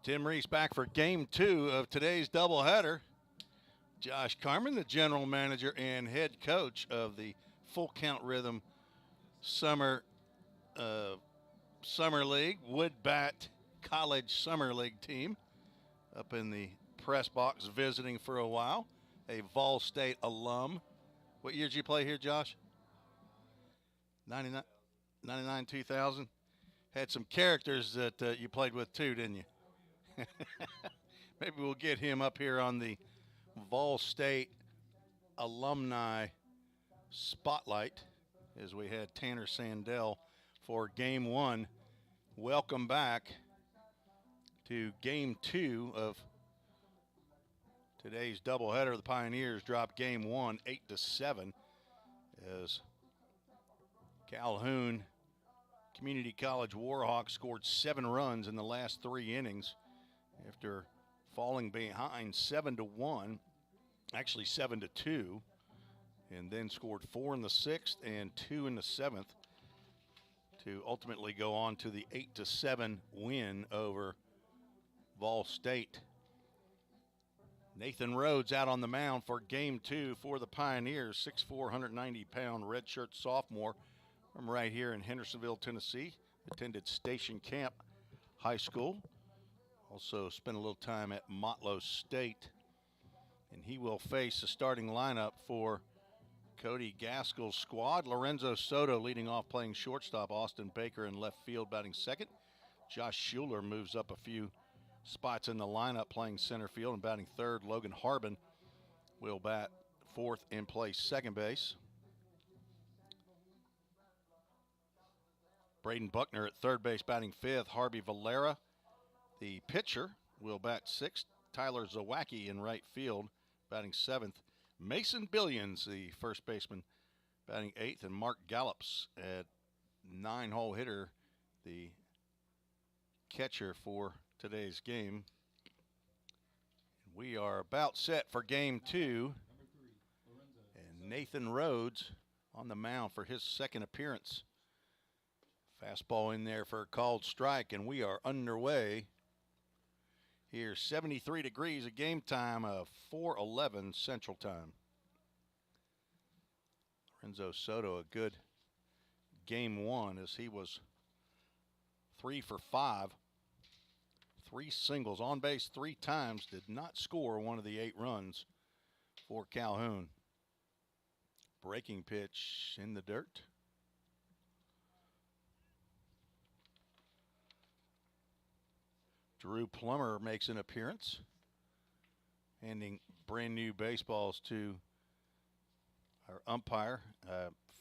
Tim Reese back for game 2 of today's doubleheader. Josh Carmen, the general manager and head coach of the Full Count Rhythm Summer League, Wood Bat College Summer League team, up in the press box visiting for a while. A Vol State alum. What year did you play here, Josh? 99, 2000. Had some characters that you played with too, didn't you? Maybe we'll get him up here on the Vol State alumni spotlight as we had Tanner Sandell for game 1. Welcome back to game 2 of today's doubleheader. The Pioneers dropped game 1 8-7 as Calhoun Community College Warhawks scored 7 runs in the last 3 innings after falling behind 7-1, actually 7-2, and then scored 4 in the 6th and 2 in the 7th to ultimately go on to the 8-7 win over Vol State. Nathan Rhodes out on the mound for game 2 for the Pioneers, 6'4", 190-pound redshirt sophomore from right here in Hendersonville, Tennessee. Attended Station Camp High School. Also spent a little time at Motlow State. And he will face the starting lineup for Cody Gaskell's squad. Lorenzo Soto leading off playing shortstop. Austin Baker in left field batting second. Josh Schuler moves up a few spots in the lineup playing center field and batting third. Logan Harbin will bat fourth and play second base. Braden Buckner at third base batting fifth. Harvey Valera, the pitcher, will bat sixth. Tyler Zawacki in right field batting seventh. Mason Billions, the first baseman, batting eighth. And Mark Gallops at 9-hole hitter, the catcher for today's game. We are about set for game 2. And Nathan Rhodes on the mound for his second appearance. Fastball in there for a called strike, and we are underway here. 73 degrees at game time of 4:11 Central Time. Lorenzo Soto, a good game 1 as he was 3 for 5. 3 singles, on base 3 times, did not score one of the 8 runs for Calhoun. Breaking pitch in the dirt. Drew Plummer makes an appearance, handing brand new baseballs to our umpire.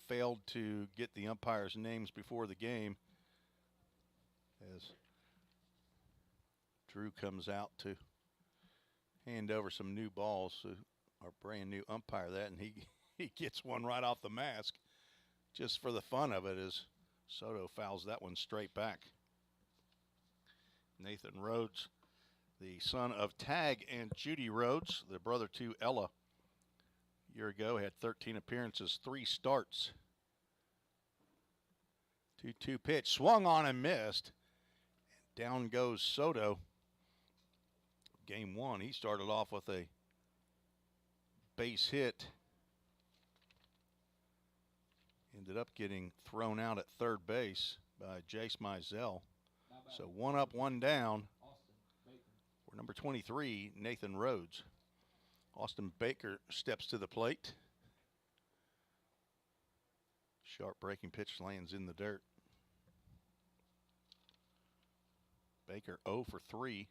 Failed to get the umpires' names before the game as Drew comes out to hand over some new balls to our brand new umpire that, and he gets one right off the mask just for the fun of it as Soto fouls that one straight back. Nathan Rhodes, the son of Tag and Judy Rhodes, the brother to Ella. A year ago, had 13 appearances, 3 starts. 2-2 pitch, swung on and missed. Down goes Soto. Game 1, he started off with a base hit. Ended up getting thrown out at third base by Jace Mizell. So 1 up, 1 down for number 23, Nathan Rhodes. Austin Baker steps to the plate. Sharp breaking pitch lands in the dirt. Baker 0 for 3.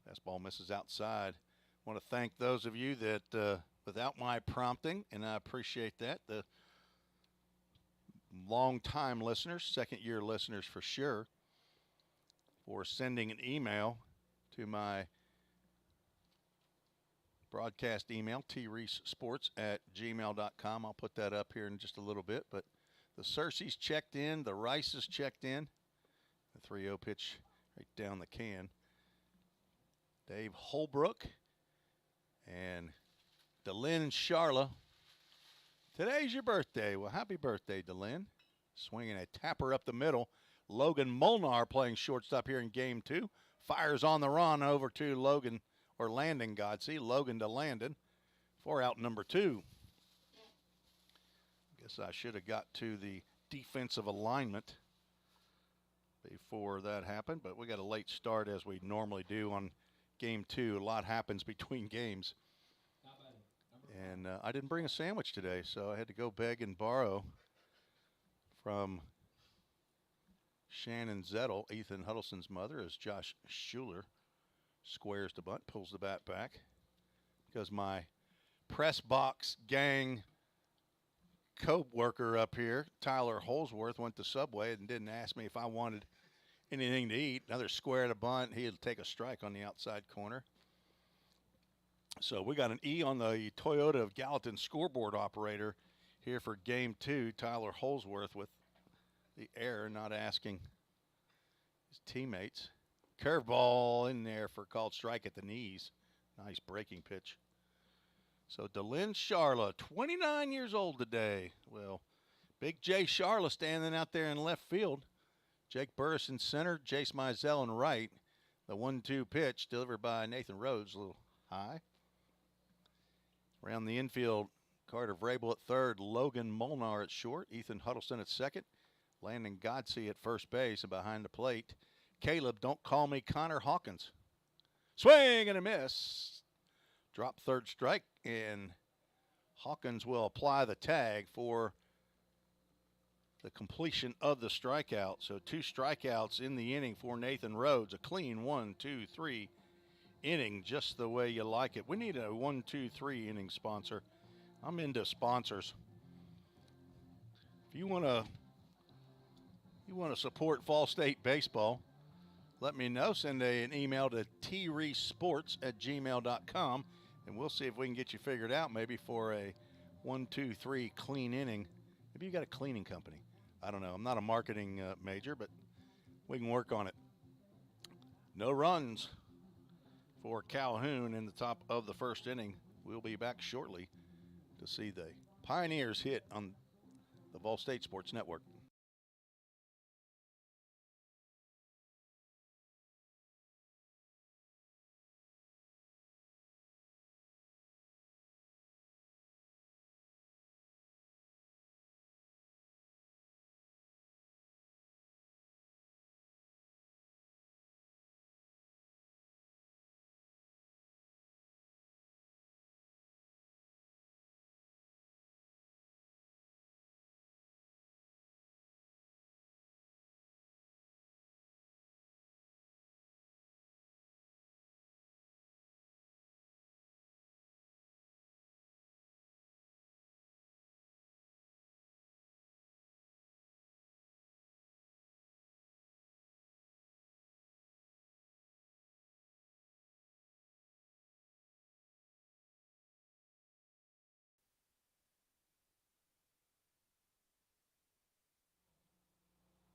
Fastball misses outside. I want to thank those of you that without my prompting, and I appreciate that, the long-time listeners, second-year listeners for sure, for sending an email to my broadcast email, treesesports@gmail.com. I'll put that up here in just a little bit, but the Cersei's checked in, the Rice's checked in. The 3-0 pitch right down the can. Dave Holbrook and DeLynn Charla Today's your birthday. Well, happy birthday, DeLynn. Swinging a tapper up the middle. Logan Molnar playing shortstop here in game 2. Fires on the run over to Logan, or Landon Godsey. Logan to Landon for out number 2. Guess I should have got to the defensive alignment before that happened, but we got a late start as we normally do on game 2. A lot happens between games. And I didn't bring a sandwich today, so I had to go beg and borrow from Shannon Zettel, Ethan Huddleston's mother, as Josh Schuler squares the bunt, pulls the bat back. Because my press box gang co-worker up here, Tyler Holsworth, went to Subway and didn't ask me if I wanted anything to eat. Another square to bunt. He'd take a strike on the outside corner. So we got an E on the Toyota of Gallatin scoreboard operator here for game 2. Tyler Holsworth with the error, not asking his teammates. Curveball in there for called strike at the knees. Nice breaking pitch. So DeLynn Charla, 29 years old today. Well, Big J Charla standing out there in left field. Jake Burris in center, Jace Mizell in right. The 1-2 pitch delivered by Nathan Rhodes, a little high. Around the infield, Carter Vrabel at third, Logan Molnar at short, Ethan Huddleston at second, Landon Godsey at first base, and behind the plate, Caleb, don't call me Connor Hawkins. Swing and a miss. Drop third strike, and Hawkins will apply the tag for the completion of the strikeout. So 2 strikeouts in the inning for Nathan Rhodes. A clean 1-2-3 inning, just the way you like it. We need a 1-2-3 inning sponsor. I'm into sponsors. If you want to support Fall State baseball, let me know. Send an email to treesports@gmail.com, and we'll see if we can get you figured out maybe for a 1-2-3 clean inning. Maybe you got a cleaning company. I don't know. I'm not a marketing major, but we can work on it. No runs for Calhoun in the top of the first inning. We'll be back shortly to see the Pioneers hit on the Vol State Sports Network.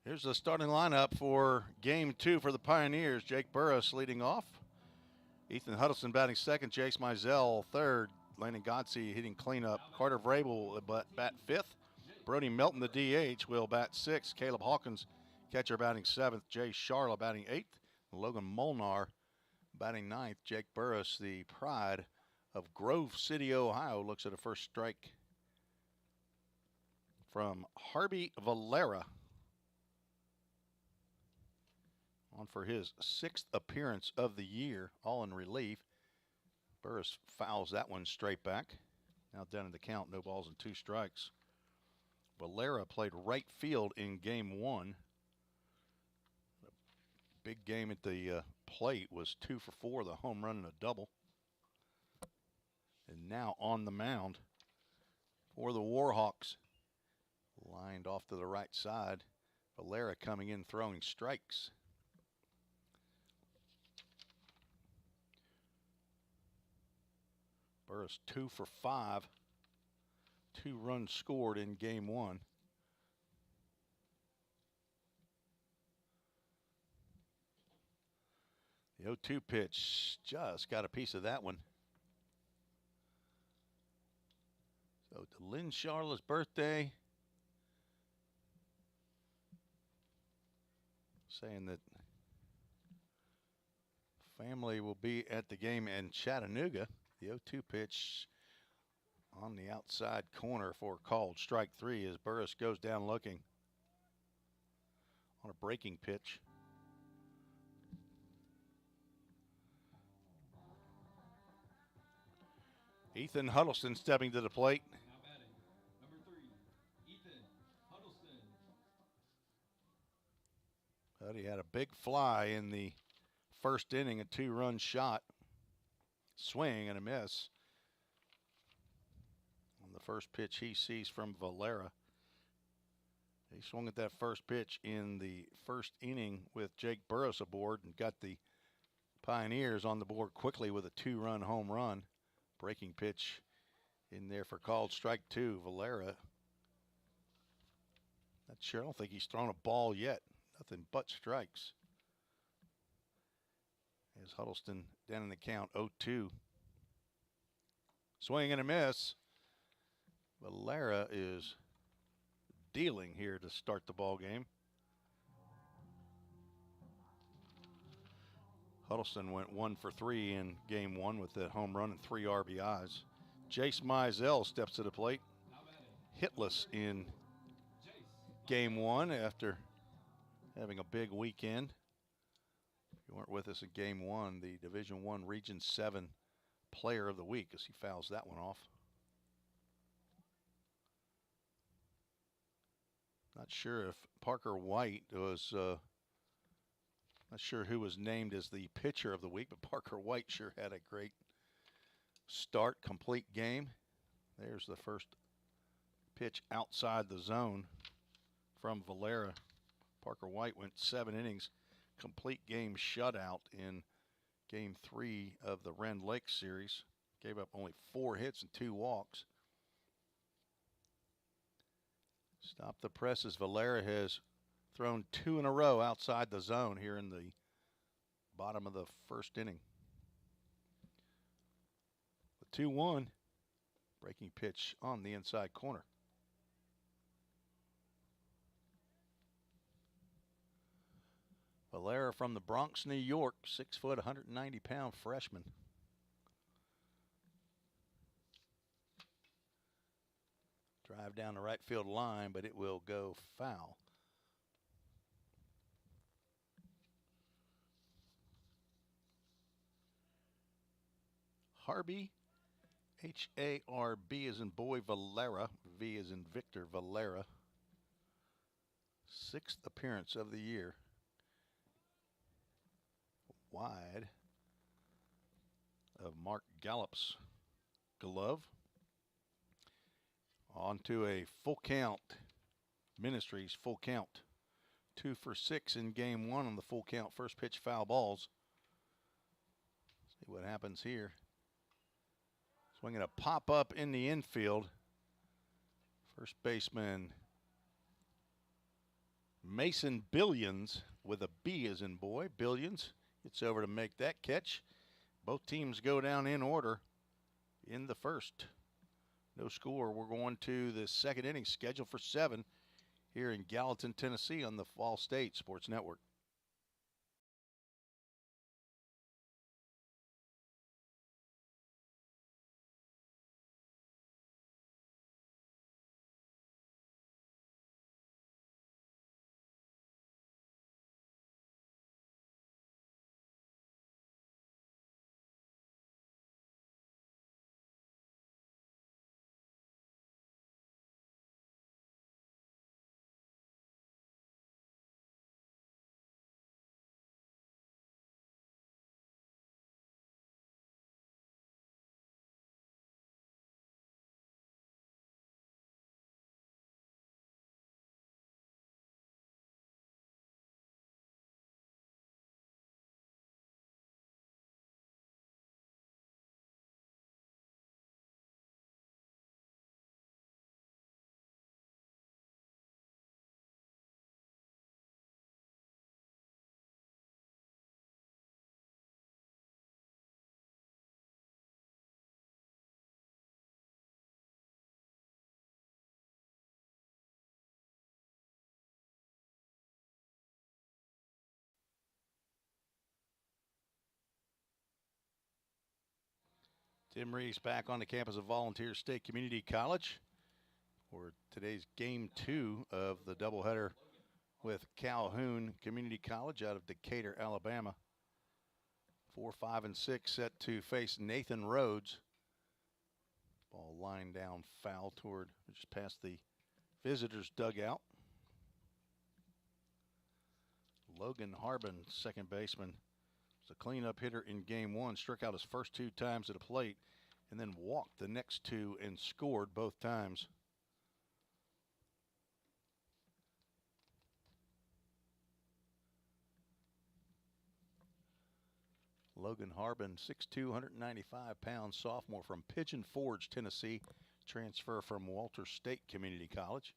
Here's the starting lineup for game 2 for the Pioneers. Jake Burris leading off. Ethan Huddleston batting second. Jace Mizell third. Landon Godsey hitting cleanup. Carter Vrabel bat 5th. Brody Melton, the DH, will bat 6th. Caleb Hawkins, catcher, batting 7th. Jay Charla batting 8th. Logan Molnar batting 9th. Jake Burris, the pride of Grove City, Ohio, looks at a first strike from Harvey Valera. On for his 6th appearance of the year, all in relief. Burris fouls that one straight back. Now down in the count, no balls and 2 strikes. Valera played right field in game 1. A big game at the plate, was 2 for 4, the home run and a double. And now on the mound for the Warhawks. Lined off to the right side. Valera coming in throwing strikes. Burris 2 for 5. 2 runs scored in game 1. The 0-2 pitch, just got a piece of that one. Go to Lynn Charlotte's birthday. Saying that family will be at the game in Chattanooga. The 0-2 pitch on the outside corner for called strike 3 as Burris goes down looking on a breaking pitch. Ethan Huddleston stepping to the plate. Now batting, number 3, Ethan Huddleston. But he had a big fly in the first inning, a 2-run shot. Swing and a miss. On the first pitch he sees from Valera. He swung at that first pitch in the first inning with Jake Burris aboard and got the Pioneers on the board quickly with a 2-run home run. Breaking pitch in there for called strike 2. Valera. Not sure. I don't think he's thrown a ball yet. Nothing but strikes. As Huddleston down in the count, 0-2. Swing and a miss. Valera is dealing here to start the ball game. Huddleston went 1 for 3 in game 1 with that home run and 3 RBIs. Jace Mizell steps to the plate. Hitless in game 1 after having a big weekend. If you weren't with us in game 1, the Division I Region 7 Player of the Week as he fouls that one off. Not sure if Parker White was, not sure who was named as the pitcher of the week, but Parker White sure had a great start, complete game. There's the first pitch outside the zone from Valera. Parker White went 7 innings, complete game shutout in game 3 of the Rend Lake series. Gave up only 4 hits and 2 walks. Stop the press as Valera has thrown 2 in a row outside the zone here in the bottom of the first inning. The 2-1 breaking pitch on the inside corner. Valera from the Bronx, New York, 6 foot, 190-pound freshman. Drive down the right field line, but it will go foul. Harby, H-A-R-B as in boy, Valera, V as in Victor, Valera. 6th appearance of the year. Wide of Mark Gallup's glove. On to a full count. Ministries full count. 2 for 6 in game 1 on the full count. First pitch foul balls. See what happens here. Swinging a pop up in the infield. First baseman Mason Billions with a B as in boy. Billions gets over to make that catch. Both teams go down in order in the first. No score. We're going to the second inning, scheduled for 7 here in Gallatin, Tennessee on the Fall State Sports Network. Tim Reese back on the campus of Volunteer State Community College for today's game 2 of the doubleheader with Calhoun Community College out of Decatur, Alabama. 4, 5, and 6 set to face Nathan Rhodes. Ball lined down foul toward just past the visitors' dugout. Logan Harbin, second baseman, was a cleanup hitter in game 1. Struck out his first 2 times at the plate and then walked the next 2 and scored both times. Logan Harbin, 6'2", 195-pound sophomore from Pigeon Forge, Tennessee. Transfer from Walter State Community College.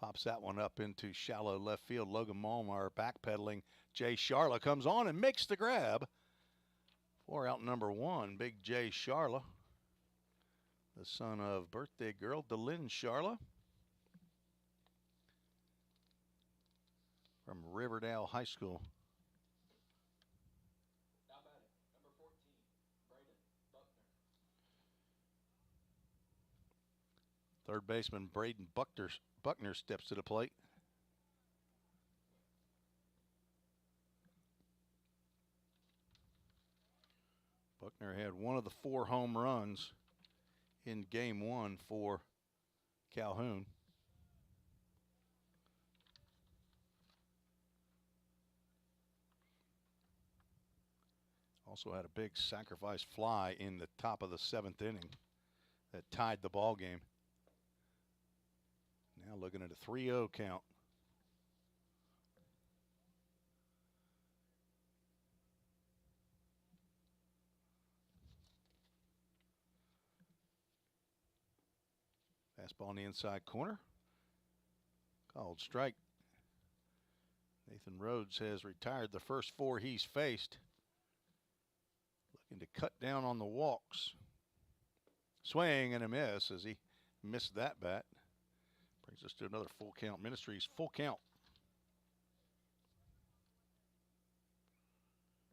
Pops that one up into shallow left field. Logan Malmar backpedaling. Jay Sharla comes on and makes the grab for out number 1. Big Jay Sharla, the son of birthday girl DeLynn Sharla from Riverdale High School. Third baseman Braden Buckner steps to the plate. Buckner had one of the 4 home runs in game 1 for Calhoun. Also had a big sacrifice fly in the top of the 7th inning that tied the ball game. Now looking at a 3-0 count. Fastball in the inside corner. Called strike. Nathan Rhodes has retired the first 4 he's faced. Looking to cut down on the walks. Swing and a miss as he missed that bat. Brings us to another full count. Ministries full count.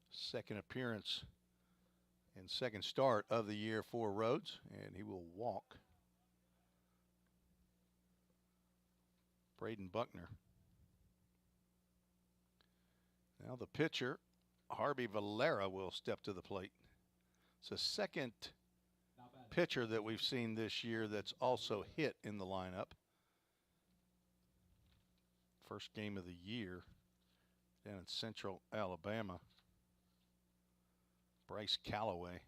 Second appearance and second start of the year for Rhodes, and he will walk Braden Buckner. Now the pitcher, Harvey Valera, will step to the plate. It's the second pitcher that we've seen this year that's also hit in the lineup. First game of the year down in Central Alabama. Bryce Calloway.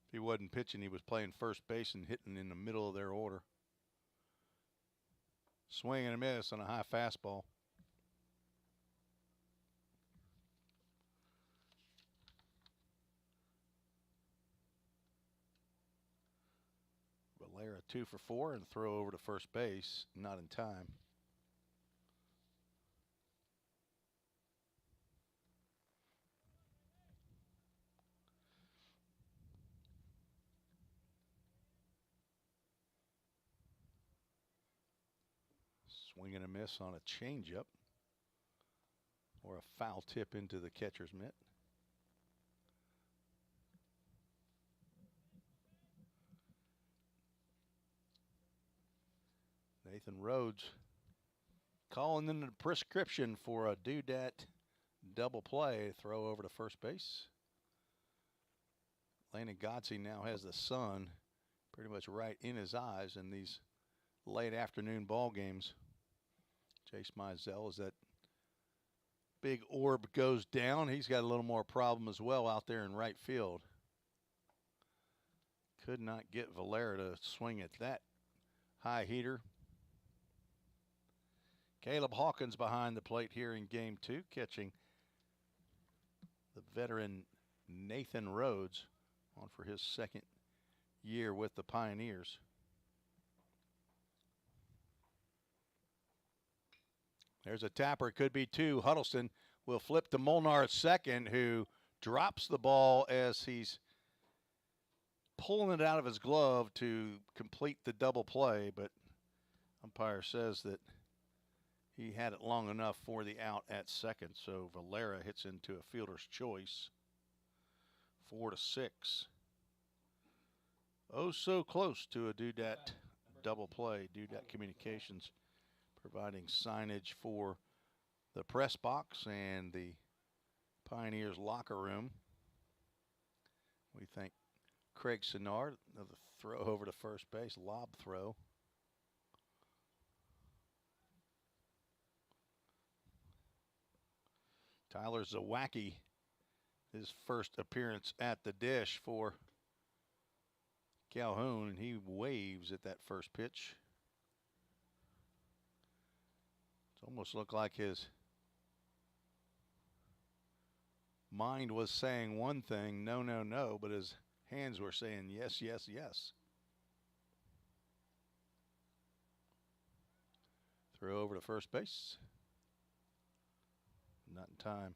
If he wasn't pitching, he was playing first base and hitting in the middle of their order. Swing and a miss on a high fastball. Valera 2 for 4 and throw over to first base, not in time. Swing and a miss on a changeup or a foul tip into the catcher's mitt. Nathan Rhodes calling in the prescription for a doodat double play. Throw over to first base. Landon Godsey now has the sun pretty much right in his eyes in these late afternoon ball games. Chase Mizell, as that big orb goes down, he's got a little more problem as well out there in right field. Could not get Valera to swing at that high heater. Caleb Hawkins behind the plate here in game 2, catching the veteran Nathan Rhodes on for his second year with the Pioneers. There's a tapper, could be 2. Huddleston will flip to Molnar at second, who drops the ball as he's pulling it out of his glove to complete the double play, but umpire says that he had it long enough for the out at second, so Valera hits into a fielder's choice. 4-6. Oh, so close to a Dudette double play. Dudette Communications providing signage for the press box and the Pioneers locker room. We thank Craig Sinnard. Another throw over to first base, lob throw. Tyler Zawacki, his first appearance at the dish for Calhoun, and he waves at that first pitch. It almost looked like his mind was saying one thing, no, no, no, but his hands were saying yes, yes, yes. Throw over to first base. Not in time.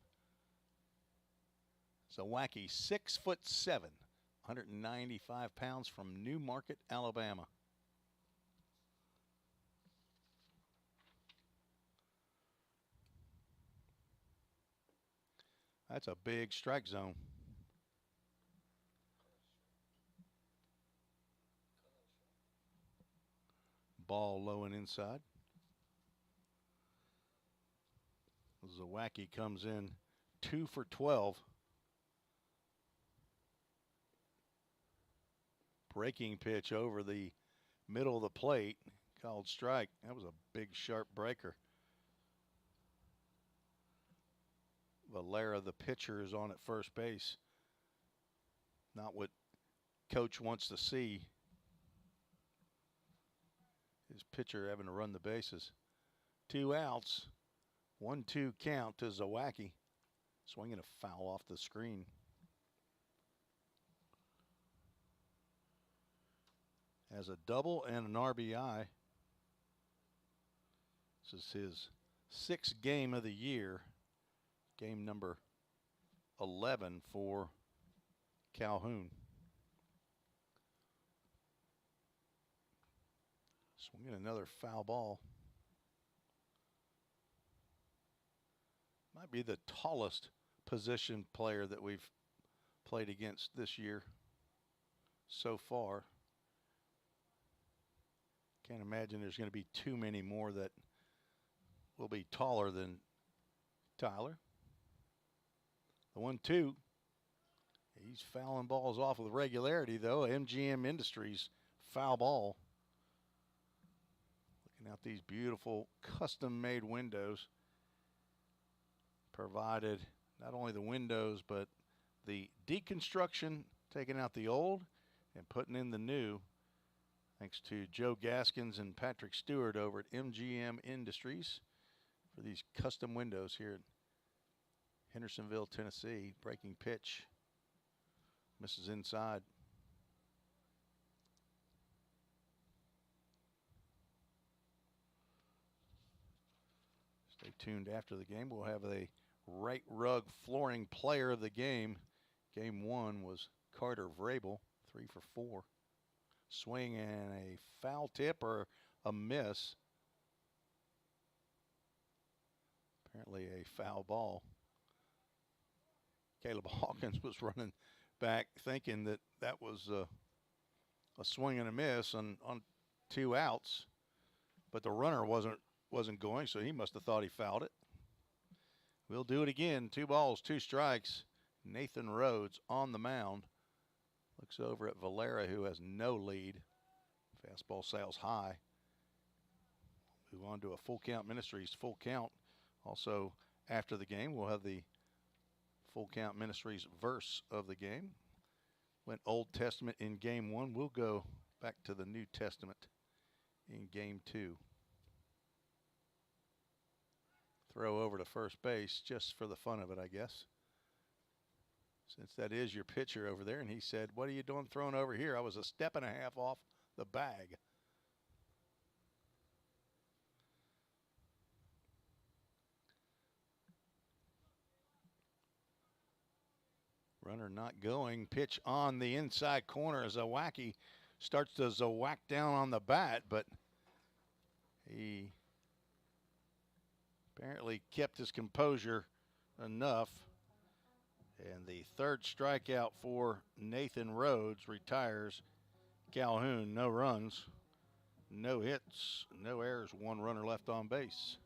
Zawacki, 6'7", 195 pounds from Newmarket, Alabama. That's a big strike zone. Ball low and inside. Zawacki comes in 2 for 12. Breaking pitch over the middle of the plate, called strike. That was a big, sharp breaker. Valera, the pitcher, is on at first base. Not what coach wants to see. His pitcher having to run the bases. 2 outs. 1-2 count to Zawacki. Swinging a foul off the screen. Has a double and an RBI. This is his 6th game of the year. Game number 11 for Calhoun. Swinging another foul ball. Might be the tallest position player that we've played against this year so far. Can't imagine there's going to be too many more that will be taller than Tyler. The 1-2. He's fouling balls off with regularity, though. MGM Industries foul ball. Looking out these beautiful custom-made windows. Provided not only the windows, but the deconstruction, taking out the old and putting in the new. Thanks to Joe Gaskins and Patrick Stewart over at MGM Industries for these custom windows here in Hendersonville, Tennessee. Breaking pitch. Misses inside. Stay tuned after the game. We'll have a right rug flooring player of the game. Game 1 was Carter Vrabel, 3 for 4. Swing and a foul tip or a miss. Apparently a foul ball. Caleb Hawkins was running back thinking that that was a swing and a miss on 2 outs. But the runner wasn't going, so he must have thought he fouled it. We'll do it again. 2 balls, 2 strikes. Nathan Rhodes on the mound. Looks over at Valera, who has no lead. Fastball sails high. Move on to a full count Ministries full count. Also, after the game, we'll have the full count Ministries verse of the game. Went Old Testament in game 1. We'll go back to the New Testament in game 2. Throw over to first base just for the fun of it, I guess. Since that is your pitcher over there, and he said, "What are you doing throwing over here? I was a step and a half off the bag." Runner not going. Pitch on the inside corner as Zawacki starts to zawack down on the bat, but he apparently kept his composure enough. And the third strikeout for Nathan Rhodes retires Calhoun. No runs, no hits, no errors, one runner left on base.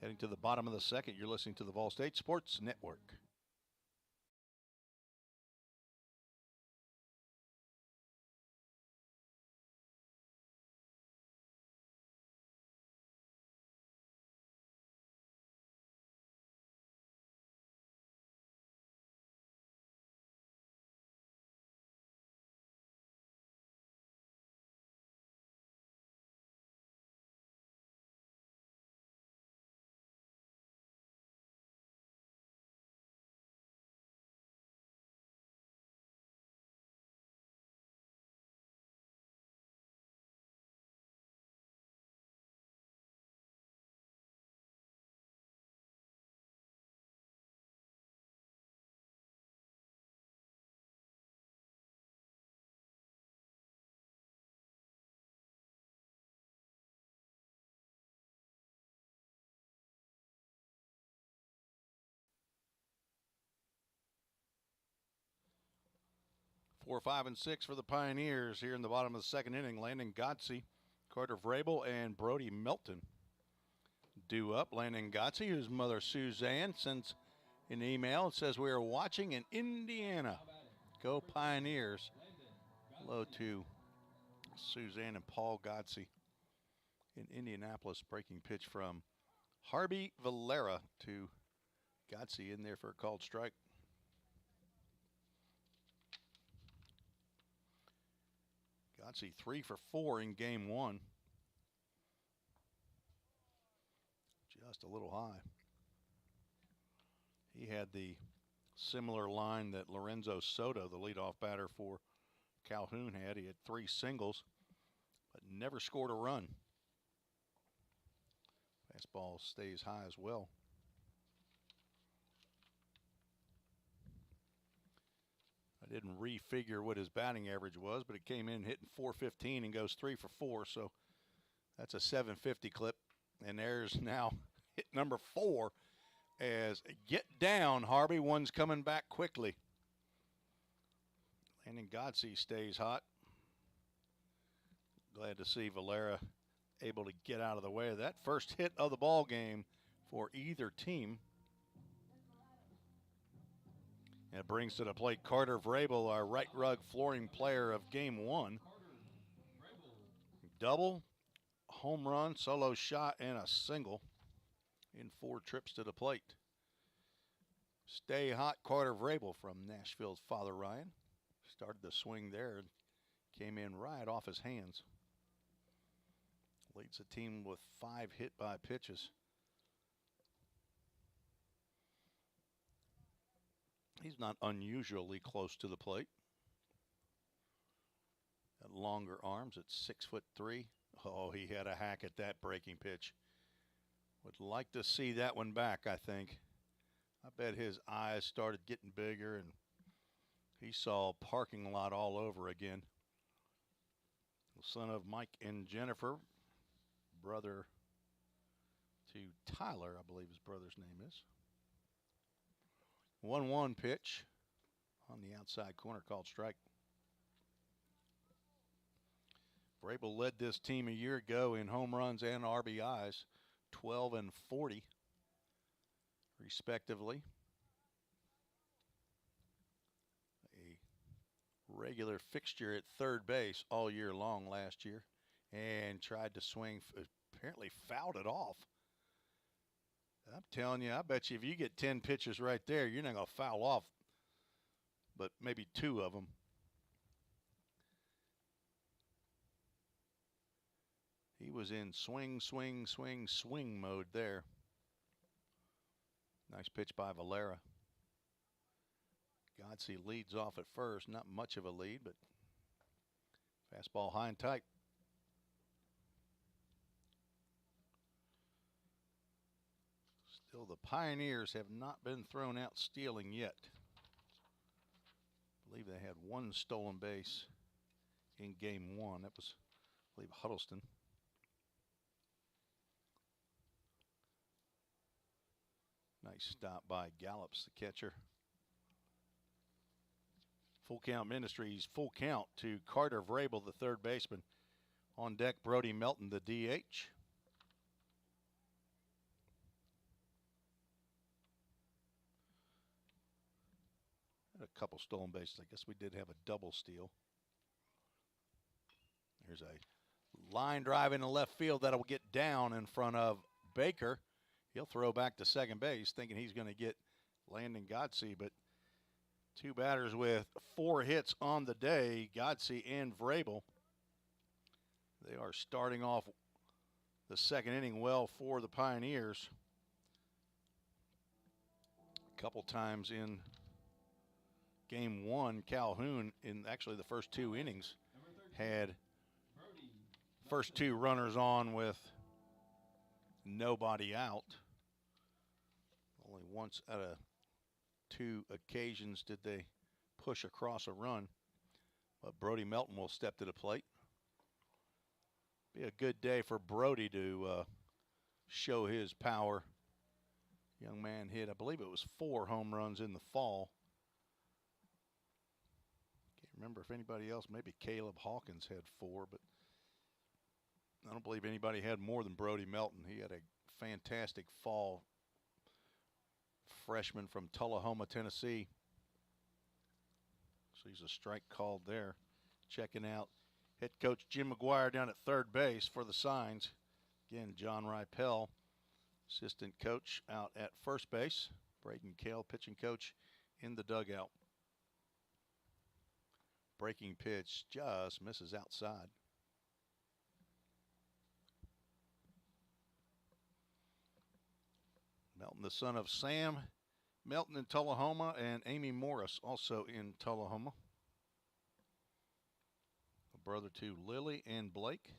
Heading to the bottom of the second, you're listening to the Vol State Sports Network. Four, 5, and 6 for the Pioneers here in the bottom of the second inning. Landon Godsey, Carter Vrabel, and Brody Melton due up. Landon Godsey, whose mother Suzanne sends an email and says, "We are watching in Indiana. Go Pioneers." Hello to Suzanne and Paul Godsey in Indianapolis. Breaking pitch from Harvey Valera to Godsey in there for a called strike. Godsey 3 for 4 in game one. Just a little high. He had the similar line that Lorenzo Soto, the leadoff batter for Calhoun, had. He had 3 singles, but never scored a run. Fastball stays high as well. I didn't refigure what his batting average was, but it came in hitting .415 and goes 3 for 4, so that's a .750 clip. And there's now hit number 4 as get down, Harvey. One's coming back quickly. Landon Godsey stays hot. Glad to see Valera able to get out of the way of that first hit of the ball game for either team. And it brings to the plate Carter Vrabel, our right rug flooring player of game one. Double, home run, solo shot, and a single in 4 trips to the plate. Stay hot, Carter Vrabel from Nashville's Father Ryan. Started the swing there and came in right off his hands. Leads the team with 5 hit by pitches. He's not unusually close to the plate. Got longer arms at 6'3". Oh, he had a hack at that breaking pitch. Would like to see that one back, I think. I bet his eyes started getting bigger and he saw parking lot all over again. The son of Mike and Jennifer, brother to Tyler, I believe his brother's name is. 1-1 pitch on the outside corner, called strike. Vrabel led this team a year ago in home runs and RBIs, 12 and 40 respectively. A regular fixture at third base all year long last year, and tried to swing, apparently fouled it off. I'm telling you, I bet you if you get 10 pitches right there, you're not going to foul off but maybe 2 of them. He was in swing, swing, swing, swing mode there. Nice pitch by Valera. Godsey leads off at first. Not much of a lead, but fastball high and tight. Still, the Pioneers have not been thrown out stealing yet. I believe they had 1 stolen base in game 1. That was, I believe, Huddleston. Nice stop by Gallops, the catcher. Full Count Ministries, full count to Carter Vrabel, the third baseman. On deck, Brody Melton, the DH. Had a couple stolen bases. I guess we did have a double steal. There's a line drive in the left field that'll get down in front of Baker. He'll throw back to second base, thinking he's going to get Landon Godsey, but two batters with 4 hits on the day, Godsey and Vrabel. They are starting off the second inning well for the Pioneers. A couple times in game 1, Calhoun, in actually the first 2 innings, had first 2 runners on with nobody out. Only once out of 2 occasions did they push across a run. But Brody Melton will step to the plate. Be a good day for Brody to show his power. Young man hit, I believe it was 4 home runs in the fall. Can't remember if anybody else, maybe Caleb Hawkins had 4, but I don't believe anybody had more than Brody Melton. He had a fantastic fall. Freshman from Tullahoma, Tennessee. So he's a strike called there. Checking out head coach Jim McGuire down at third base for the Signs. Again, John Ripel, assistant coach out at first base. Braden Kale, pitching coach in the dugout. Breaking pitch just misses outside. Melton, the son of Sam Melton in Tullahoma, and Amy Morris, also in Tullahoma. A brother to Lily and Blake.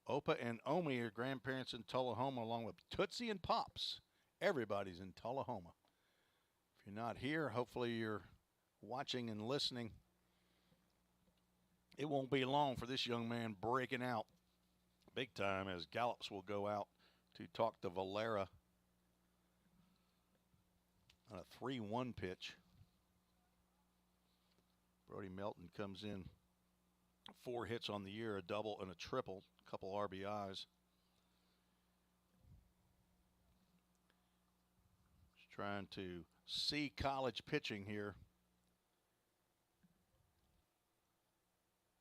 Opa and Omi are grandparents in Tullahoma, along with Tootsie and Pops. Everybody's in Tullahoma. If you're not here, hopefully you're watching and listening. It won't be long for this young man breaking out big time, as Gallops will go out to talk to Valera on a 3-1 pitch. Brody Melton comes in 4 hits on the year, a double and a triple, a couple RBIs. Just trying to see college pitching here.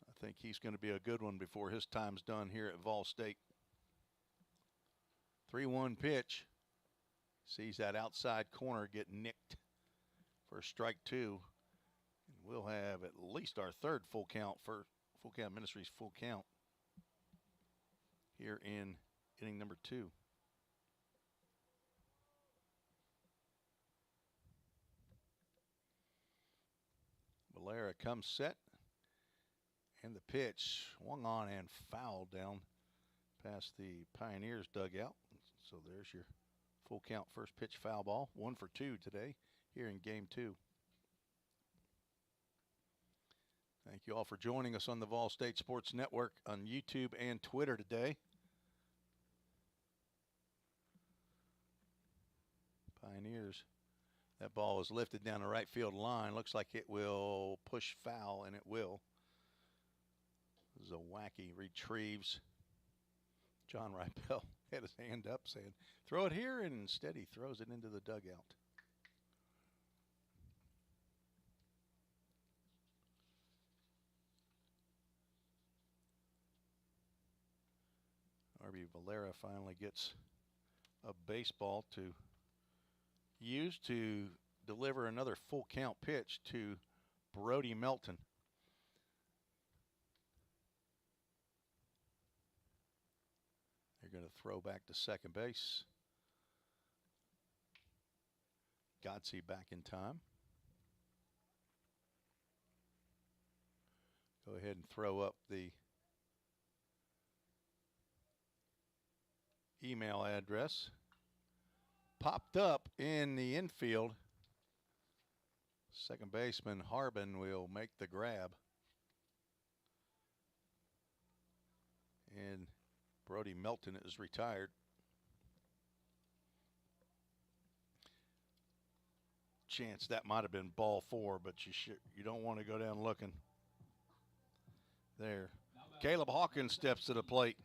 I think he's going to be a good one before his time's done here at Vol State. 3-1 pitch. Sees that outside corner get nicked for strike 2. And we'll have at least our third full count for Full Count Ministries full count here in inning number 2. Valera comes set. And the pitch swung on and fouled down past the Pioneers dugout. So there's your full count first pitch foul ball. 1 for 2 today here in game 2. Thank you all for joining us on the Vol State Sports Network on YouTube and Twitter today. Pioneers. That ball is lifted down the right field line. Looks like it will push foul, and it will. Zawacki retrieves. John Ripel had his hand up saying, throw it here, and instead he throws it into the dugout. RB Valera finally gets a baseball to use to deliver another full count pitch to Brody Melton. They're going to throw back to second base. Godsey back in time. Go ahead and throw up the email address. Popped up in the infield. Second baseman Harbin will make the grab. And Brody Melton is retired. chance that might have been ball 4, but you don't want to go down looking. There. Caleb Hawkins steps to the plate.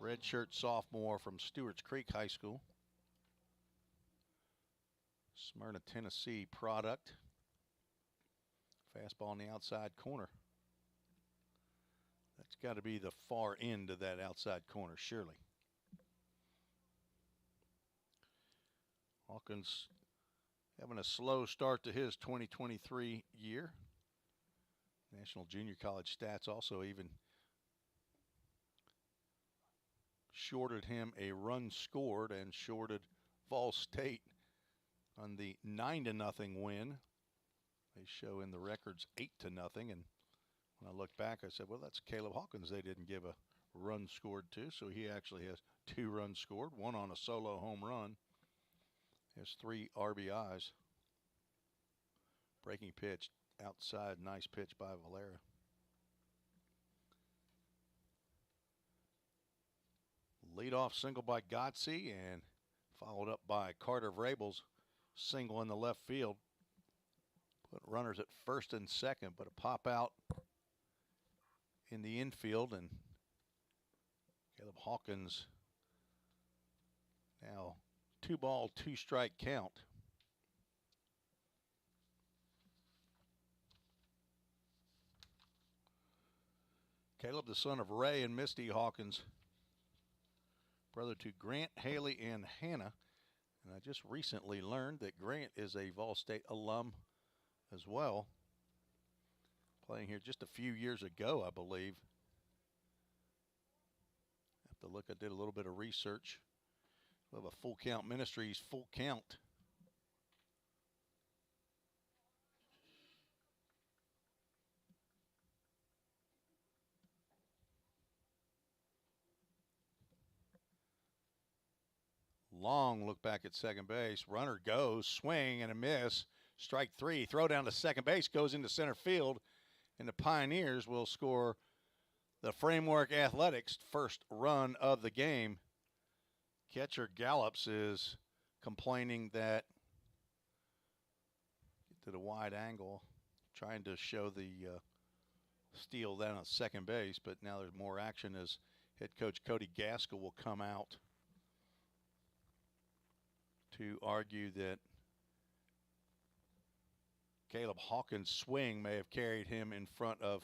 Redshirt sophomore from Stewart's Creek High School. Smyrna, Tennessee product. Fastball on the outside corner. That's got to be the far end of that outside corner, surely. Hawkins having a slow start to his 2023 year. National Junior College stats also even shorted him a run scored and shorted Fall State on the 9-0 win. They show in the records 8-0, and when I look back, I said, well, that's Caleb Hawkins they didn't give a run scored to, so he actually has 2 runs scored, 1 on a solo home run. He has 3 RBIs. Breaking pitch outside, nice pitch by Valera. Leadoff single by Gotze and followed up by Carter Vrabel's single in the left field. Put runners at first and second, but a pop out in the infield, and Caleb Hawkins now 2-ball, 2-strike count. Caleb, the son of Ray and Misty Hawkins, brother to Grant, Haley, and Hannah. And I just recently learned that Grant is a Vol State alum as well. Playing here just a few years ago, I believe. Have to look, I did a little bit of research. We have a Full Count Ministries Full Count. Long look back at second base. Runner goes, swing and a miss. Strike 3, throw down to second base, goes into center field. And the Pioneers will score the Framework Athletics first run of the game. Catcher Gallops is complaining that, get to the wide angle, trying to show the steal down at second base, but now there's more action as head coach Cody Gaskell will come out to argue that Caleb Hawkins' swing may have carried him in front of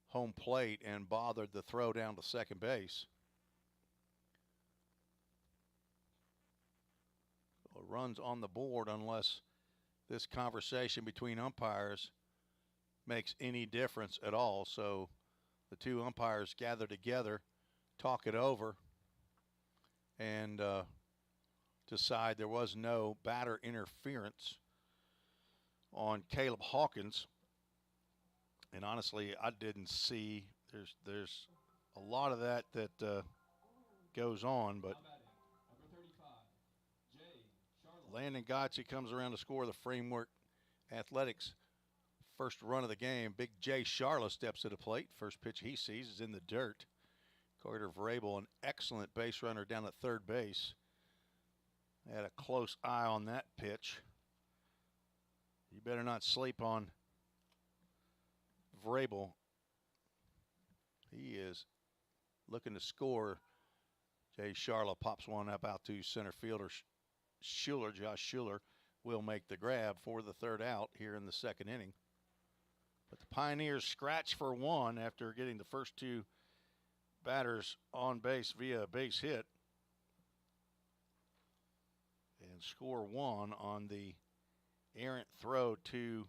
home plate and bothered the throw down to second base. So runs on the board unless this conversation between umpires makes any difference at all. So the 2 umpires gather together, talk it over, and decide there was no batter interference on Caleb Hawkins. And honestly, I didn't see, there's a lot of that goes on, but Landon Gotze comes around to score the Framework Athletics first run of the game. Big Jay Charla steps to the plate. First pitch he sees is in the dirt. Carter Vrabel, an excellent base runner down at third base. Had a close eye on that pitch. You better not sleep on Vrabel. He is looking to score. Jay Charla pops one up out to center fielder Schuler. Josh Schuler will make the grab for the third out here in the second inning. But the Pioneers scratch for 1 after getting the first 2 batters on base via a base hit. And score 1 on the errant throw to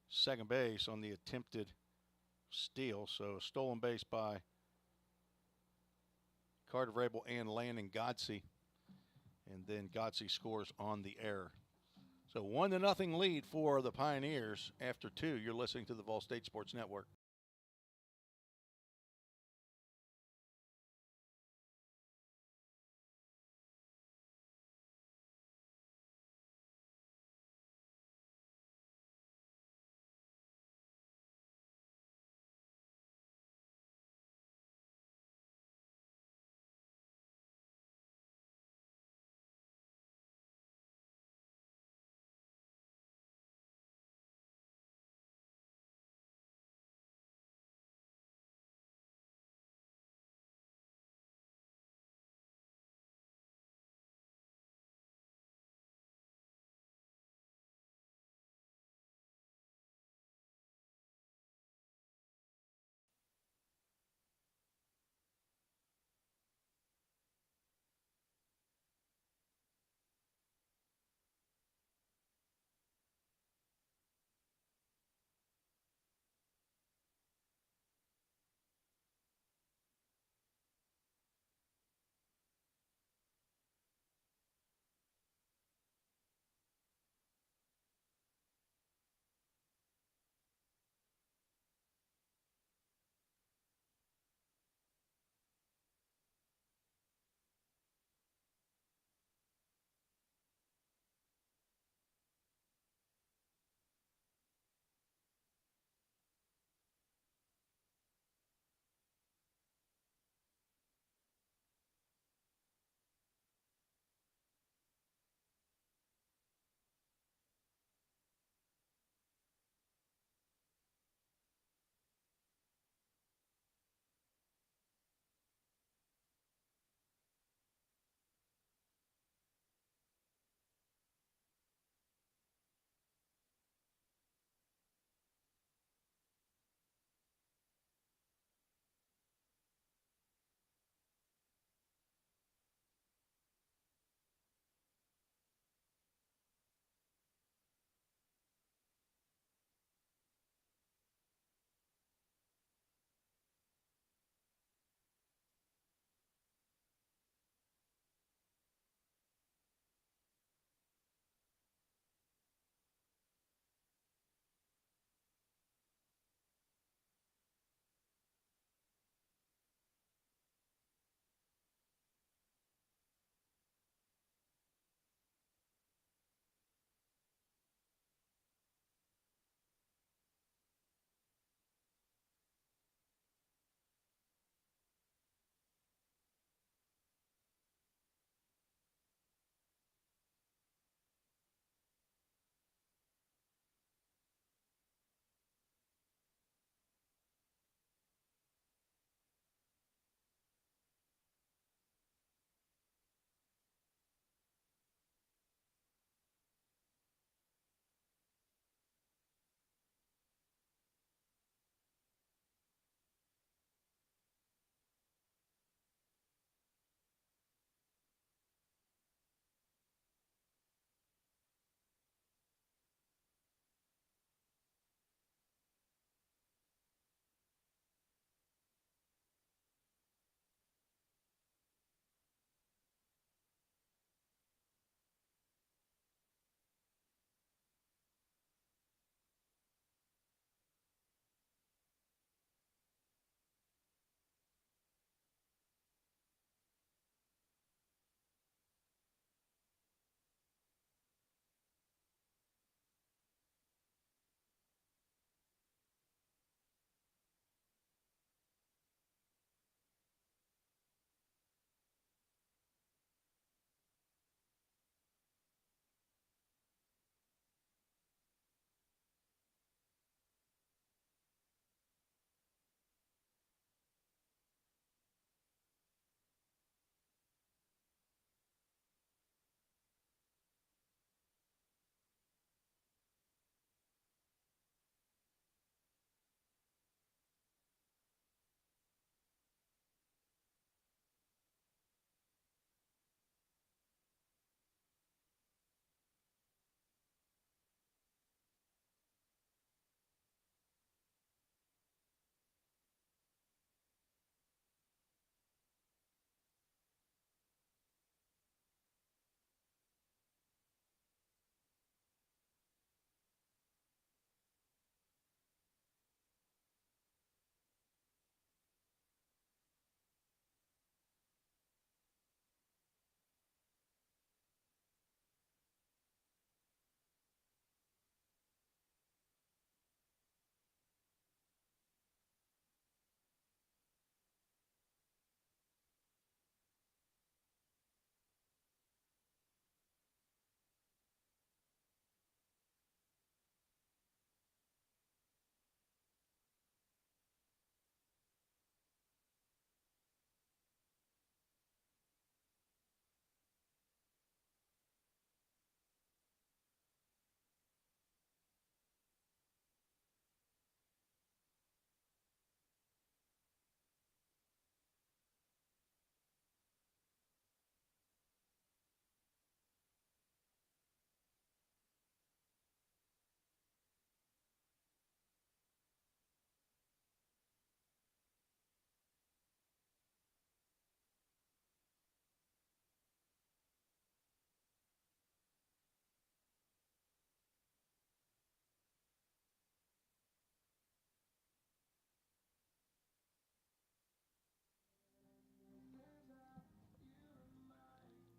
second base on the attempted steal. So a stolen base by Carter Vrabel and Landon Gotze. And then Gotze scores on the error. So 1-0 lead for the Pioneers after 2. You're listening to the Vol State Sports Network.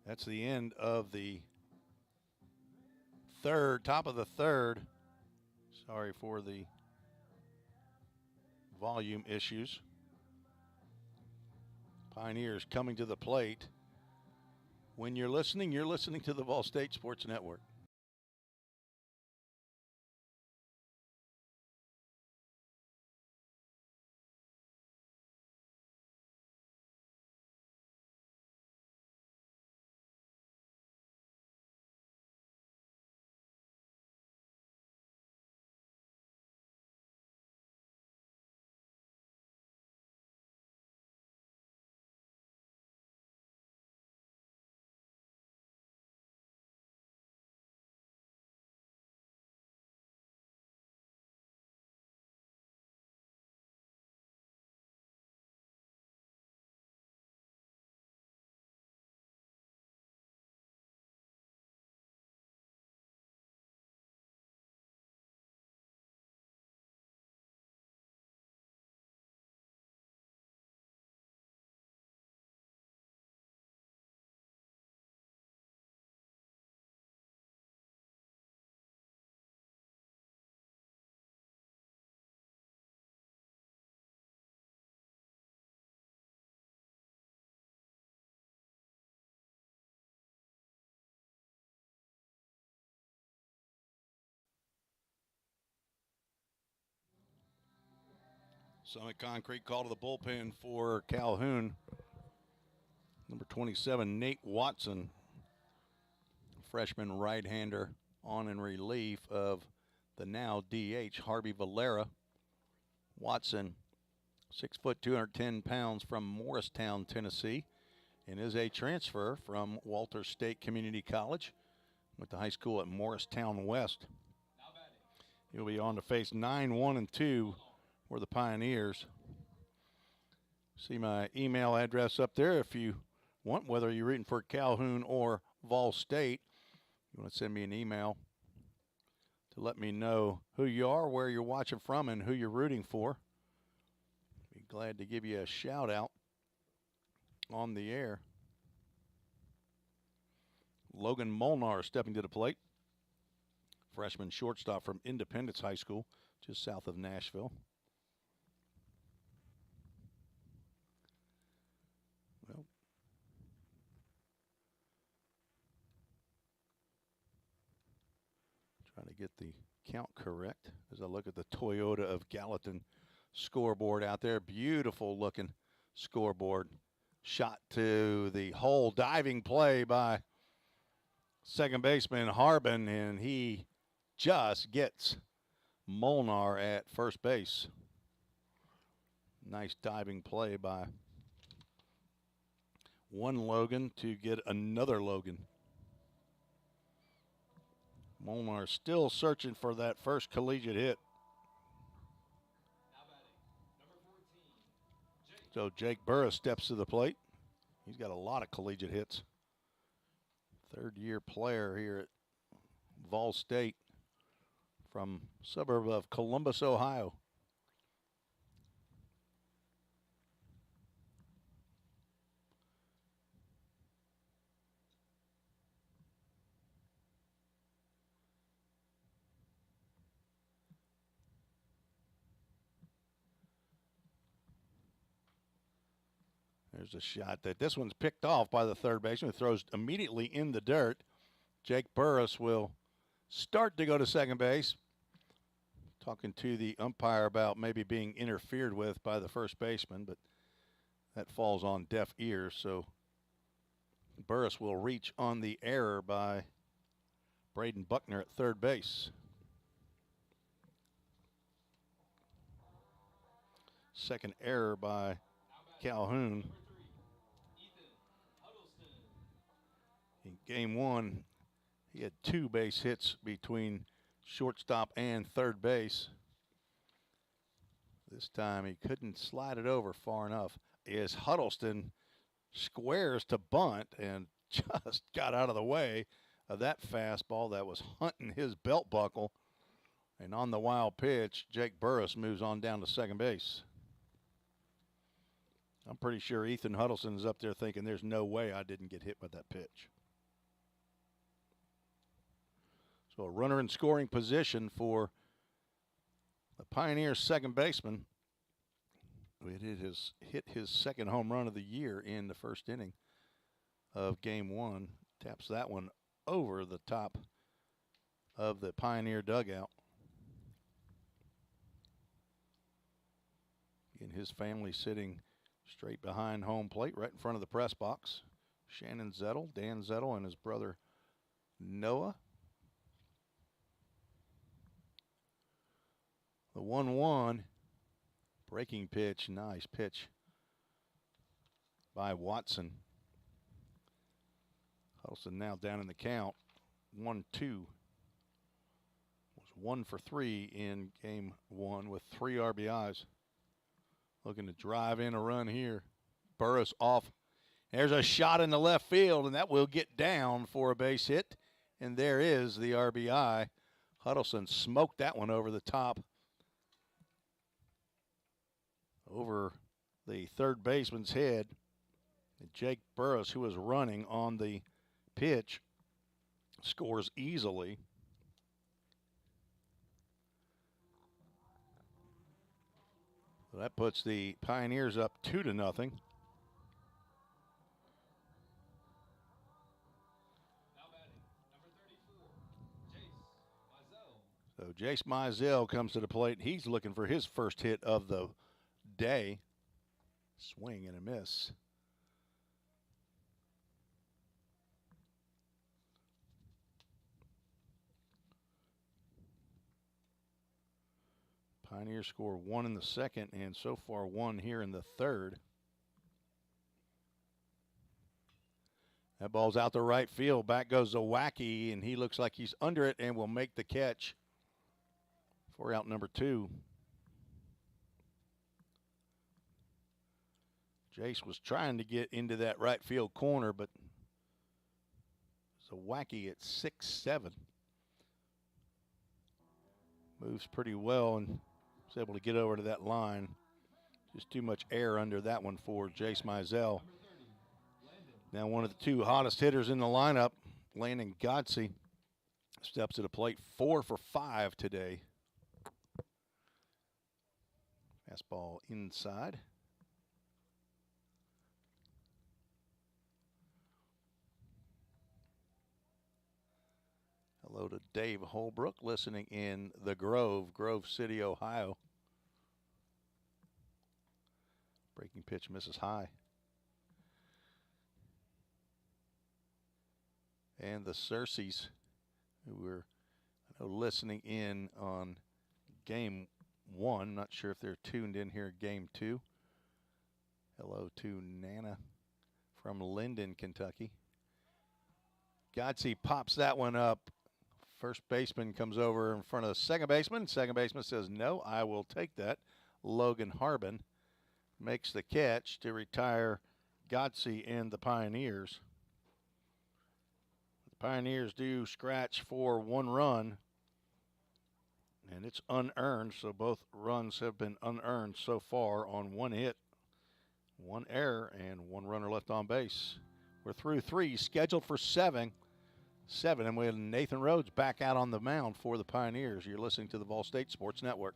That's the end of the third, top of the third. Sorry for the volume issues. Pioneers coming to the plate. When you're listening to the Vol State Sports Network. Summit Concrete call to the bullpen for Calhoun. Number 27, Nate Watson, freshman right-hander, on in relief of the now DH, Harvey Valera. Watson, 6 foot, 210 pounds, from Morristown, Tennessee, and is a transfer from Walters State Community College. Went to high school at Morristown West. He'll be on to face 9-1-2 for the Pioneers. See my email address up there if you want, whether you're rooting for Calhoun or Vol State. You want to send me an email to let me know who you are, where you're watching from, and who you're rooting for. Be glad to give you a shout out on the air. Logan Molnar stepping to the plate. Freshman shortstop from Independence High School, just south of Nashville. Well, trying to get the count correct as I look at the Toyota of Gallatin scoreboard out there. Beautiful looking scoreboard. Shot to the hole, diving play by second baseman Harbin, and he just gets Molnar at first base. Nice diving play by one Logan to get another Logan. Molnar still searching for that first collegiate hit. So Jake Burris steps to the plate. He's got a lot of collegiate hits. Third-year player here at Vol State from suburb of Columbus, Ohio. There's a shot that this one's picked off by the third baseman, who throws immediately in the dirt. Jake Burris will start to go to second base. Talking to the umpire about maybe being interfered with by the first baseman, but that falls on deaf ears. So Burris will reach on the error by Braden Buckner at third base. Second error by Calhoun. In game one, he had 2 base hits between shortstop and third base. This time he couldn't slide it over far enough. As Huddleston squares to bunt and just got out of the way of that fastball that was hunting his belt buckle. And on the wild pitch, Jake Burris moves on down to second base. I'm pretty sure Ethan Huddleston is up there thinking there's no way I didn't get hit with that pitch. So a runner in scoring position for the Pioneers' second baseman. It has hit his second home run of the year in the first inning of game one. Taps that one over the top of the Pioneer dugout. And his family sitting straight behind home plate, right in front of the press box. Shannon Zettel, Dan Zettel, and his brother Noah. The 1-1 breaking pitch, nice pitch by Watson. Huddleston now down in the count, 1-2. Was 1 for 3 in game one with 3 RBIs. Looking to drive in a run here. Burris off. There's a shot in the left field, and that will get down for a base hit. And there is the RBI. Huddleston smoked that one over the top. Over the third baseman's head. And Jake Burris, who was running on the pitch, scores easily. So that puts the Pioneers up 2-0. Now batting, number 34, Jace Mizell. So Jace Mizell comes to the plate. He's looking for his first hit of the day. Swing and a miss. Pioneers score 1 in the second and so far 1 here in the third. That ball's out to right field. Back goes Zawacky, and he looks like he's under it and will make the catch for out number 2. Jace was trying to get into that right field corner, but Zawacky at 6'7". Moves pretty well and was able to get over to that line. Just too much air under that one for Jace Mizell. Now one of the 2 hottest hitters in the lineup, Landon Godsey, steps to the plate. 4 for 5 today. Fastball inside. Hello to Dave Holbrook listening in the Grove City, Ohio. Breaking pitch misses high. And the Cersei's, who were listening in on game 1. Not sure if they're tuned in here game 2. Hello to Nana from Linden, Kentucky. Godsey pops that one up. First baseman comes over in front of the second baseman. Second baseman says, no, I will take that. Logan Harbin makes the catch to retire Godsey and the Pioneers. The Pioneers do scratch for 1 run, and it's unearned, so both runs have been unearned so far on 1 hit, 1 error, and 1 runner left on base. We're through 3, scheduled for 7, and we have Nathan Rhodes back out on the mound for the Pioneers. You're listening to the Vol State Sports Network.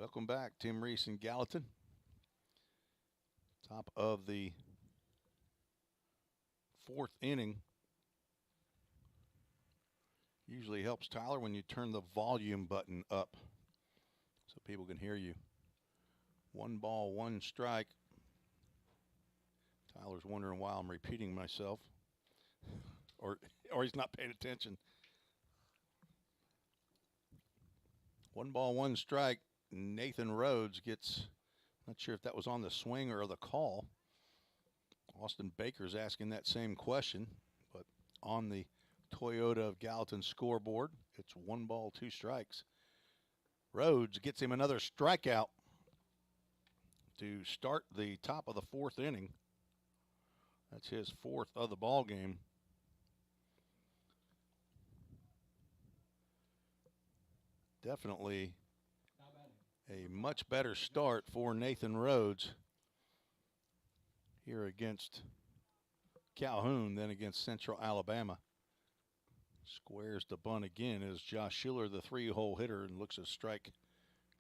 Welcome back, Tim Reese and Gallatin. Top of the 4th inning. Usually helps Tyler when you turn the volume button up so people can hear you. 1 ball, 1 strike. Tyler's wondering why I'm repeating myself, or he's not paying attention. 1 ball, 1 strike. Nathan Rhodes gets, not sure if that was on the swing or the call. Austin Baker's asking that same question, but on the Toyota of Gallatin scoreboard, it's 1 ball, 2 strikes. Rhodes gets him another strikeout to start the top of the 4th inning. That's his 4th of the ball game. Definitely a much better start for Nathan Rhodes here against Calhoun than against Central Alabama. Squares the bunt again as Josh Schiller, the 3-hole hitter, and looks a strike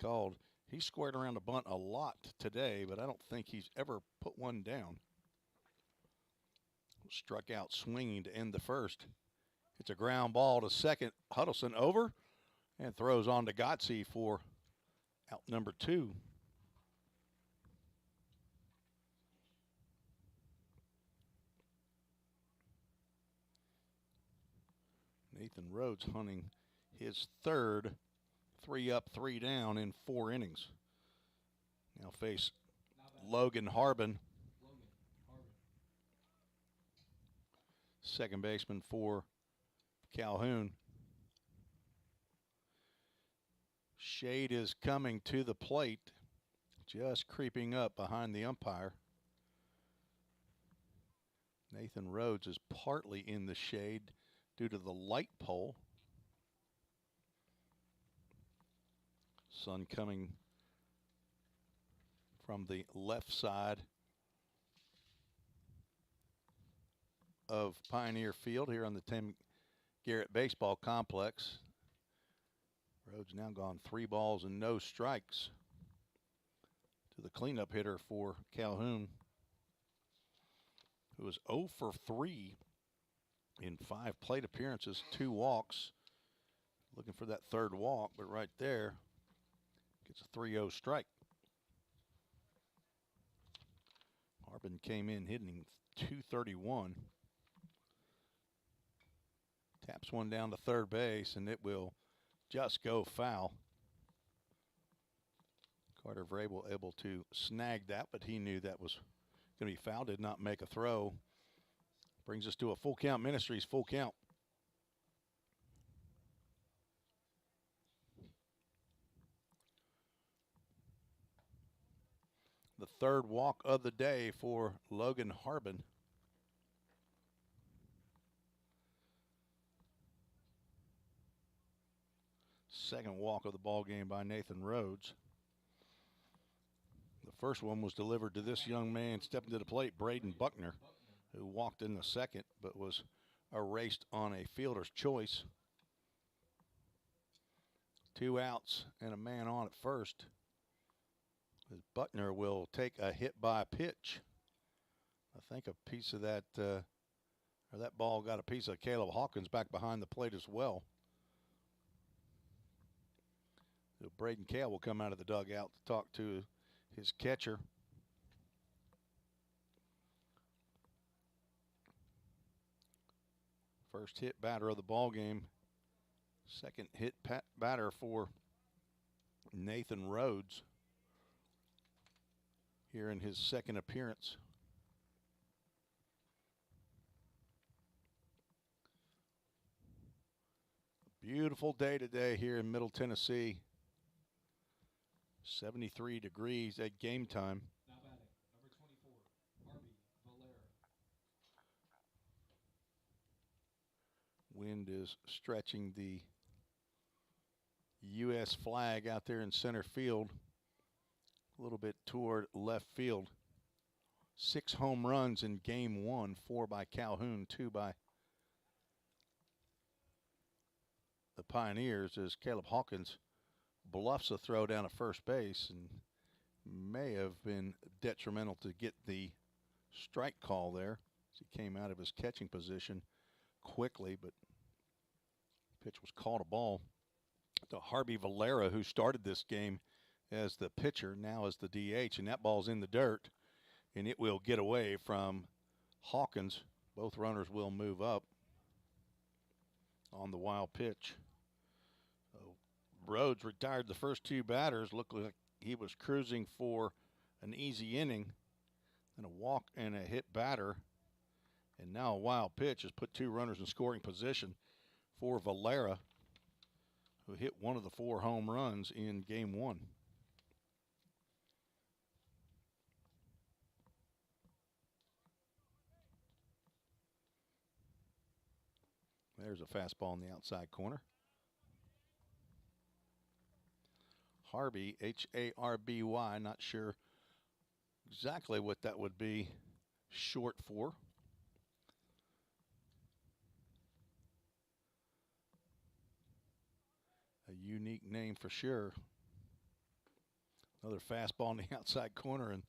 called. He squared around the bunt a lot today, but I don't think he's ever put one down. Struck out swinging to end the 1st. It's a ground ball to second. Huddleston over and throws on to Gotze for out number 2. Nathan Rhodes hunting his 3rd 3 up, 3 down in 4 innings. Now face Logan Harbin, second baseman for Calhoun. Shade is coming to the plate, just creeping up behind the umpire. Nathan Rhodes is partly in the shade due to the light pole. Sun coming from the left side of Pioneer Field here on the Tim Garrett Baseball Complex. Rhodes now gone 3 balls and no strikes to the cleanup hitter for Calhoun, who was 0 for 3 in 5 plate appearances, 2 walks. Looking for that 3rd walk, but right there gets a 3-0 strike. Harbin came in hitting .231. Taps one down to 3rd base, and it will just go foul. Carter Vrabel able to snag that, but he knew that was going to be foul, did not make a throw. Brings us to a full count. Ministries full count. The 3rd walk of the day for Logan Harbin. Second walk of the ball game by Nathan Rhodes. The first one was delivered to this young man stepping to the plate, Braden Buckner, who walked in the 2nd but was erased on a fielder's choice. 2 outs and a man on at first. As Buckner will take a hit by pitch. I think a piece of that, or that ball got a piece of Caleb Hawkins back behind the plate as well. So Braden Cale will come out of the dugout to talk to his catcher. First hit batter of the ball game. Second hit batter for Nathan Rhodes here in his 2nd appearance. Beautiful day today here in Middle Tennessee. 73 degrees at game time. Now batting, number 24, Harvey Valera. Wind is stretching the U.S. flag out there in center field, a little bit toward left field. 6 home runs in game 1, 4 by Calhoun, 2 by the Pioneers, as Caleb Hawkins bluffs a throw down at first base and may have been detrimental to get the strike call there as he came out of his catching position quickly, but pitch was called a ball to Harvey Valera, who started this game as the pitcher, now as the DH, and that ball's in the dirt, and it will get away from Hawkins. Both runners will move up on the wild pitch. So Rhodes retired the first two batters. Looked like he was cruising for an easy inning and a walk and a hit batter. And now a wild pitch has put two runners in scoring position for Valera, who hit one of the 4 home runs in game 1. There's a fastball in the outside corner. Harvey, H-A-R-B-Y, not sure exactly what that would be short for. A unique name for sure. Another fastball in the outside corner, and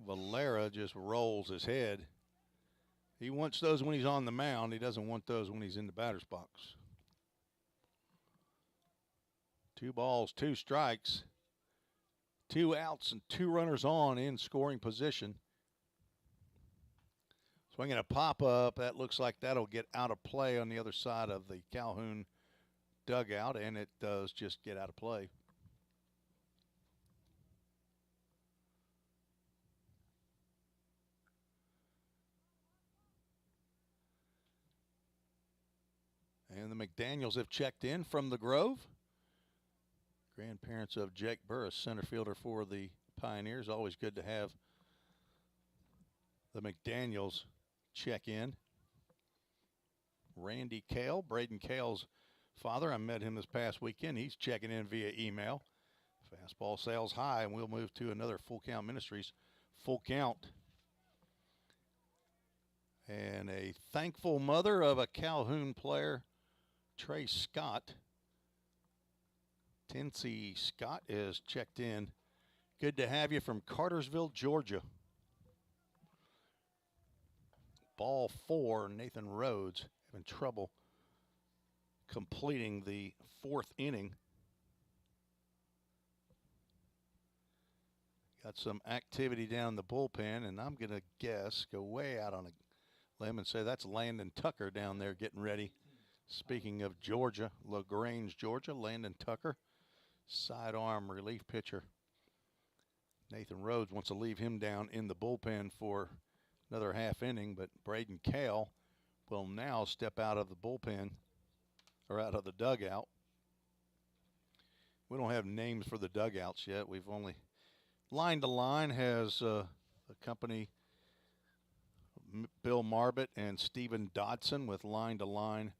Valera just rolls his head. He wants those when he's on the mound. He doesn't want those when he's in the batter's box. 2 balls, 2 strikes, 2 outs, and 2 runners on in scoring position. Swinging a pop-up. That looks like that'll get out of play on the other side of the Calhoun dugout, and it does just get out of play. And the McDaniels have checked in from the Grove. Grandparents of Jake Burris, center fielder for the Pioneers. Always good to have the McDaniels check in. Randy Cale, Braden Cale's father. I met him this past weekend. He's checking in via email. Fastball sails high, and we'll move to another Full Count Ministries full count. And a thankful mother of a Calhoun player, Trey Scott. Tennessee Scott is checked in. Good to have you from Cartersville, Georgia. Ball 4, Nathan Rhodes having trouble completing the 4th inning. Got some activity down the bullpen, and I'm going to guess, go way out on a limb and say that's Landon Tucker down there getting ready. Speaking of Georgia, LaGrange, Georgia, Landon Tucker, sidearm relief pitcher. Nathan Rhodes wants to leave him down in the bullpen for another half inning, but Braden Cale will now step out of the bullpen, or out of the dugout. We don't have names for the dugouts yet. We've only, Line to Line has a company, Bill Marbett and Stephen Dodson with Line to Line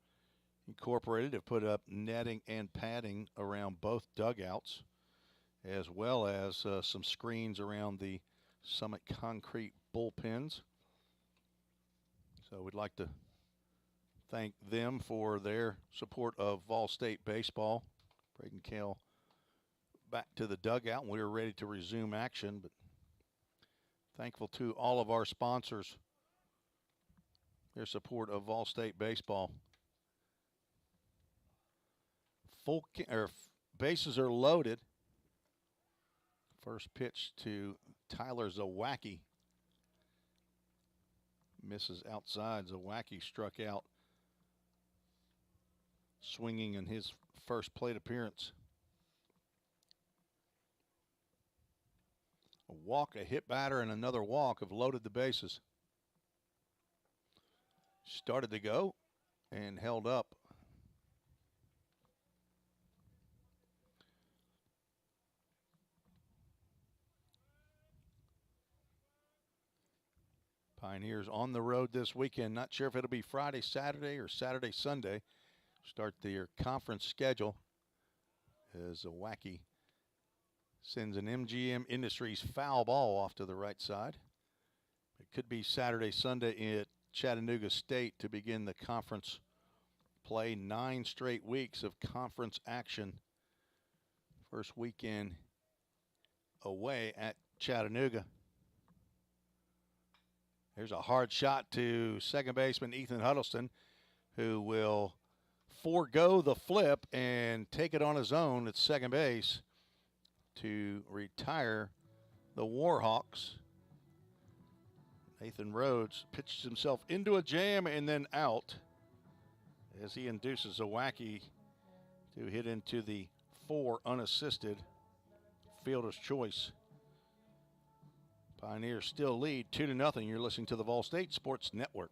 Incorporated, have put up netting and padding around both dugouts, as well as some screens around the Summit Concrete bullpens. So we'd like to thank them for their support of Vol State baseball. Braden Cale back to the dugout, and we're ready to resume action, but thankful to all of our sponsors, their support of Vol State baseball. Bases are loaded. First pitch to Tyler Zawacki. Misses outside. Zawacki struck out swinging in his first plate appearance. A walk, a hit batter, and another walk have loaded the bases. Started to go and held up. Pioneers on the road this weekend. Not sure if it'll be Friday, Saturday, or Saturday, Sunday. Start their conference schedule as Zawacki sends an MGM Industries foul ball off to the right side. It could be Saturday, Sunday at Chattanooga State to begin the conference play. 9 straight weeks of conference action First weekend away at Chattanooga. There's a hard shot to second baseman Ethan Huddleston, who will forego the flip and take it on his own at second base to retire the Warhawks. Nathan Rhodes pitches himself into a jam and then out as he induces a wacky to hit into the 4 unassisted fielder's choice. Pioneers still lead 2-0. You're listening to the Vol State Sports Network.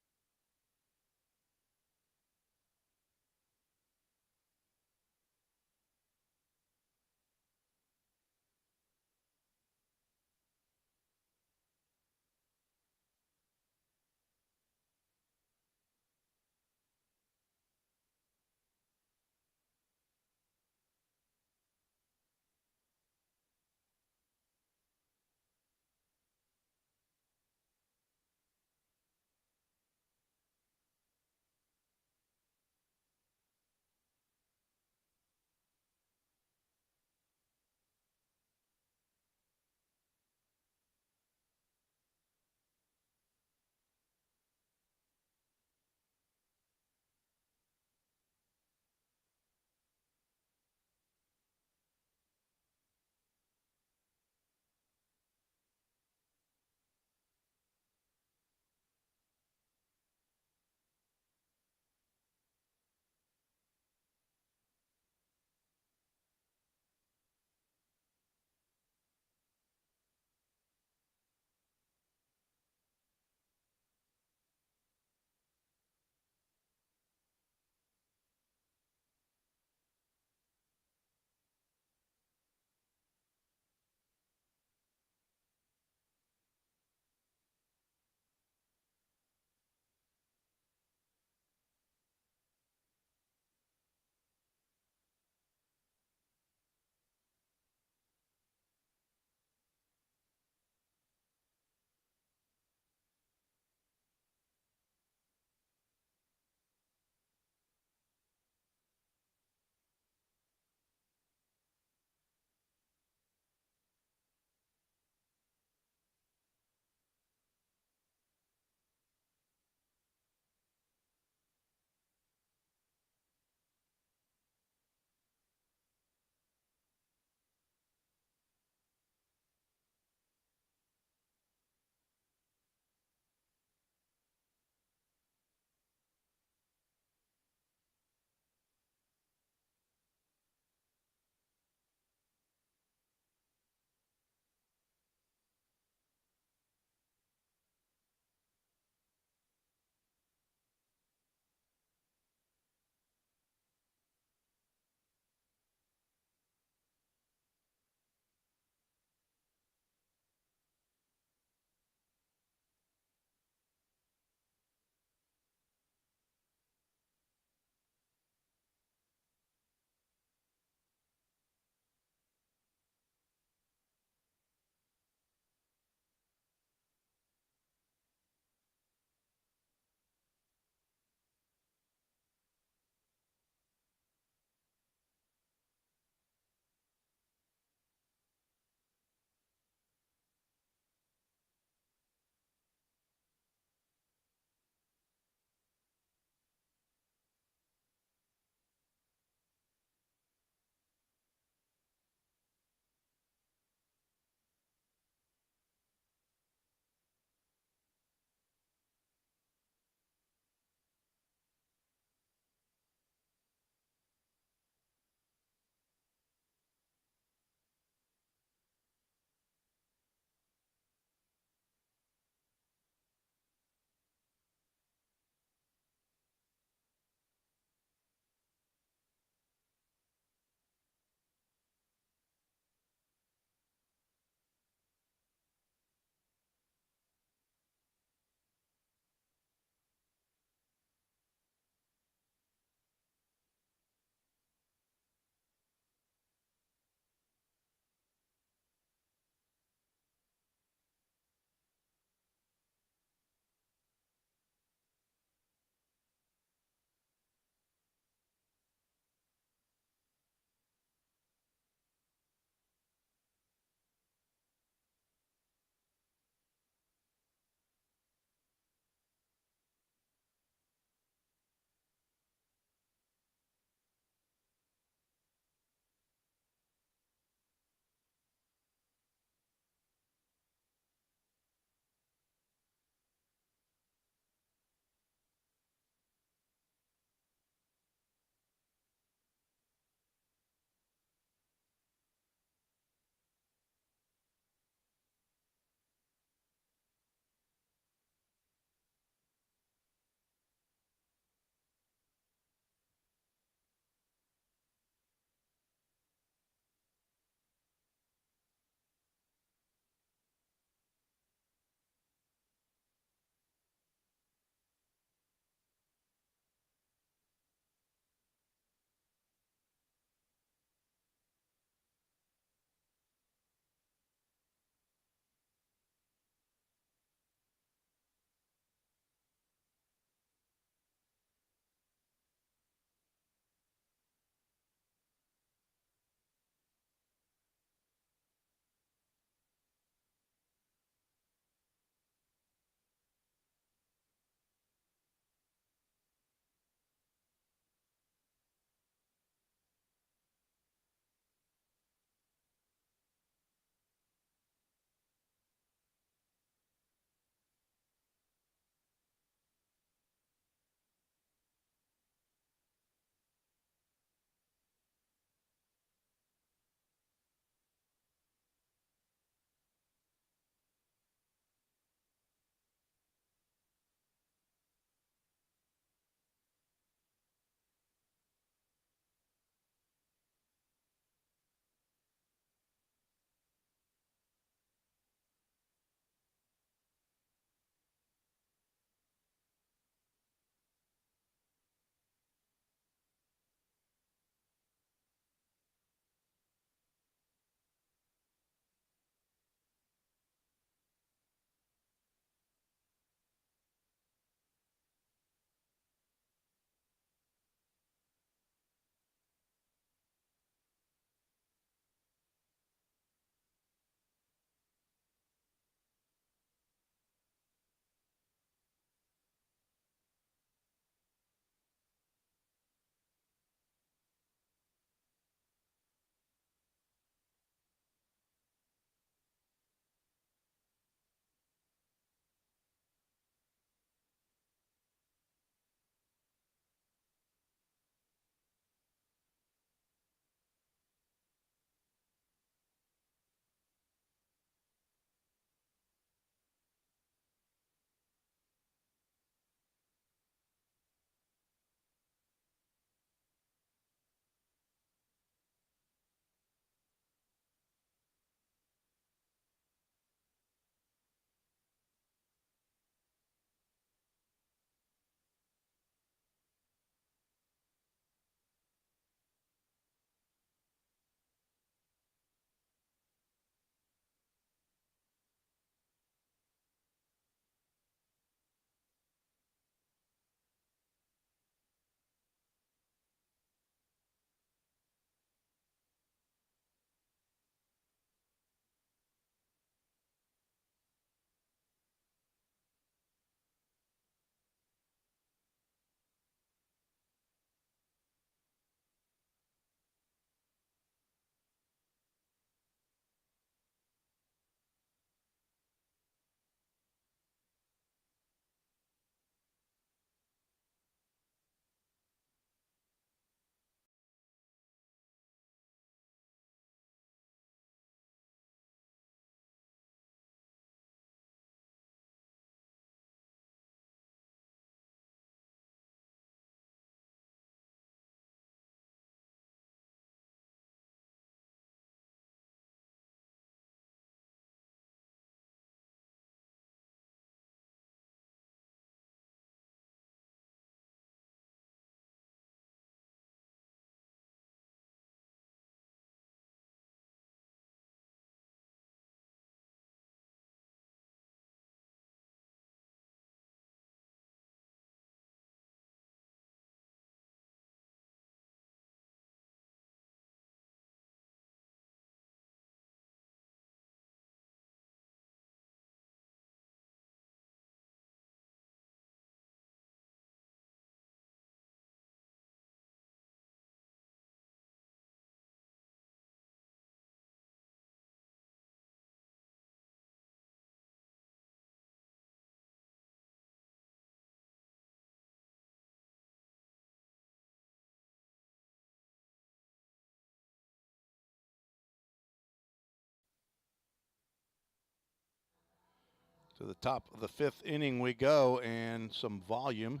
To the top of the 5th inning we go, and some volume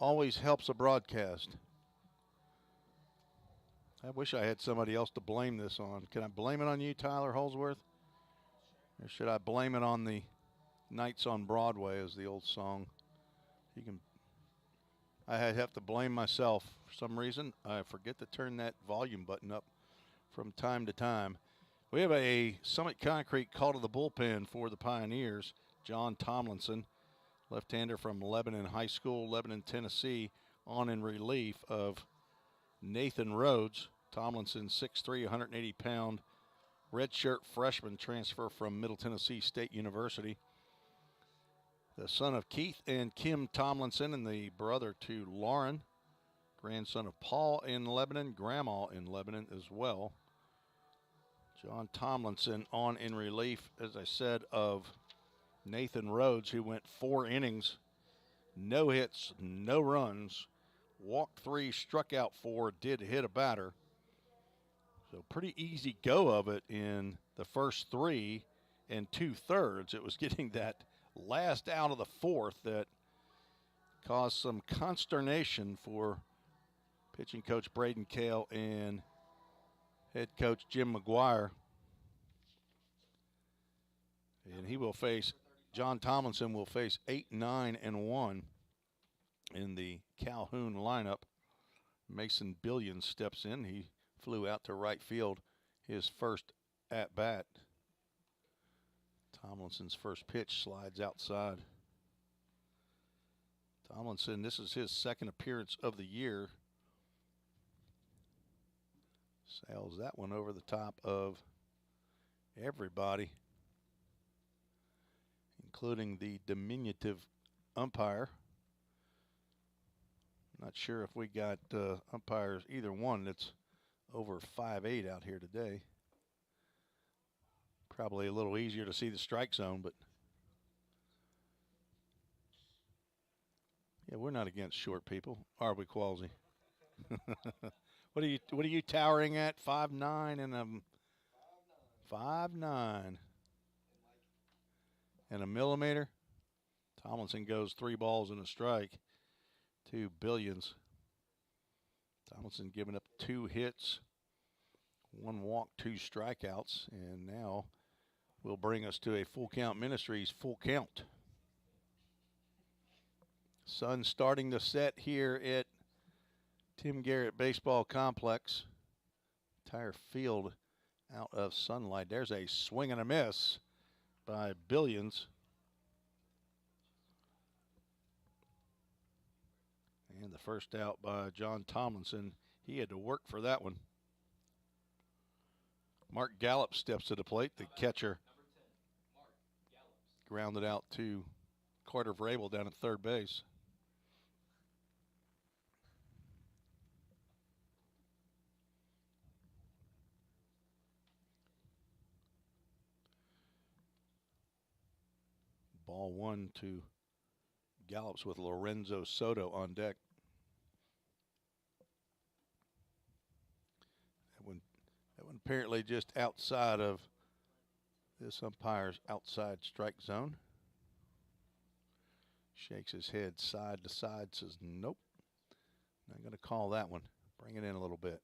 always helps a broadcast. I wish I had somebody else to blame this on. Can I blame it on you, Tyler Holsworth? Or should I blame it on the Nights on Broadway, as the old song? You can. I have to blame myself for some reason. I forget to turn that volume button up from time to time. We have a Summit Concrete call to the bullpen for the Pioneers. John Tomlinson, left-hander from Lebanon High School, Lebanon, Tennessee, on in relief of Nathan Rhodes. Tomlinson, 6'3", 180-pound redshirt freshman transfer from Middle Tennessee State University. The son of Keith and Kim Tomlinson and the brother to Lauren, grandson of Paul in Lebanon, grandma in Lebanon as well. John Tomlinson on in relief, as I said, of Nathan Rhodes, who went 4 innings, no hits, no runs, walked 3, struck out 4, did hit a batter. So pretty easy go of it in the first 3 and 2/3. It was getting that last out of the 4th that caused some consternation for pitching coach Braden Kale and head coach Jim McGuire. And he will face, John Tomlinson will face 8, 9, and 1 in the Calhoun lineup. Mason Billions steps in. He flew out to right field his first at-bat. Tomlinson's first pitch slides outside. Tomlinson, this is his second appearance of the year. Sails that one over the top of everybody, including the diminutive umpire. Not sure if we got umpires, either one that's over 5'8" out here today. Probably a little easier to see the strike zone, but yeah, we're not against short people, are we, Qualsey? What are you towering at? 5'9" and 5'9" and a millimeter. Tomlinson goes 3 balls and a strike to Billions. Tomlinson giving up 2 hits, 1 walk, 2 strikeouts, and now will bring us to a Full Count Ministries full count. Sun starting to set here at Tim Garrett Baseball Complex. Entire field out of sunlight. There's a swing and a miss by Billions. And the first out by John Tomlinson. He had to work for that one. Mark Gallup steps to the plate, the catcher. Grounded out to Carter Vrabel down at third base. Ball 1 to Gallops with Lorenzo Soto on deck. That one apparently just outside of this umpire's outside strike zone. Shakes his head side to side, says nope, not going to call that one. Bring it in a little bit.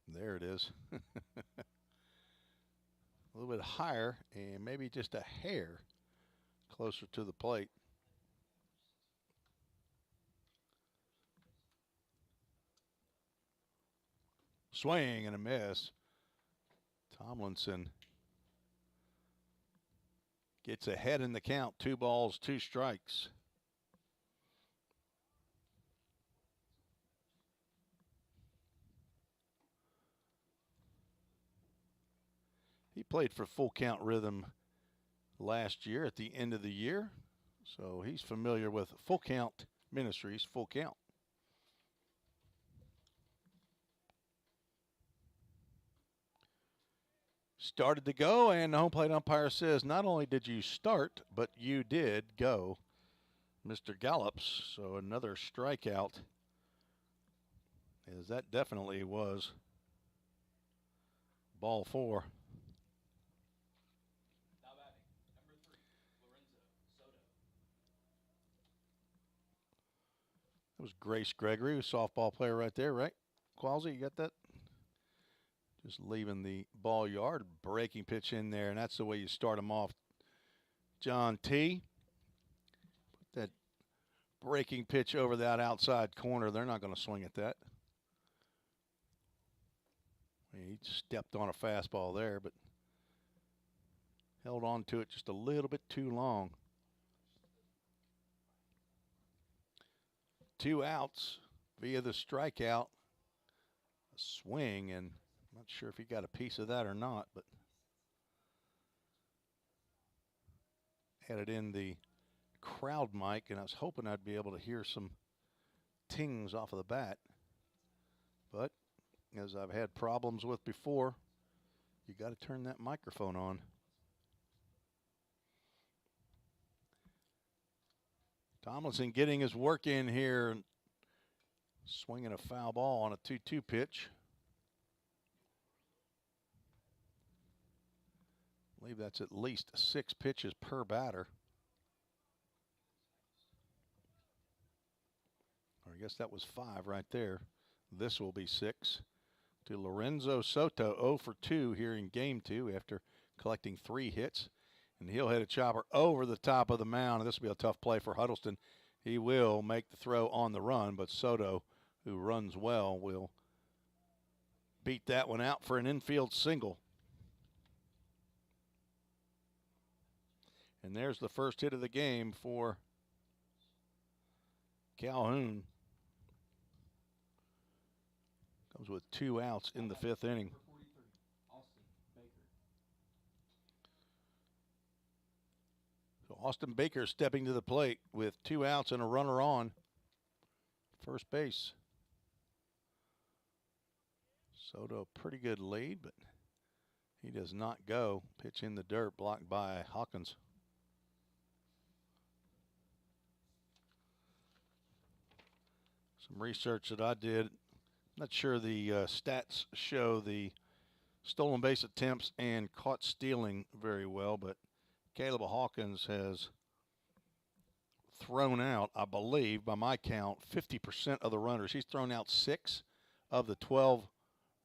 There it is. A little bit higher and maybe just a hair closer to the plate. Swing and a miss. Tomlinson gets ahead in the count. 2 balls, 2 strikes. He played for Full Count Rhythm last year at the end of the year, so he's familiar with Full Count Ministries, Full Count. Started to go, and the home plate umpire says, not only did you start, but you did go, Mr. Gallops. So another strikeout, as that definitely was ball 4. That was Grace Gregory, a softball player right there, right? Qualsey, you got that? Just leaving the ball yard, breaking pitch in there, and that's the way you start them off. John T. Put that breaking pitch over that outside corner. They're not going to swing at that. He stepped on a fastball there, but held on to it just a little bit too long. 2 outs via the strikeout. A swing, and I'm not sure if he got a piece of that or not, but had it in the crowd mic, and I was hoping I'd be able to hear some tings off of the bat. But as I've had problems with before, you got to turn that microphone on. Tomlinson getting his work in here, swinging a foul ball on a 2-2 pitch. I believe that's at least 6 pitches per batter. Or I guess that was 5 right there. This will be 6 to Lorenzo Soto, 0 for 2 here in game 2 after collecting 3 hits. And he'll hit a chopper over the top of the mound. And this will be a tough play for Huddleston. He will make the throw on the run, but Soto, who runs well, will beat that one out for an infield single. And there's the first hit of the game for Calhoun. Comes with 2 outs in the 5th inning. So Austin Baker stepping to the plate with 2 outs and a runner on first base. Soto, pretty good lead, but he does not go. Pitch in the dirt, blocked by Hawkins. Some research that I did. Not sure the stats show the stolen base attempts and caught stealing very well, but Caleb Hawkins has thrown out, I believe, by my count, 50% of the runners. He's thrown out 6 of the 12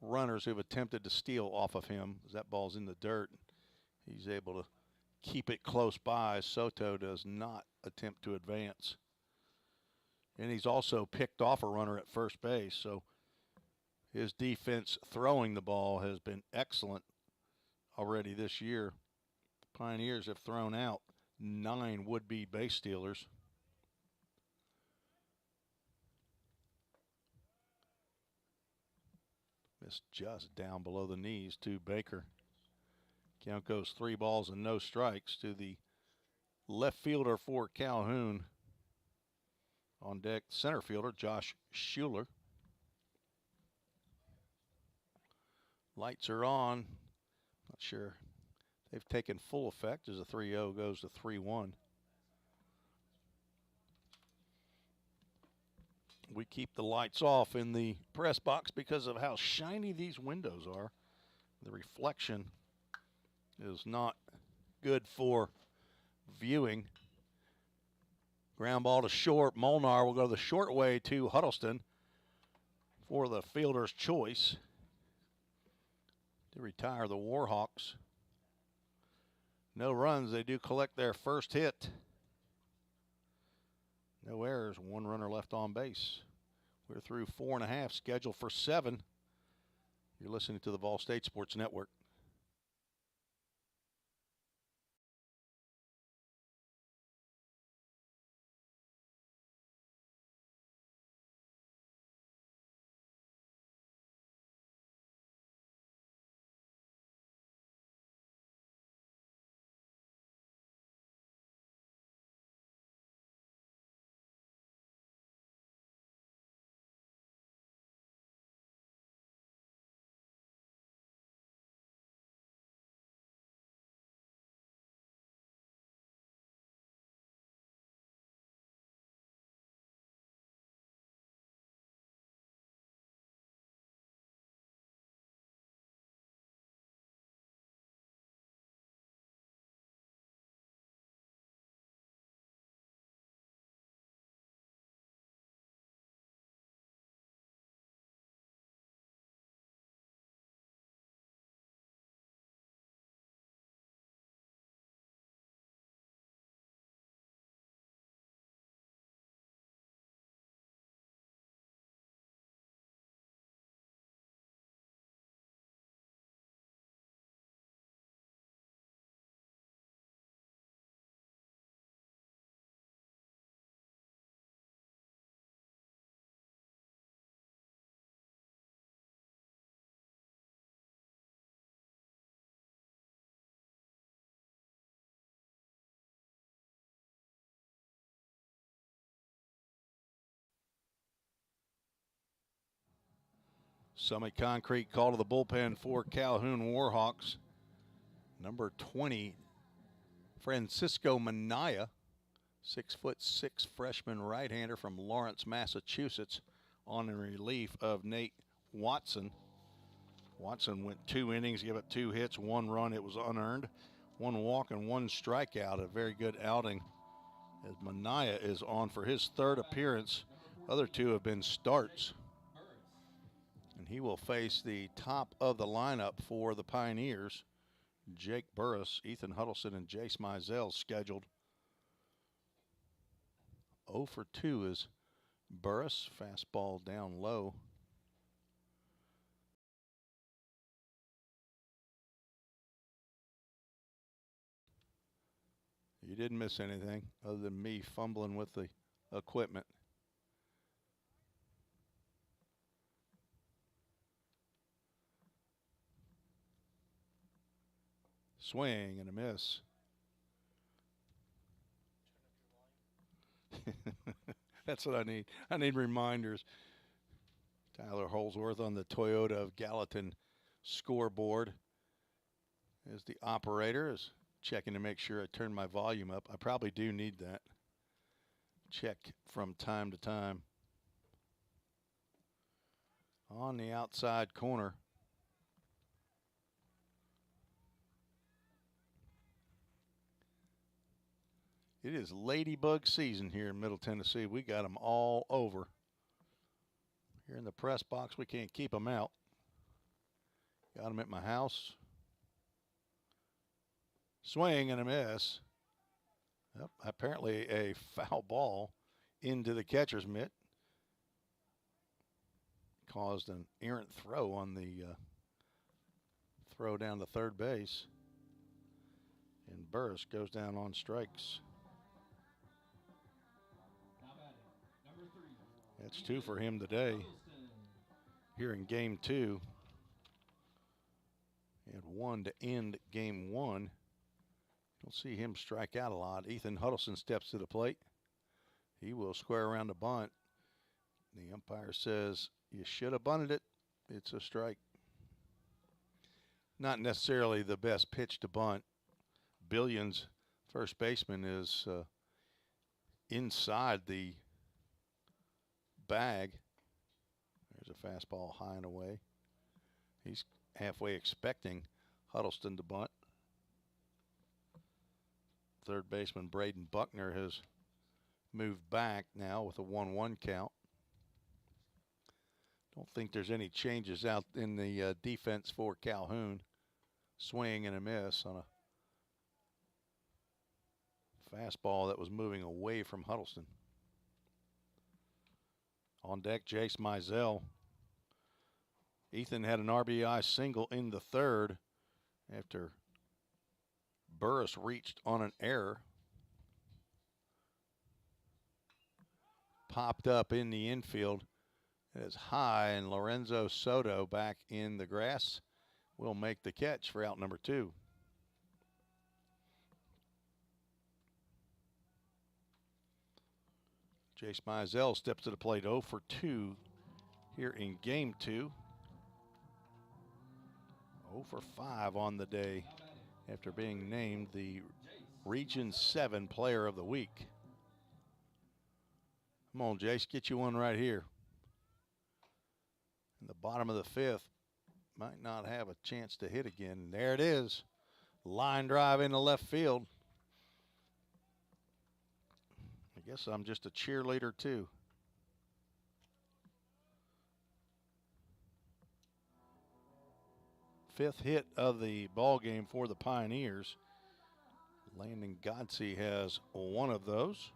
runners who've attempted to steal off of him. As that ball's in the dirt, he's able to keep it close by. Soto does not attempt to advance. And he's also picked off a runner at first base, so his defense throwing the ball has been excellent already this year. Pioneers have thrown out 9 would-be base stealers. Missed just down below the knees to Baker. Count goes 3 balls and no strikes to the left fielder for Calhoun. On deck, center fielder Josh Schuler. Lights are on. Not sure they've taken full effect as a 3-0 goes to 3-1. We keep the lights off in the press box because of how shiny these windows are. The reflection is not good for viewing. Ground ball to short. Molnar will go the short way to Huddleston for the fielder's choice to retire the Warhawks. No runs. They do collect their first hit. No errors. 1 runner left on base. We're through 4.5, scheduled for 7. You're listening to the Vol State Sports Network. Summit Concrete call to the bullpen for Calhoun Warhawks. Number 20, Francisco Minaya, 6'6" freshman right-hander from Lawrence, Massachusetts, on in relief of Nate Watson. Watson went 2 innings, gave up 2 hits, 1 run. It was unearned, 1 walk and 1 strikeout. A very good outing as Minaya is on for his 3rd appearance. Other 2 have been starts. And he will face the top of the lineup for the Pioneers. Jake Burris, Ethan Huddleston, and Jace Mizell scheduled. 0 for 2 is Burris. Fastball down low. You didn't miss anything other than me fumbling with the equipment. Swing and a miss. That's what I need. I need reminders. Tyler Holsworth on the Toyota of Gallatin scoreboard as the operator is checking to make sure I turn my volume up. I probably do need that. Check from time to time. On the outside corner. It is ladybug season here in Middle Tennessee. We got them all over. Here in the press box, we can't keep them out. Got them at my house. Swing and a miss. Yep, apparently a foul ball into the catcher's mitt. Caused an errant throw on the throw down to third base. And Burris goes down on strikes. That's 2 for him today here in game 2. And 1 to end game 1. You'll see him strike out a lot. Ethan Huddleston steps to the plate. He will square around the bunt. The umpire says, you should have bunted it. It's a strike. Not necessarily the best pitch to bunt. Billions, first baseman, is inside the bag. There's a fastball high and away. He's halfway expecting Huddleston to bunt. Third baseman Braden Buckner has moved back now with a 1-1 count. Don't think there's any changes out in the defense for Calhoun. Swing and a miss on a fastball that was moving away from Huddleston. On deck, Jace Mizell. Ethan had an RBI single in the 3rd after Burris reached on an error. Popped up in the infield. It is high, and Lorenzo Soto back in the grass will make the catch for out number 2. Jace Mizell steps to the plate, 0 for 2 here in game 2. 0 for 5 on the day after being named the Region 7 Player of the Week. Come on, Jace, get you one right here. In the bottom of the 5th, might not have a chance to hit again. There it is. Line drive into left field. I guess I'm just a cheerleader too. Fifth hit of the ball game for the Pioneers. Landon Godsey has 1 of those.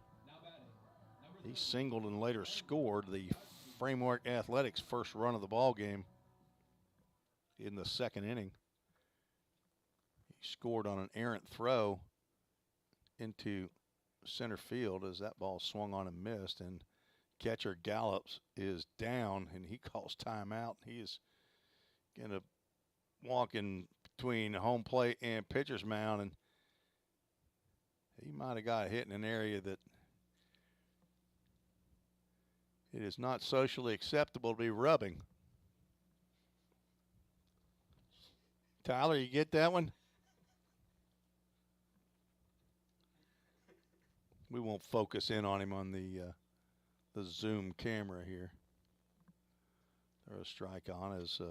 He singled and later scored the Framework Athletics first run of the ball game in the 2nd inning. He scored on an errant throw into center field as that ball swung on and missed, and catcher Gallops is down and he calls timeout. He is going to walk in between home plate and pitcher's mound, and he might have got hit in an area that it is not socially acceptable to be rubbing. Tyler, you get that one? We won't focus in on him on the Zoom camera here. Throw a strike on as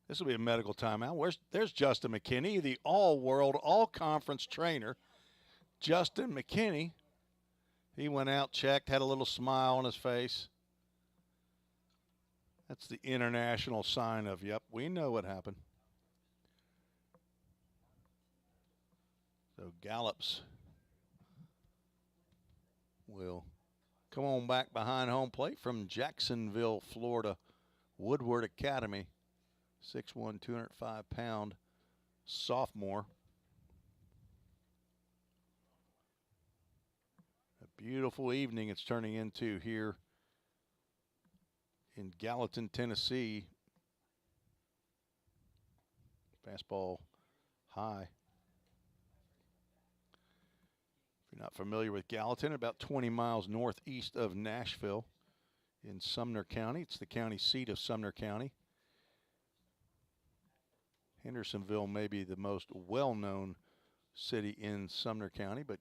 this will be a medical timeout. There's Justin McKinney, the all-world, all-conference trainer. Justin McKinney. He went out, checked, had a little smile on his face. That's the international sign of, yep, we know what happened. So Gallops will come on back behind home plate from Jacksonville, Florida. Woodward Academy, 6'1", 205-pound sophomore. A beautiful evening it's turning into here in Gallatin, Tennessee. Fastball high. If you're not familiar with Gallatin, about 20 miles northeast of Nashville in Sumner County. It's the county seat of Sumner County. Hendersonville may be the most well-known city in Sumner County, but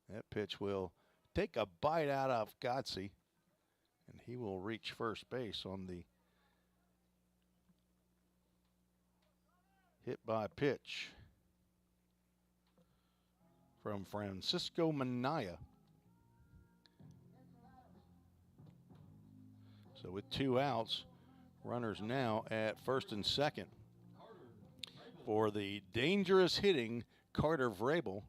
that pitch will take a bite out of Godsey, and he will reach first base on the hit by pitch from Francisco Minaya. So with 2 outs, runners now at first and second for the dangerous hitting Carter Vrabel.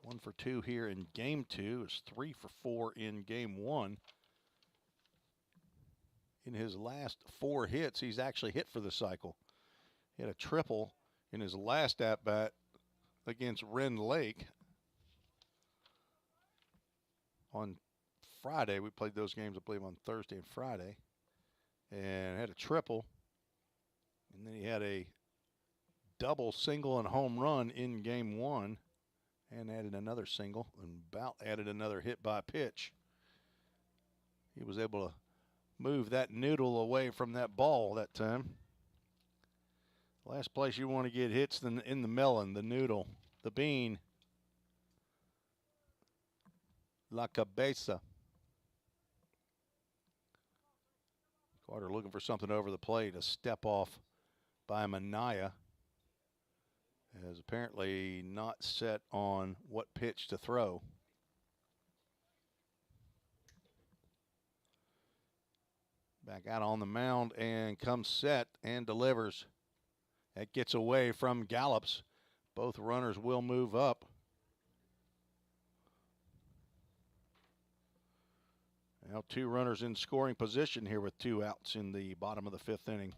1 for 2 here in game 2. Is 3 for 4 in game 1. In his last 4 hits, he's actually hit for the cycle. He had a triple in his last at-bat against Wren Lake on Friday. We played those games, I believe, on Thursday and Friday, and had a triple, and then he had a double, single, and home run in game 1, and added another single and about added another hit by pitch. He was able to move that noodle away from that ball that time. Last place you want to get hits in the melon, the noodle, the bean. La cabeza. Carter looking for something over the plate. A step off by Minaya. Is apparently not set on what pitch to throw. Back out on the mound and comes set and delivers. That gets away from Gallops. Both runners will move up. Now 2 runners in scoring position here with 2 outs in the bottom of the 5th inning.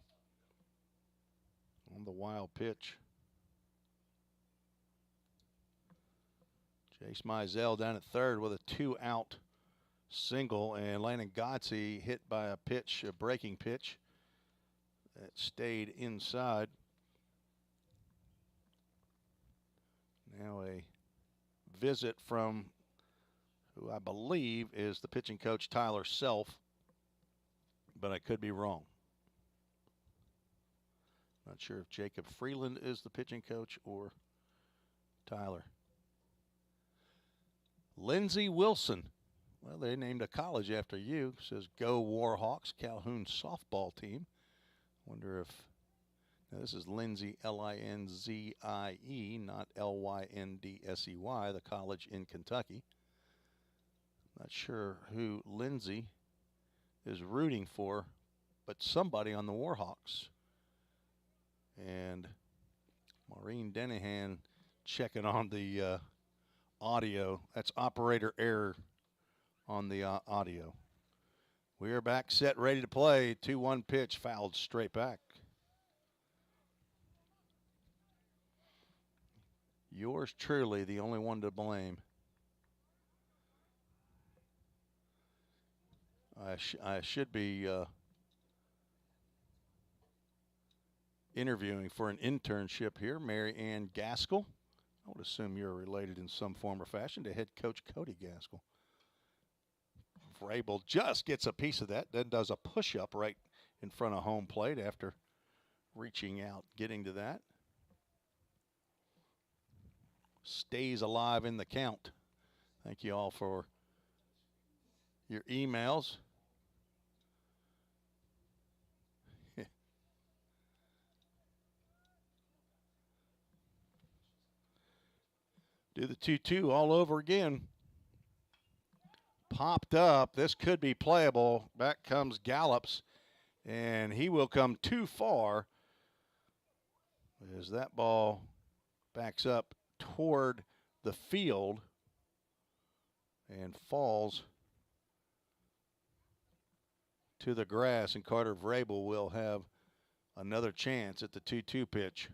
On the wild pitch. Chase Mizell down at third with a 2-out single, and Landon Godsey hit by a pitch, a breaking pitch that stayed inside. Now a visit from who I believe is the pitching coach, Tyler Self, but I could be wrong. Not sure if Jacob Freeland is the pitching coach or Tyler. Lindsey Wilson. Well, they named a college after you. It says Go Warhawks, Calhoun softball team. Wonder if, now this is Lindsey, Linzie, not Lyndsey, the college in Kentucky. Not sure who Lindsey is rooting for, but somebody on the Warhawks. And Maureen Denihan checking on the audio. That's operator error on the audio. We are back, set, ready to play. 2-1 pitch, fouled straight back. Yours truly, the only one to blame. I should be interviewing for an internship here. Mary Ann Gaskell. I would assume you're related in some form or fashion to head coach Cody Gaskell. Vrabel just gets a piece of that, then does a push-up right in front of home plate after reaching out, getting to that. Stays alive in the count. Thank you all for your emails. Do the 2-2 all over again. Popped up. This could be playable. Back comes Gallops, and he will come too far as that ball backs up toward the field and falls to the grass, and Carter Vrabel will have another chance at the 2-2 pitch.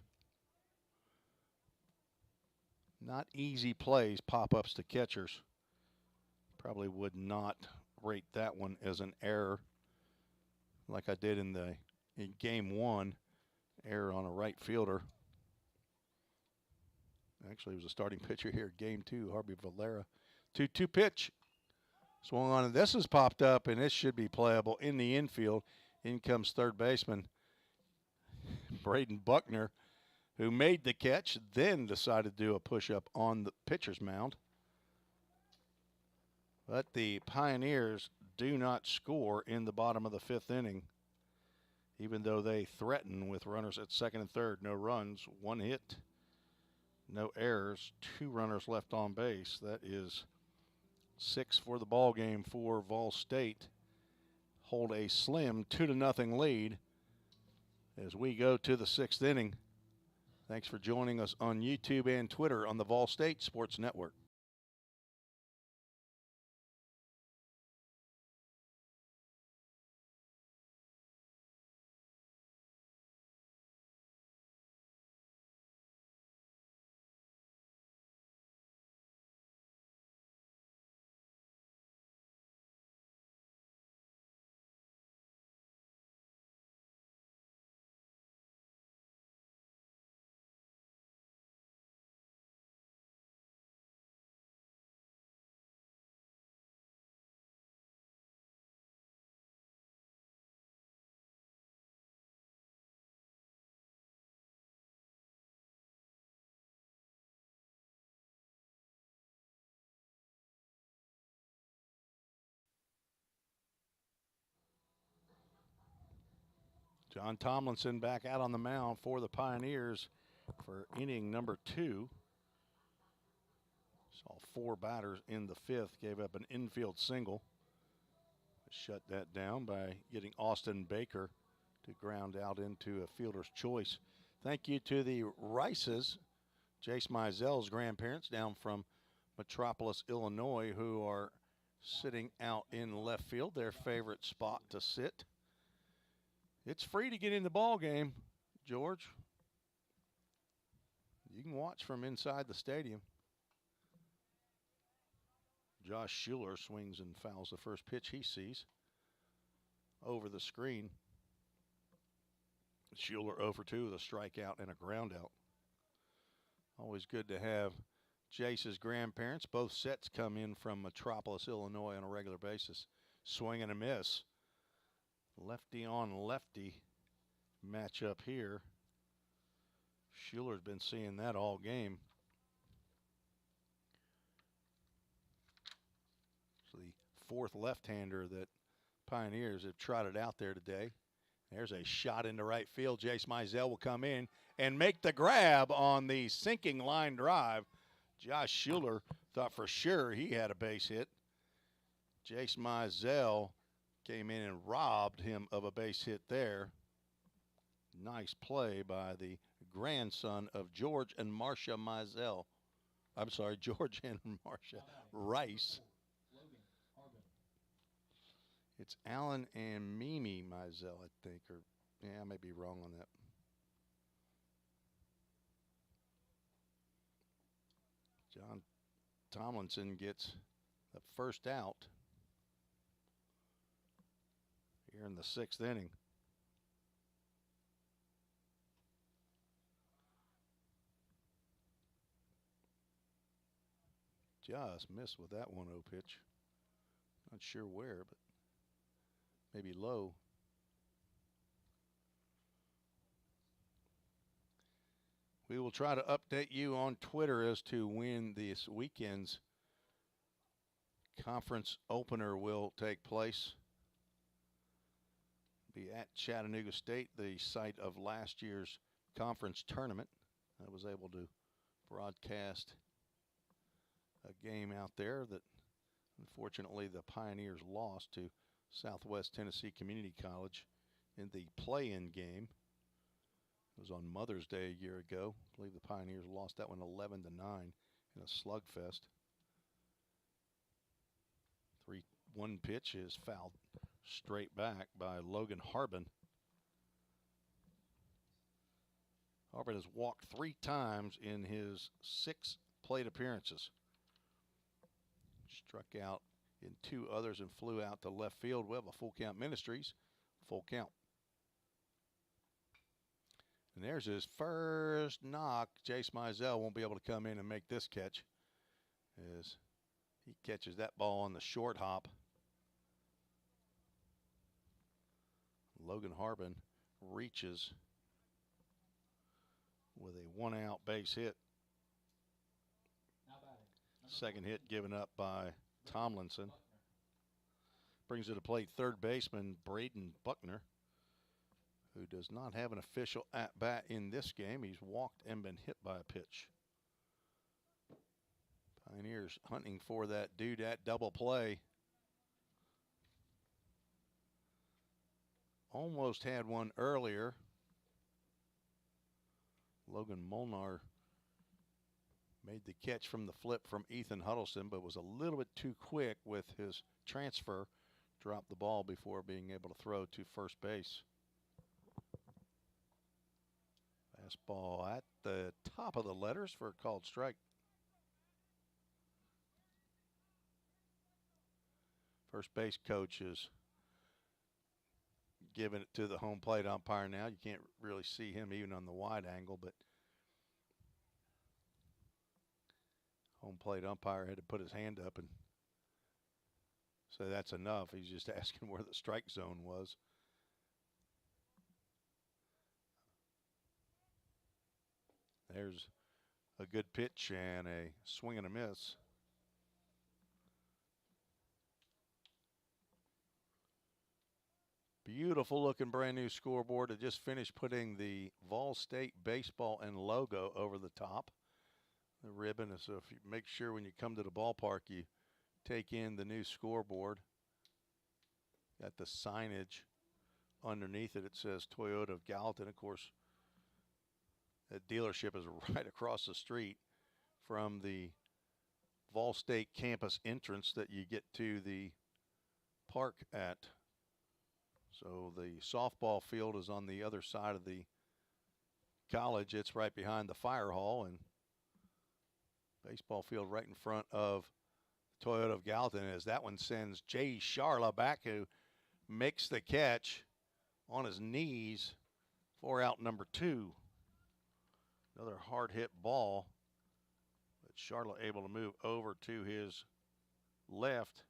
Not easy plays, pop-ups to catchers. Probably would not rate that one as an error like I did in game one, error on a right fielder. Actually, it was a starting pitcher here, game two, Harvey Valera. 2-2 pitch. Swung on, and this has popped up, and this should be playable in the infield. In comes third baseman Braden Buckner, who made the catch, then decided to do a push-up on the pitcher's mound. But the Pioneers do not score in the bottom of the fifth inning, even though they threaten with runners at second and third. No runs, one hit, no errors, 2 runners left on base. That is 6 for the ball game for Vol State. Hold a slim 2-0 lead as we go to the 6th inning. Thanks for joining us on YouTube and Twitter on the Vol State Sports Network. John Tomlinson back out on the mound for the Pioneers for inning number 2. Saw 4 batters in the 5th, gave up an infield single. Shut that down by getting Austin Baker to ground out into a fielder's choice. Thank you to the Rices, Jace Meisel's grandparents down from Metropolis, Illinois, who are sitting out in left field, their favorite spot to sit. It's free to get in the ball game, George. You can watch from inside the stadium. Josh Schuler swings and fouls the first pitch he sees over the screen. Schuler over 2 with a strikeout and a groundout. Always good to have Jace's grandparents. Both sets come in from Metropolis, Illinois on a regular basis. Swing and a miss. Lefty on lefty matchup here. Schuler's been seeing that all game. It's the 4th left-hander that Pioneers have trotted out there today. There's a shot into right field. Jace Meisel will come in and make the grab on the sinking line drive. Josh Schuler thought for sure he had a base hit. Jace Meisel came in and robbed him of a base hit there. Nice play by the grandson of George and Marcia Meisel. I'm sorry, George and Marcia Rice. It's Alan and Mimi Meisel, I think, or yeah, I may be wrong on that. John Tomlinson gets the first out here in the 6th inning. Just missed with that 1-0 pitch. Not sure where, but maybe low. We will try to update you on Twitter as to when this weekend's conference opener will take place. Be at Chattanooga State, the site of last year's conference tournament. I was able to broadcast a game out there that unfortunately the Pioneers lost to Southwest Tennessee Community College in the play-in game. It was on Mother's Day a year ago. I believe the Pioneers lost that one 11-9 in a slugfest. 3-1 pitch is fouled straight back by Logan Harbin. Harbin has walked 3 times in his 6 plate appearances. Struck out in 2 others and flew out to left field. We have a full count Ministries. Full count. And there's his first knock. Jace Mizell won't be able to come in and make this catch as he catches that ball on the short hop. Logan Harbin reaches with a 1-out base hit. Second hit given up by Tomlinson. Brings it to plate third baseman Braden Buckner, who does not have an official at-bat in this game. He's walked and been hit by a pitch. Pioneers hunting for that dudette double play. Almost had one earlier. Logan Molnar made the catch from the flip from Ethan Huddleston, but was a little bit too quick with his transfer. Dropped the ball before being able to throw to first base. Fastball at the top of the letters for a called strike. First base coach is giving it to the home plate umpire now. You can't really see him even on the wide angle, but home plate umpire had to put his hand up and say that's enough. He's just asking where the strike zone was. There's a good pitch and a swing and a miss. Beautiful looking brand new scoreboard. I just finished putting the Vol State baseball and logo over the top. The ribbon is so if you make sure when you come to the ballpark you take in the new scoreboard. Got the signage underneath it. It says Toyota of Gallatin. Of course, that dealership is right across the street from the Vol State campus entrance that you get to the park at. So the softball field is on the other side of the college. It's right behind the fire hall, and baseball field right in front of Toyota of Gallatin as that one sends Jay Sharla back, who makes the catch on his knees for out number 2. Another hard hit ball, but Sharla able to move over to his left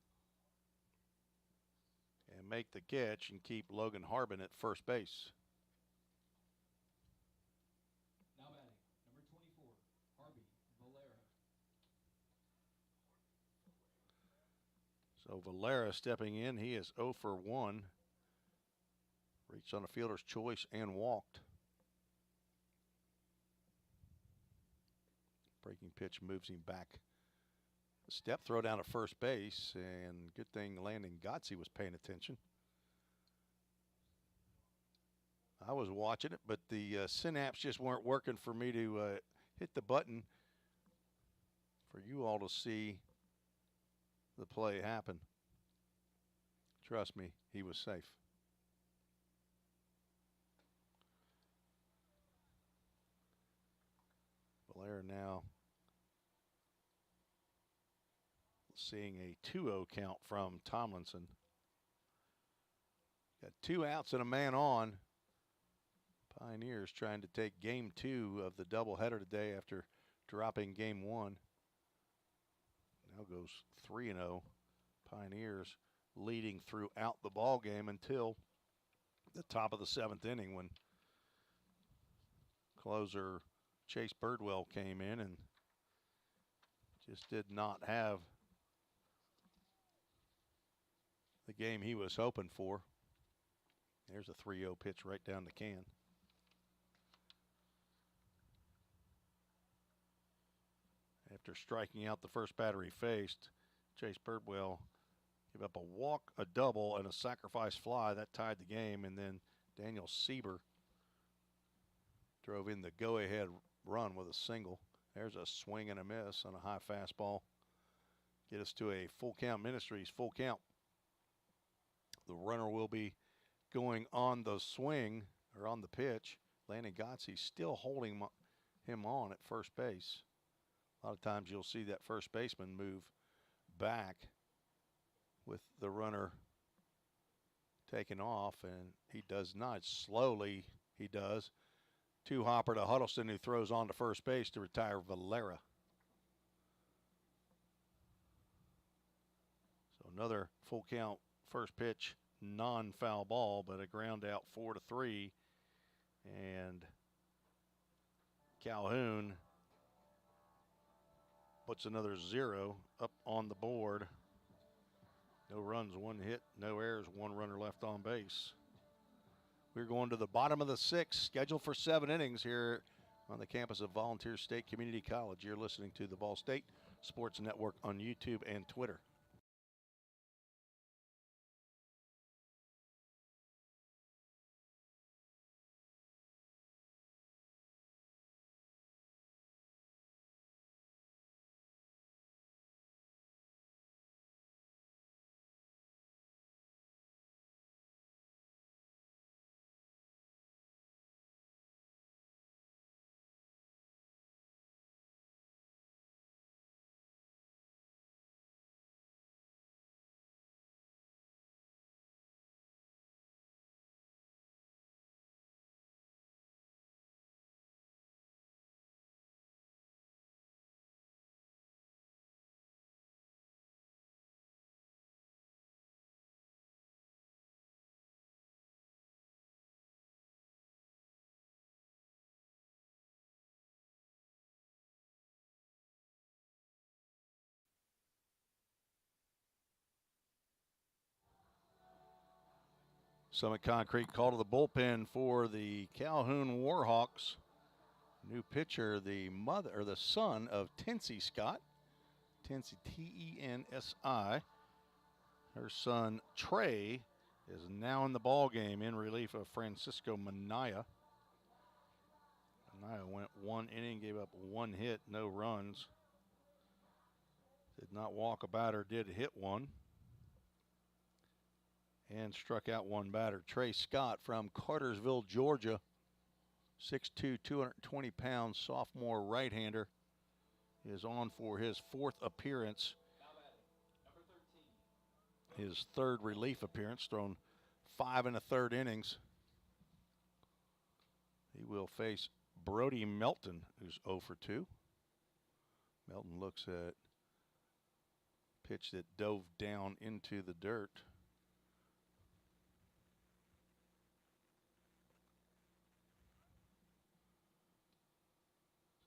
and make the catch and keep Logan Harbin at first base. Now batting, number 24, Harvey Valera. So Valera stepping in. He is 0 for 1. Reached on a fielder's choice and walked. Breaking pitch moves him back. Step throw down to first base, and good thing Landon Gotze was paying attention. I was watching it, but the synapse just weren't working for me to hit the button for you all to see the play happen. Trust me, he was safe. Valera now seeing a 2-0 count from Tomlinson. Got 2 outs and a man on. Pioneers trying to take game 2 of the doubleheader today after dropping game 1. Now goes 3-0. Pioneers leading throughout the ball game until the top of the 7th inning when closer Chase Birdwell came in and just did not have the game he was hoping for. There's a 3-0 pitch right down the can. After striking out the first batter he faced, Chase Birdwell gave up a walk, a double, and a sacrifice fly. That tied the game, and then Daniel Sieber drove in the go-ahead run with a single. There's a swing and a miss on a high fastball. Get us to a full count. Ministries, full count. The runner will be going on the swing, or on the pitch. Landon Gotze still holding him on at first base. A lot of times you'll see that first baseman move back with the runner taking off, and he does not. Slowly he does. Two-hopper to Huddleston, who throws on to first base to retire Valera. So another full count first pitch, non-foul ball, but a ground out 4-3. And Calhoun puts another 0 up on the board. No runs, 1 hit, no errors, 1 runner left on base. We're going to the bottom of the 6th, scheduled for 7 innings here on the campus of Volunteer State Community College. You're listening to the Ball State Sports Network on YouTube and Twitter. Summit Concrete call to the bullpen for the Calhoun Warhawks. New pitcher, the son of Tensi Scott. Tensi, T-E-N-S-I. Her son Trey is now in the ball game in relief of Francisco Manaya. Manaya went 1 inning, gave up 1 hit, no runs. Did not walk a batter, did hit 1. And struck out 1 batter. Trey Scott from Cartersville, Georgia. 6'2", 220-pound sophomore right-hander is on for his 4th appearance. His 3rd relief appearance, thrown 5 1/3 innings. He will face Brody Melton, who's 0 for 2. Melton looks at pitch that dove down into the dirt.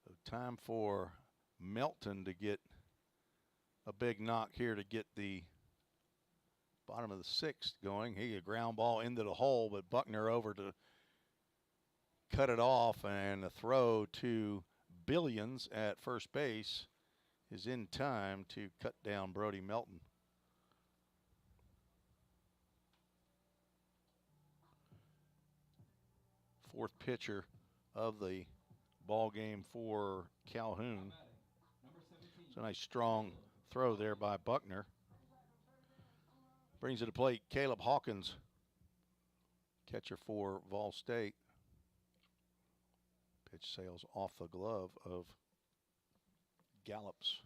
So time for Melton to get a big knock here to get the bottom of the 6th going. He a ground ball into the hole, but Buckner over to cut it off, and a throw to Billions at first base is in time to cut down Brody Melton. Fourth pitcher of the ball game for Calhoun. It's a nice strong throw there by Buckner. Brings it to plate Caleb Hawkins, catcher for Vol State. Pitch sails off the glove of Gallops.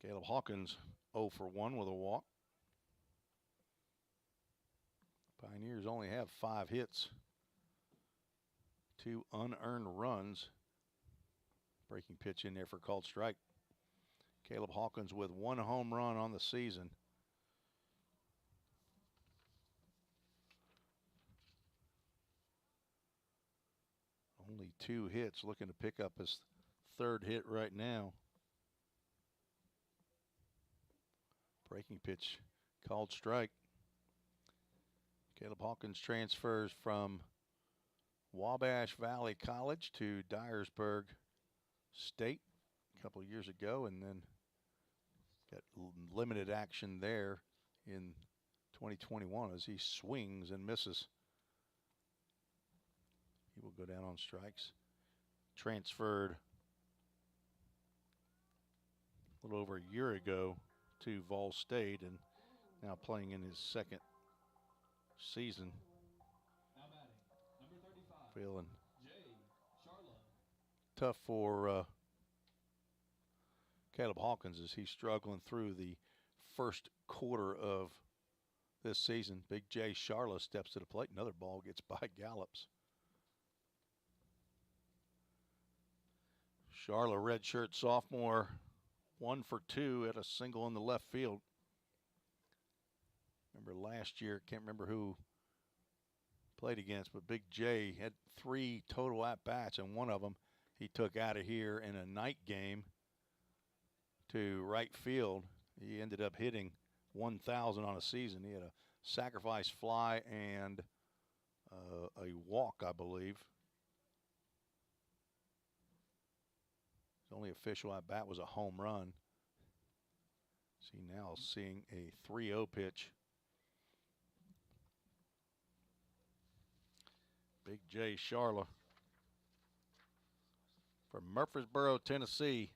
Caleb Hawkins 0 for 1 with a walk. Pioneers only have 5 hits, 2 unearned runs. Breaking pitch in there for called strike. Caleb Hawkins with 1 home run on the season. Only 2 hits, looking to pick up his 3rd hit right now. Breaking pitch, called strike. Caleb Hawkins transfers from Wabash Valley College to Dyersburg State a couple years ago, and then got limited action there in 2021 as he swings and misses. He will go down on strikes. Transferred a little over a year ago to Vol State and now playing in his 2nd season. Now batting, number 35. Feeling Jay Charla. tough for Caleb Hawkins as he's struggling through the first quarter of this season. Big J Charla steps to the plate. Another ball gets by Gallops. Charla, redshirt sophomore, 1 for 2 at a single in the left field. Remember last year, can't remember who played against, but Big J had 3 total at-bats, and one of them he took out of here in a night game to right field. He ended up hitting 1,000 on a season. He had a sacrifice fly and a walk, I believe. His only official at bat was a home run. See now seeing a 3-0 pitch. Big J Charla from Murfreesboro, Tennessee,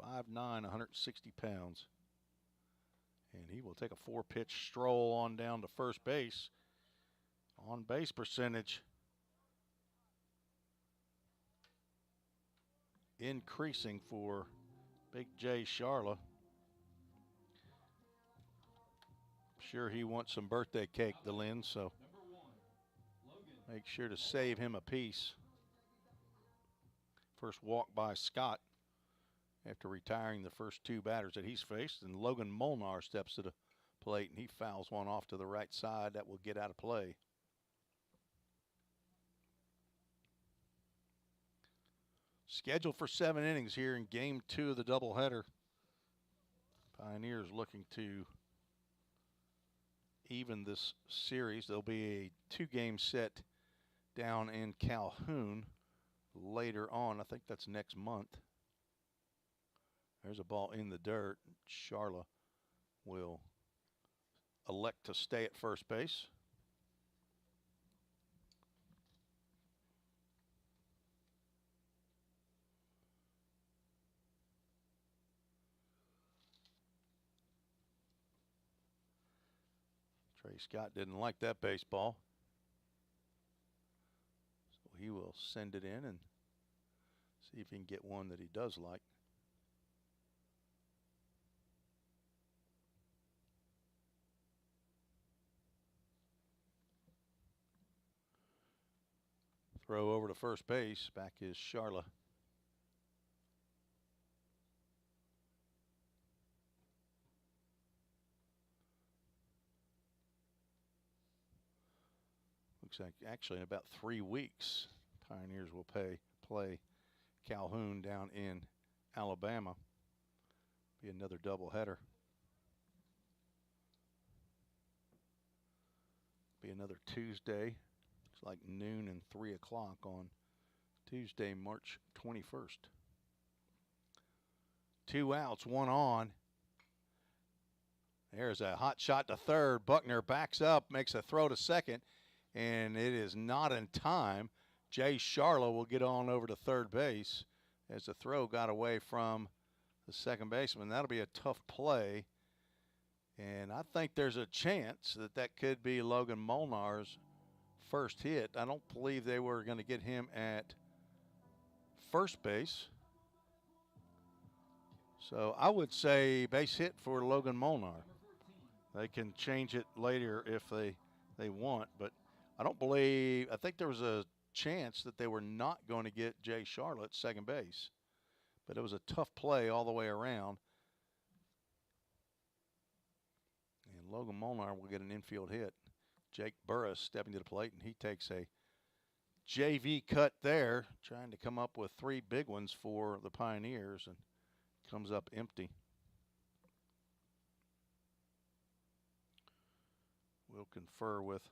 5'9", 160 pounds. And he will take a 4-pitch stroll on down to first base. On base percentage increasing for Big J Charla. Sure he wants some birthday cake to Lynn, so make sure to save him a piece. First walk by Scott after retiring the first 2 batters that he's faced. And Logan Molnar steps to the plate and he fouls one off to the right side. That will get out of play. Scheduled for 7 innings here in game 2 of the doubleheader. Pioneers looking to even this series. There'll be a 2-game set down in Calhoun later on. I think that's next month. There's a ball in the dirt. Charla will elect to stay at first base. Trey Scott didn't like that baseball, so he will send it in and see if he can get one that he does like. Throw over to first base. Back is Charla. Looks like actually in about 3 weeks, Pioneers will play Calhoun down in Alabama. Be another doubleheader. Be another Tuesday. Looks like noon and 3 o'clock on Tuesday, March 21st. 2 outs, 1 on. There's a hot shot to third. Buckner backs up, makes a throw to second, and it is not in time. Jay Charla will get on over to third base as the throw got away from the second baseman. That'll be a tough play, and I think there's a chance that that could be Logan Molnar's first hit. I don't believe they were going to get him at first base. So I would say base hit for Logan Molnar. They can change it later if they want, but I think there was a chance that they were not going to get Jay Charla at second base. But it was a tough play all the way around. And Logan Molnar will get an infield hit. Jake Burris stepping to the plate, and he takes a JV cut there, trying to come up with 3 big ones for the Pioneers, and comes up empty. We'll confer with.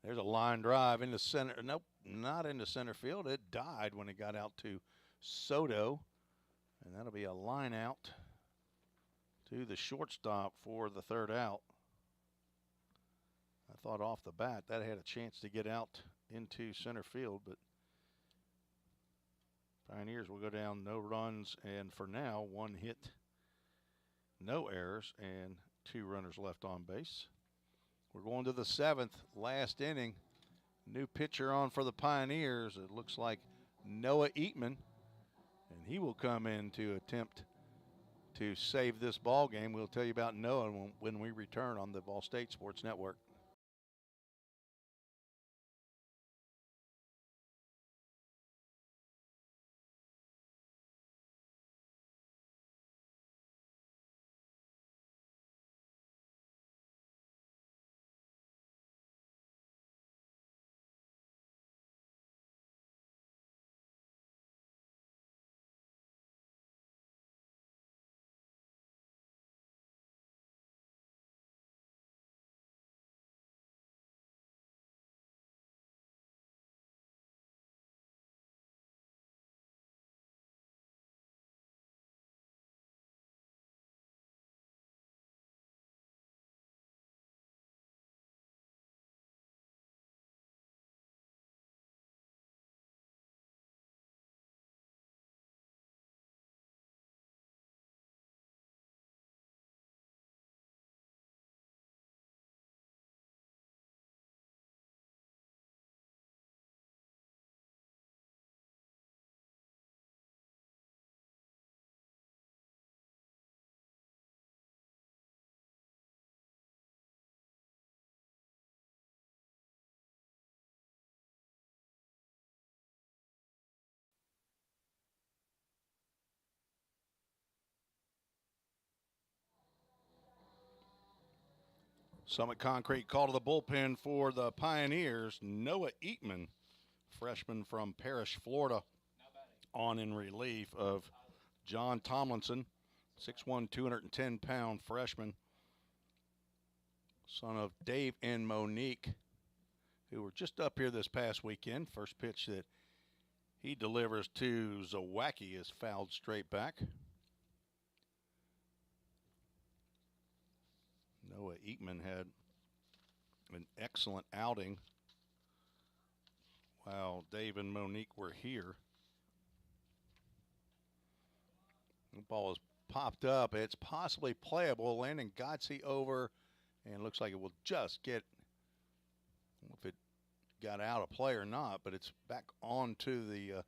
There's a line drive into center. Nope, not into center field. It died when it got out to Soto. And that'll be a line out to the shortstop for the 3rd out. I thought off the bat that had a chance to get out into center field, but Pioneers will go down no runs, and for now, 1 hit, no errors, and 2 runners left on base. We're going to the 7th, last inning. New pitcher on for the Pioneers. It looks like Noah Eatman, and he will come in to attempt to save this ball game. We'll tell you about Noah when we return on the Ball State Sports Network. Summit Concrete call to the bullpen for the Pioneers. Noah Eatman, freshman from Parrish, Florida, on in relief of John Tomlinson, 6'1", 210-pound freshman, son of Dave and Monique, who were just up here this past weekend. First pitch that he delivers to Zawacki is fouled straight back. Noah Eatman had an excellent outing while Dave and Monique were here. The ball is popped up. It's possibly playable. Landon Gotze over, and looks like it will just get, I don't know if it got out of play or not, but it's back onto the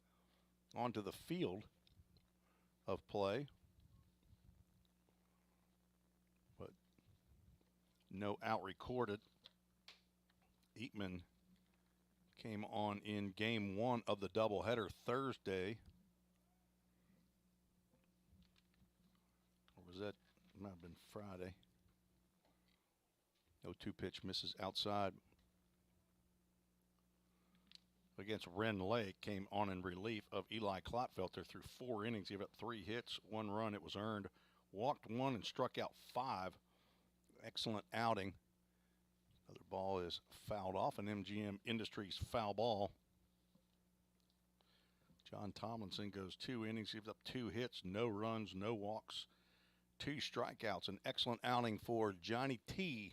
field of play. But no out recorded. Eatman came on in game 1 of the doubleheader Thursday. Or was that, might have been Friday. 0-2 pitch misses outside. Against Wren Lake, came on in relief of Eli Klotfelter through 4 innings. He gave up 3 hits, 1 run. It was earned. Walked 1 and struck out 5. Excellent outing. Other ball is fouled off, an MGM Industries foul ball. John Tomlinson goes 2 innings, gives up 2 hits, no runs, no walks, 2 strikeouts. An excellent outing for Johnny T.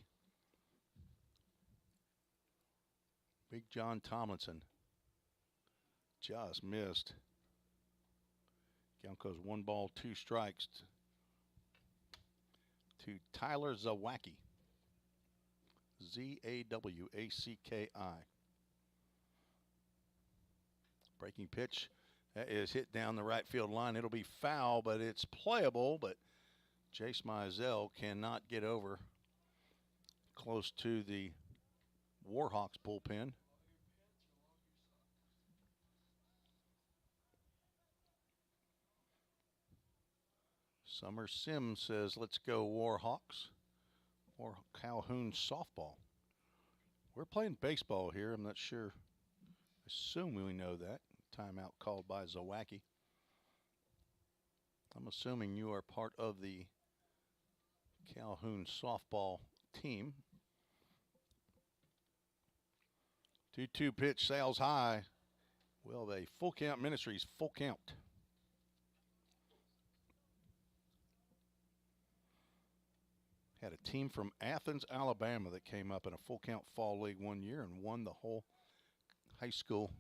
Big John Tomlinson just missed. Count goes 1 ball, 2 strikes to Tyler Zawacki. Zawacki. Breaking pitch. That is hit down the right field line. It'll be foul, but it's playable. But Jace Mizell cannot get over close to the Warhawks bullpen. Summer Sims says, let's go Warhawks. Or Calhoun softball. We're playing baseball here. I'm not sure. Assume we know that. Timeout called by Zawacki. I'm assuming you are part of the Calhoun softball team. 2-2 pitch, sails high. Well, the full count Ministries, full count. Had a team from Athens, Alabama that came up in a full count fall league one year and won the whole high school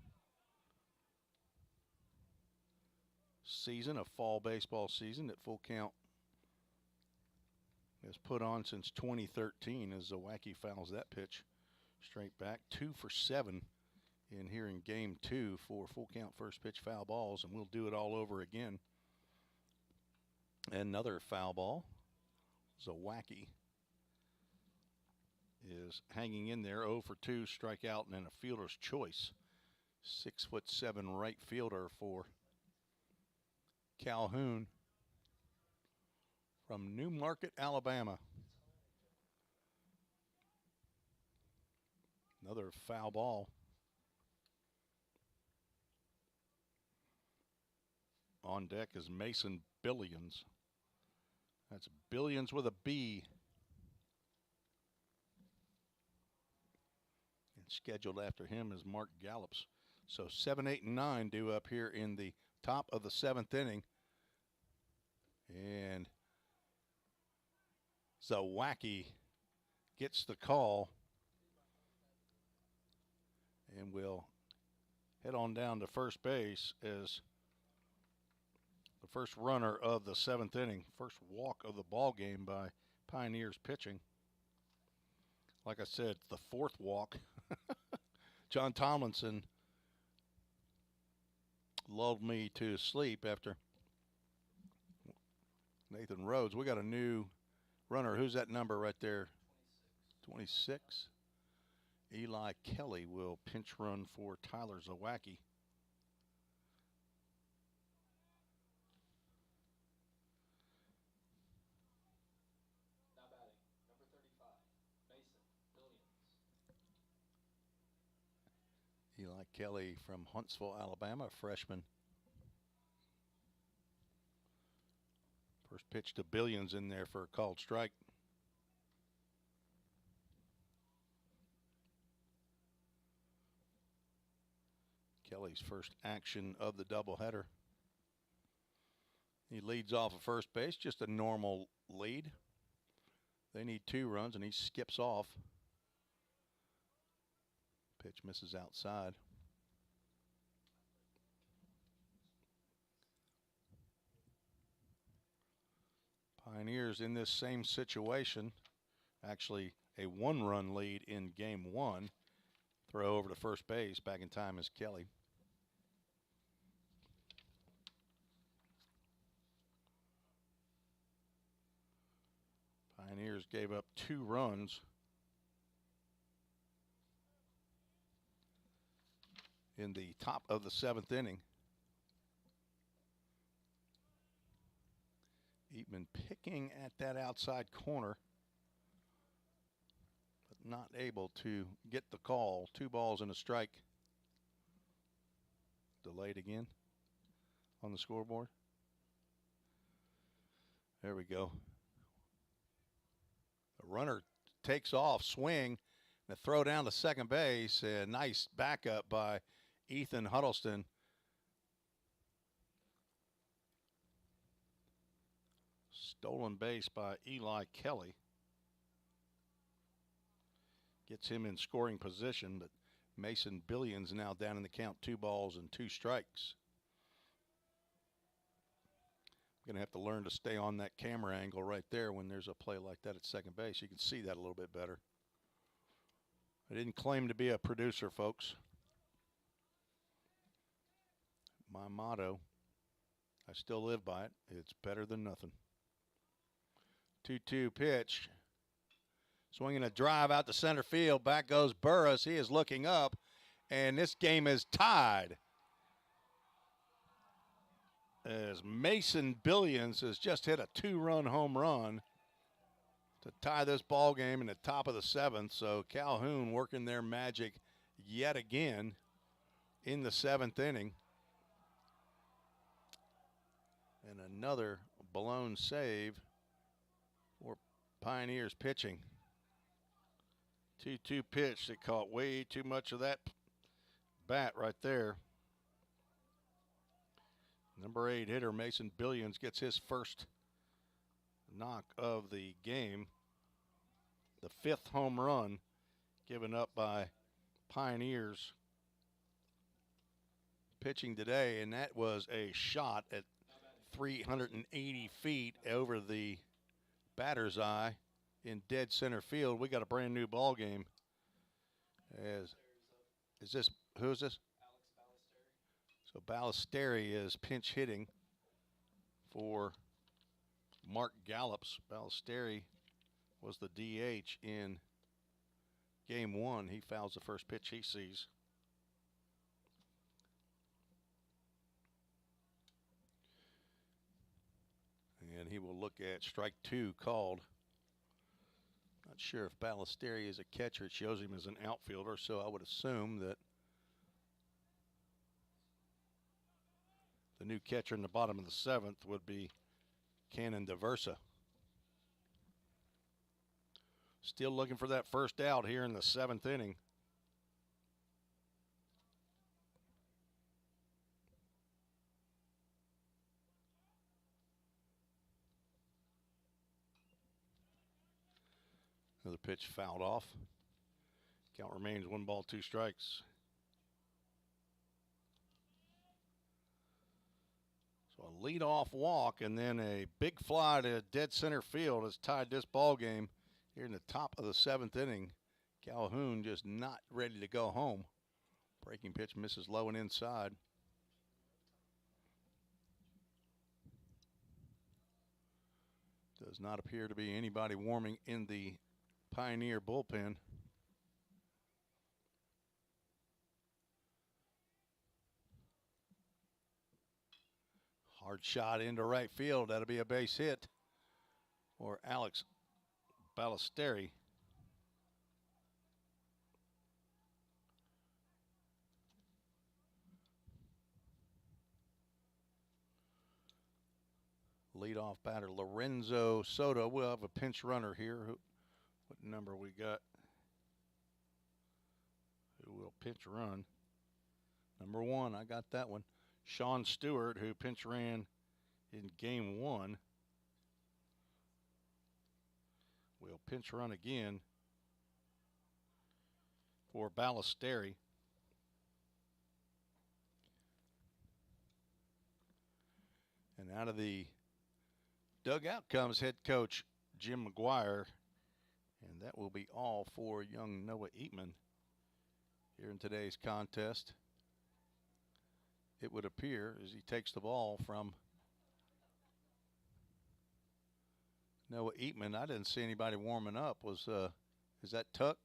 season, a fall baseball season that full count has put on since 2013 as Zawacki fouls that pitch straight back. 2 for 7 in here in game 2 for full count first pitch foul balls, and we'll do it all over again. Another foul ball. Zawacki is hanging in there, 0 for 2, strikeout, and then a fielder's choice. 6'7" right fielder for Calhoun from Newmarket, Alabama. Another foul ball. On deck is Mason Billions. That's Billions with a B. And scheduled after him is Mark Gallops. So 7, 8, and 9 due up here in the top of the 7th inning. And Zawacki gets the call and will head on down to first base as the first runner of the 7th inning. First walk of the ball game by Pioneers pitching. Like I said, the 4th walk. John Tomlinson lulled me to sleep after Nathan Rhodes. We got a new runner. Who's that number right there? 26. Eli Kelly will pinch run for Tyler Zawacki. Now batting, number 35, Mason Billions. Eli Kelly from Huntsville, Alabama, a freshman. First pitch to Billions in there for a called strike. Kelly's first action of the doubleheader. He leads off of first base, just a normal lead. They need 2 runs, and he skips off. Pitch misses outside. Pioneers in this same situation, actually a 1-run lead in game 1. Throw over to first base. Back in time is Kelly. Pioneers gave up 2 runs in the top of the 7th inning. Eatman picking at that outside corner, but not able to get the call. 2 balls and a strike. Delayed again on the scoreboard. There we go. The runner takes off, swing, and a throw down to second base. A nice backup by Ethan Huddleston. Stolen base by Eli Kelly. Gets him in scoring position, but Mason Billions now down in the count, 2 balls and 2 strikes. I'm going to have to learn to stay on that camera angle right there when there's a play like that at second base. You can see that a little bit better. I didn't claim to be a producer, folks. My motto, I still live by it. It's better than nothing. 2-2 pitch. Swinging a drive out to center field. Back goes Burris. He is looking up, and this game is tied, as Mason Billions has just hit a 2-run home run. to tie this ball game in the top of the 7th. So Calhoun working their magic yet again in the 7th inning. And another blown save for Pioneers pitching. 2-2 pitch. They caught way too much of that bat right there. Number 8 hitter Mason Billions gets his first knock of the game. The 5th home run given up by Pioneers pitching today, and that was a shot at 380 feet over the batter's eye in dead center field. We got a brand new ball game. Is this, who is this? So Ballesteri is pinch hitting for Mark Gallops. Ballesteri was the DH in game 1. He fouls the first pitch he sees. And he will look at strike 2 called. Not sure if Ballesteri is a catcher. It shows him as an outfielder, so I would assume that the new catcher in the bottom of the 7th would be Cannon DeVersa. Still looking for that first out here in the 7th inning. Another pitch fouled off. Count remains 1 ball, 2 strikes. So a leadoff walk and then a big fly to dead center field has tied this ball game here in the top of the 7th inning. Calhoun just not ready to go home. Breaking pitch misses low and inside. Does not appear to be anybody warming in the Pioneer bullpen. Hard shot into right field. That'll be a base hit for Alex Ballesteri. Leadoff batter Lorenzo Soto. We'll have a pinch runner here. What number we got? Who will pinch run? Number 1, I got that one. Sean Stewart, who pinch ran in game 1, will pinch run again for Ballesteri. And out of the dugout comes head coach Jim McGuire. And that will be all for young Noah Eatman here in today's contest. It would appear as he takes the ball from Noah Eatman. I didn't see anybody warming up. Is that Tuck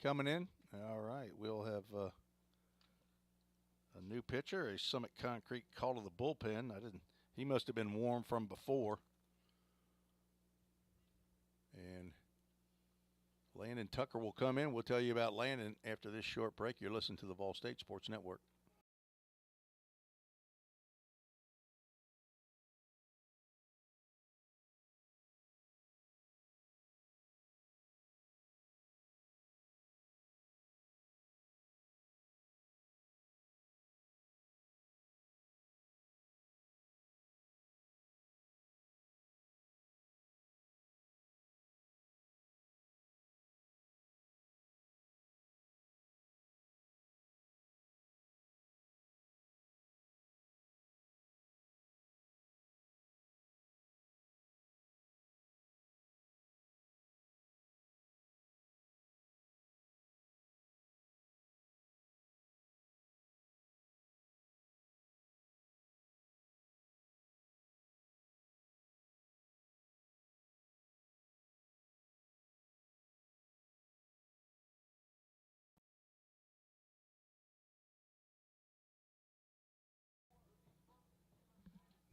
coming in? All right, we'll have a new pitcher, a Summit Concrete call to the bullpen. He must have been warm from before. And Landon Tucker will come in. We'll tell you about Landon after this short break. You're listening to the Ball State Sports Network.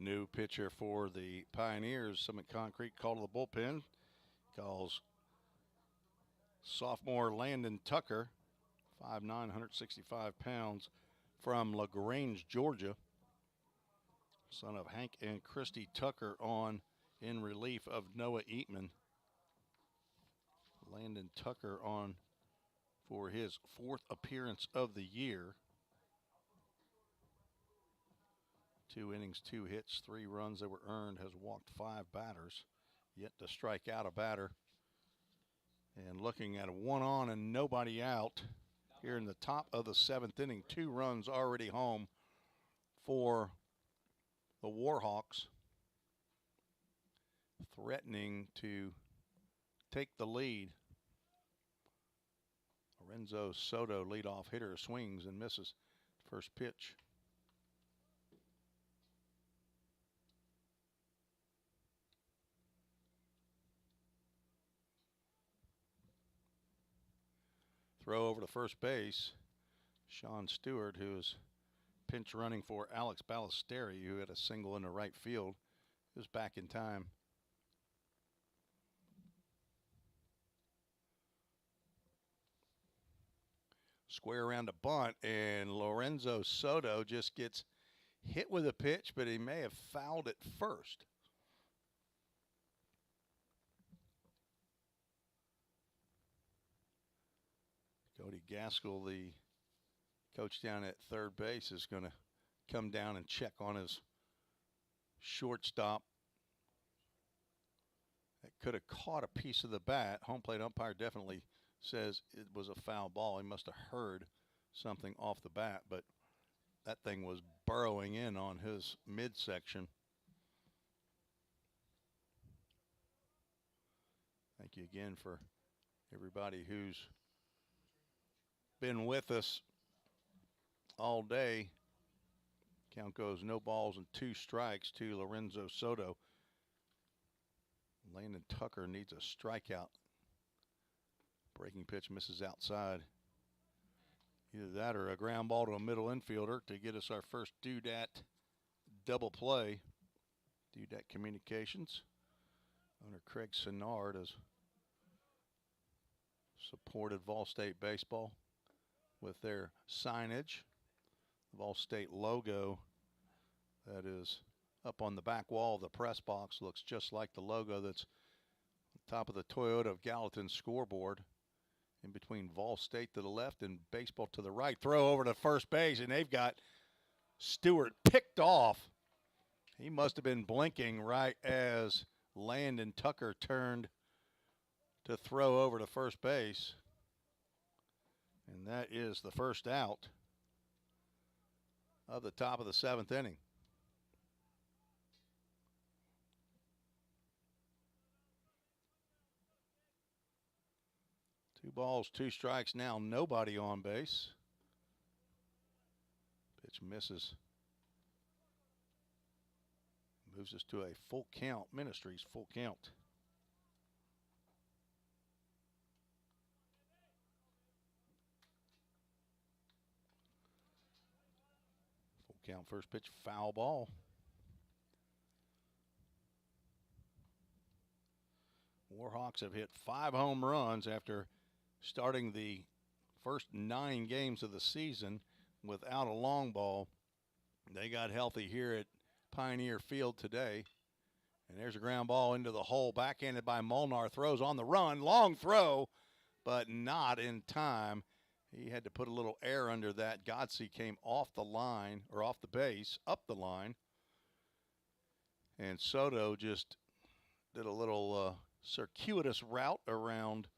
New pitcher for the Pioneers, Summit Concrete call to the bullpen. calls sophomore Landon Tucker, 5'9", 165 pounds, from LaGrange, Georgia. Son of Hank and Christy Tucker on in relief of Noah Eatman. Landon Tucker on for his 4th appearance of the year. 2 innings, 2 hits, 3 runs that were earned, has walked 5 batters, yet to strike out a batter. And looking at a 1 on and nobody out here in the top of the 7th inning. 2 runs already home for the Warhawks, threatening to take the lead. Lorenzo Soto, leadoff hitter, swings and misses. First pitch. Throw over to first base. Sean Stewart, who is pinch running for Alex Ballesteri, who had a single in the right field, is back in time. Square around a bunt, and Lorenzo Soto just gets hit with a pitch, but he may have fouled it first. Cody Gaskell, the coach down at third base, is going to come down and check on his shortstop. That could have caught a piece of the bat. Home plate umpire definitely says it was a foul ball. He must have heard something off the bat, but that thing was burrowing in on his midsection. Thank you again for everybody who's been with us all day. Count goes no balls and 2 strikes to Lorenzo Soto. Landon Tucker needs a strikeout. Breaking pitch misses outside. Either that or a ground ball to a middle infielder to get us our first Doodat double play. Doodat Communications, owner Craig Sinnard, has supported Vol State baseball with their signage. The Vol State logo that is up on the back wall of the press box looks just like the logo that's on top of the Toyota of Gallatin scoreboard. In between Vol State to the left and baseball to the right. Throw over to first base, and they've got Stewart picked off. He must have been blinking right as Landon Tucker turned to throw over to first base. And that is the first out of the top of the 7th inning. Two balls, 2 strikes now, nobody on base. Pitch misses. Moves us to a full count. Ministries full count. Full count, first pitch, foul ball. Warhawks have hit 5 home runs after starting the first 9 games of the season without a long ball. They got healthy here at Pioneer Field today. And there's a ground ball into the hole, backhanded by Molnar. Throws on the run, long throw, but not in time. He had to put a little air under that. Godsey came off the line, or off the base, up the line. And Soto just did a little circuitous route around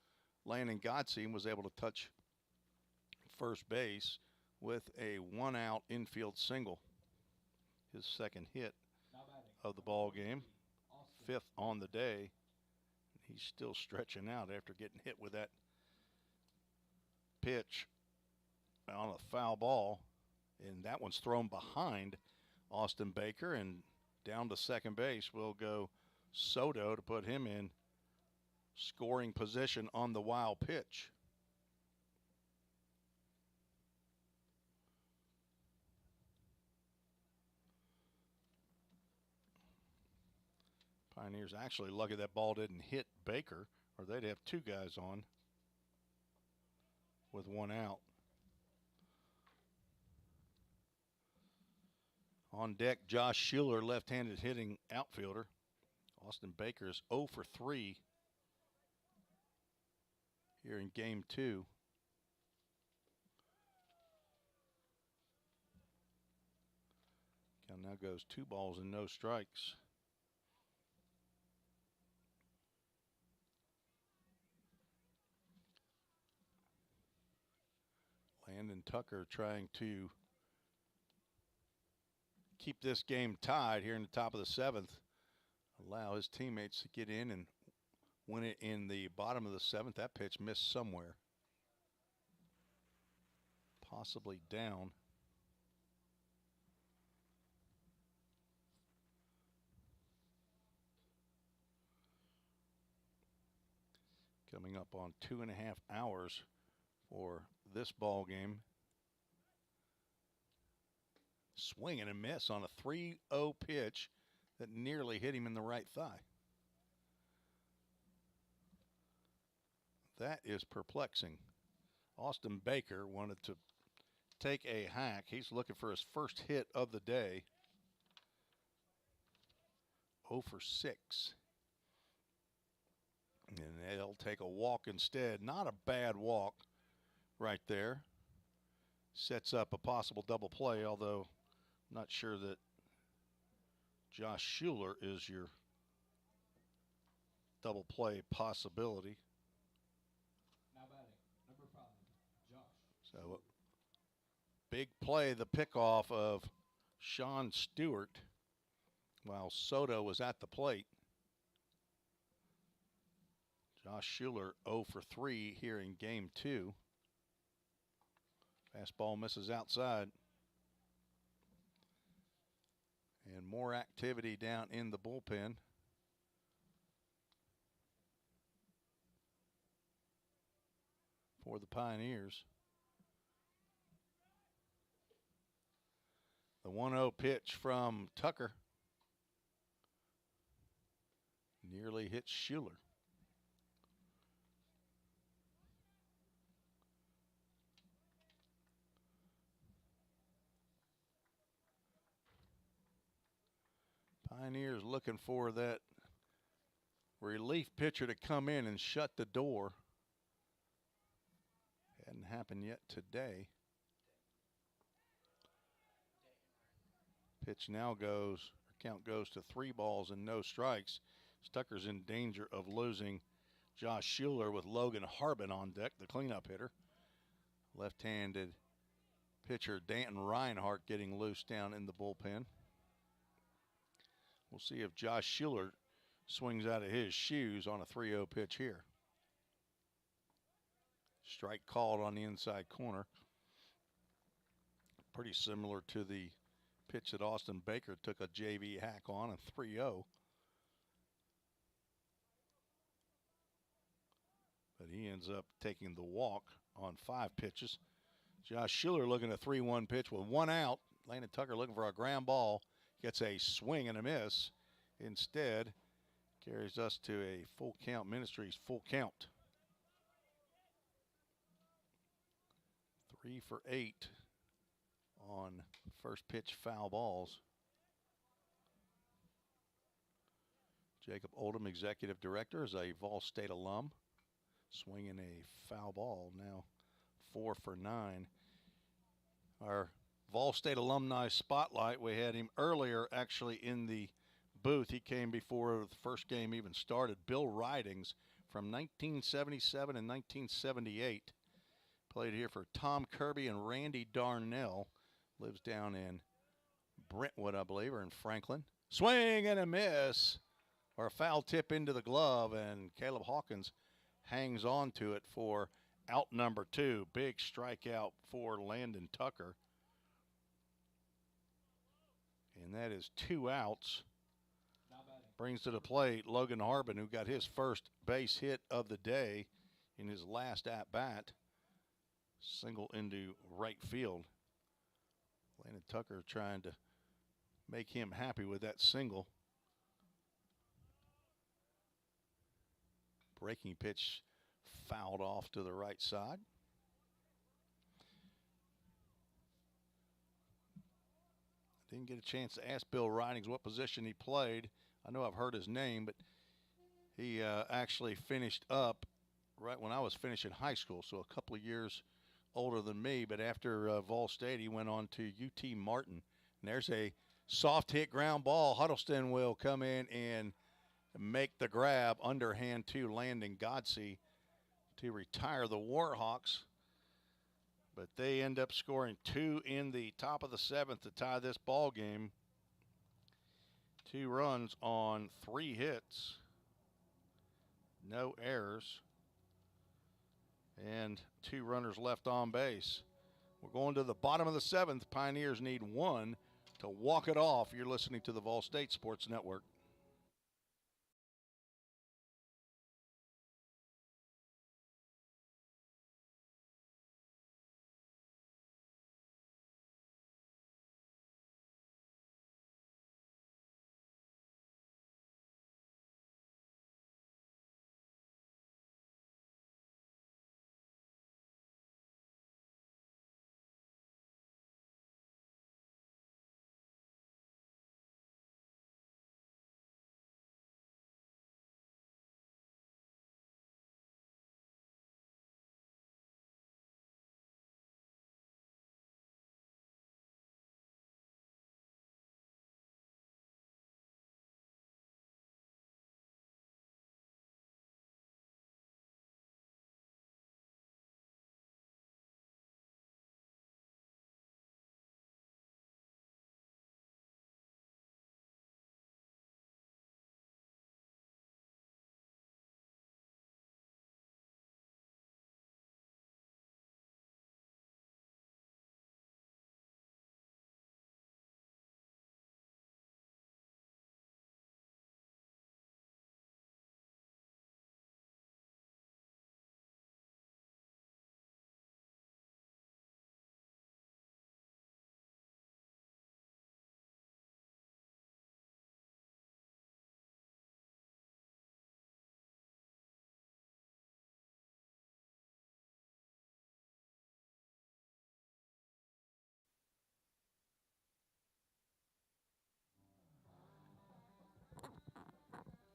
Landon Godsey and was able to touch first base with a 1-out infield single. His second hit of the ball game, 5th on the day. He's still stretching out after getting hit with that pitch on a foul ball, and that one's thrown behind Austin Baker, and down to second base will go Soto to put him in scoring position on the wild pitch. Pioneers actually lucky that ball didn't hit Baker, or they'd have two guys on with one out. On deck, Josh Schuler, left-handed hitting outfielder. Austin Baker is 0 for 3 here in game 2. Count now goes 2 balls and no strikes. Landon Tucker trying to keep this game tied here in the top of the 7th. Allow his teammates to get in and win it in the bottom of the 7th. That pitch missed somewhere. Possibly down. Coming up on 2.5 hours for this ball game. Swing and a miss on a 3-0 pitch that nearly hit him in the right thigh. That is perplexing. Austin Baker wanted to take a hack. He's looking for his first hit of the day. 0 for 6. And they'll take a walk instead. Not a bad walk right there. Sets up a possible double play, although I'm not sure that Josh Schuler is your double play possibility. Now batting, number 5, Josh. So big play, the pickoff of Sean Stewart while Soto was at the plate. Josh Schuler 0 for 3 here in game 2. Fastball misses outside. And more activity down in the bullpen. For the Pioneers. The 1-0 pitch from Tucker nearly hits Schuler. Pioneers looking for that relief pitcher to come in and shut the door. Hadn't happened yet today. Pitch now goes, count goes to 3 balls and no strikes. Tucker's in danger of losing Josh Schuler with Logan Harbin on deck, the cleanup hitter. Left-handed pitcher Danton Reinhardt getting loose down in the bullpen. We'll see if Josh Schuler swings out of his shoes on a 3-0 pitch here. Strike called on the inside corner. Pretty similar to the pitch that Austin Baker took a JV hack on, a 3-0. But he ends up taking the walk on 5 pitches. Josh Schuler looking at a 3-1 pitch with 1 out. Landon Tucker looking for a ground ball. Gets a swing and a miss. Instead, carries us to a full count. Ministries full count. 3 for 8 on first pitch foul balls. Jacob Oldham, executive director, is a Vol State alum. Swinging a foul ball, now 4 for 9. Our Vol State alumni spotlight, we had him earlier actually in the booth. He came before the first game even started. Bill Ridings from 1977 and 1978. Played here for Tom Kirby and Randy Darnell. Lives down in Brentwood, I believe, or in Franklin. Swing and a miss, or a foul tip into the glove, and Caleb Hawkins hangs on to it for out number 2. Big strikeout for Landon Tucker. And that is 2 outs. Brings to the plate Logan Harbin, who got his first base hit of the day in his last at-bat. Single into right field. Landon Tucker trying to make him happy with that single. Breaking pitch fouled off to the right side. Didn't get a chance to ask Bill Ridings what position he played. I know I've heard his name, but he actually finished up right when I was finishing high school, so a couple of years older than me. But after Vol State, he went on to UT Martin. And there's a soft hit ground ball. Huddleston will come in and make the grab, underhand to Landon Godsey to retire the Warhawks. But they end up scoring 2 in the top of the 7th to tie this ball game. 2 runs on 3 hits, no errors, and 2 runners left on base. We're going to the bottom of the 7th. Pioneers need 1 to walk it off. You're listening to the Vol State Sports Network.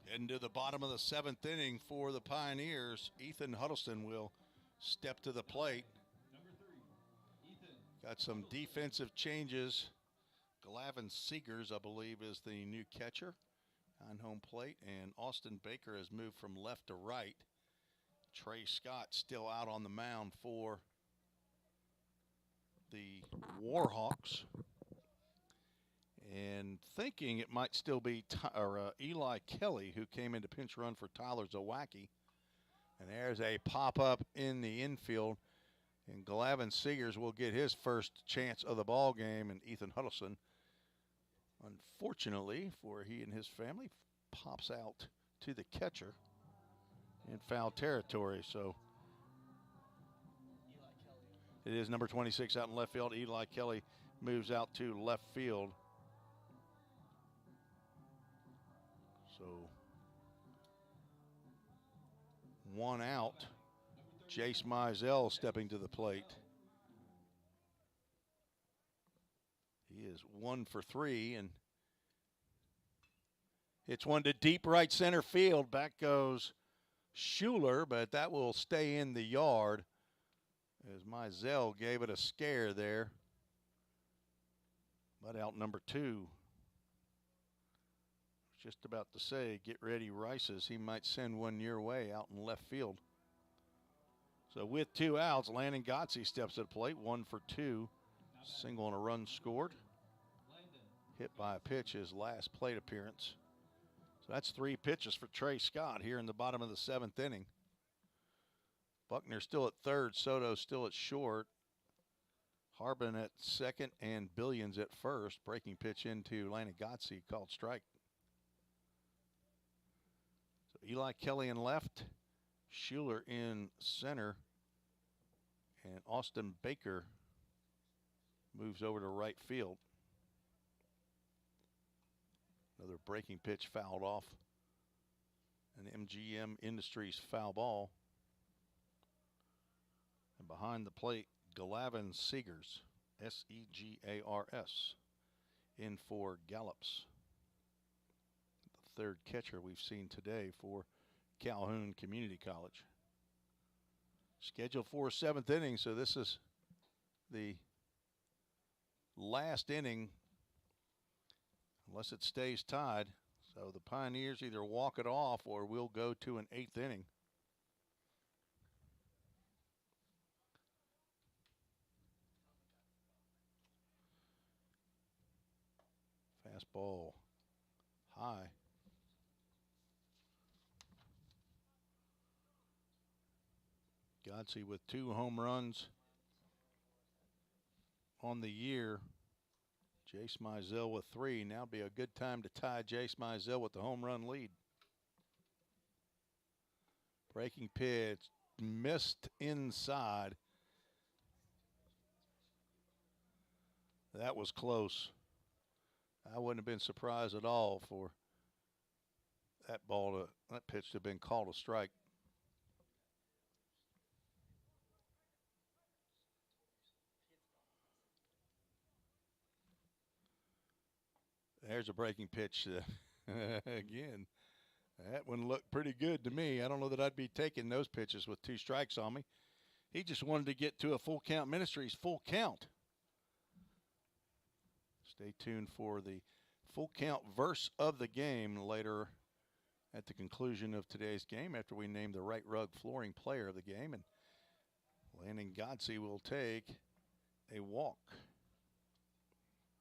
Heading to the bottom of the 7th inning for the Pioneers. Ethan Huddleston will step to the plate. Got some defensive changes. Glavin Seegers, I believe, is the new catcher on home plate, and Austin Baker has moved from left to right. Trey Scott still out on the mound for the Warhawks. And thinking it might still be Eli Kelly, who came in to pinch run for Tyler Zawacki. And there's a pop-up in the infield. And Glavin Seegers will get his first chance of the ball game. And Ethan Huddleston, unfortunately for he and his family, pops out to the catcher in foul territory. So it is number 26 out in left field. Eli Kelly moves out to left field. So 1 out. Jace Mizell stepping to the plate. He is 1 for 3 and hits one to deep right center field. Back goes Schuler, but that will stay in the yard as Mizell gave it a scare there. But out number 2. Just about to say, get ready, Rices. He might send one your way out in left field. So with 2 outs, Landon Godsey steps to the plate, 1 for 2. Single and a run scored. Hit by a pitch, his last plate appearance. So that's 3 pitches for Trey Scott here in the bottom of the 7th inning. Buckner still at third, Soto still at short. Harbin at second and Billions at first. Breaking pitch into Landon Godsey, called strike. Eli Kelly in left, Schuler in center, and Austin Baker moves over to right field. Another breaking pitch fouled off An MGM Industries foul ball. And behind the plate, Glavin Segars, Segars, in for Gallops. The third catcher we've seen today for Calhoun Community College. Scheduled for a 7th inning, so this is the last inning, unless it stays tied. So the Pioneers either walk it off or we'll go to an 8th inning. Fastball high. Godsey with 2 home runs on the year. Jace Mizell with 3. Now would be a good time to tie Jace Mizell with the home run lead. Breaking pitch, missed inside. That was close. I wouldn't have been surprised at all for that pitch to have been called a strike. There's a breaking pitch again. That one looked pretty good to me. I don't know that I'd be taking those pitches with 2 strikes on me. He just wanted to get to a full count. Ministries full count. Stay tuned for the full count verse of the game later at the conclusion of today's game after we name the Right Rug Flooring player of the game. And Landon Godsey will take a walk.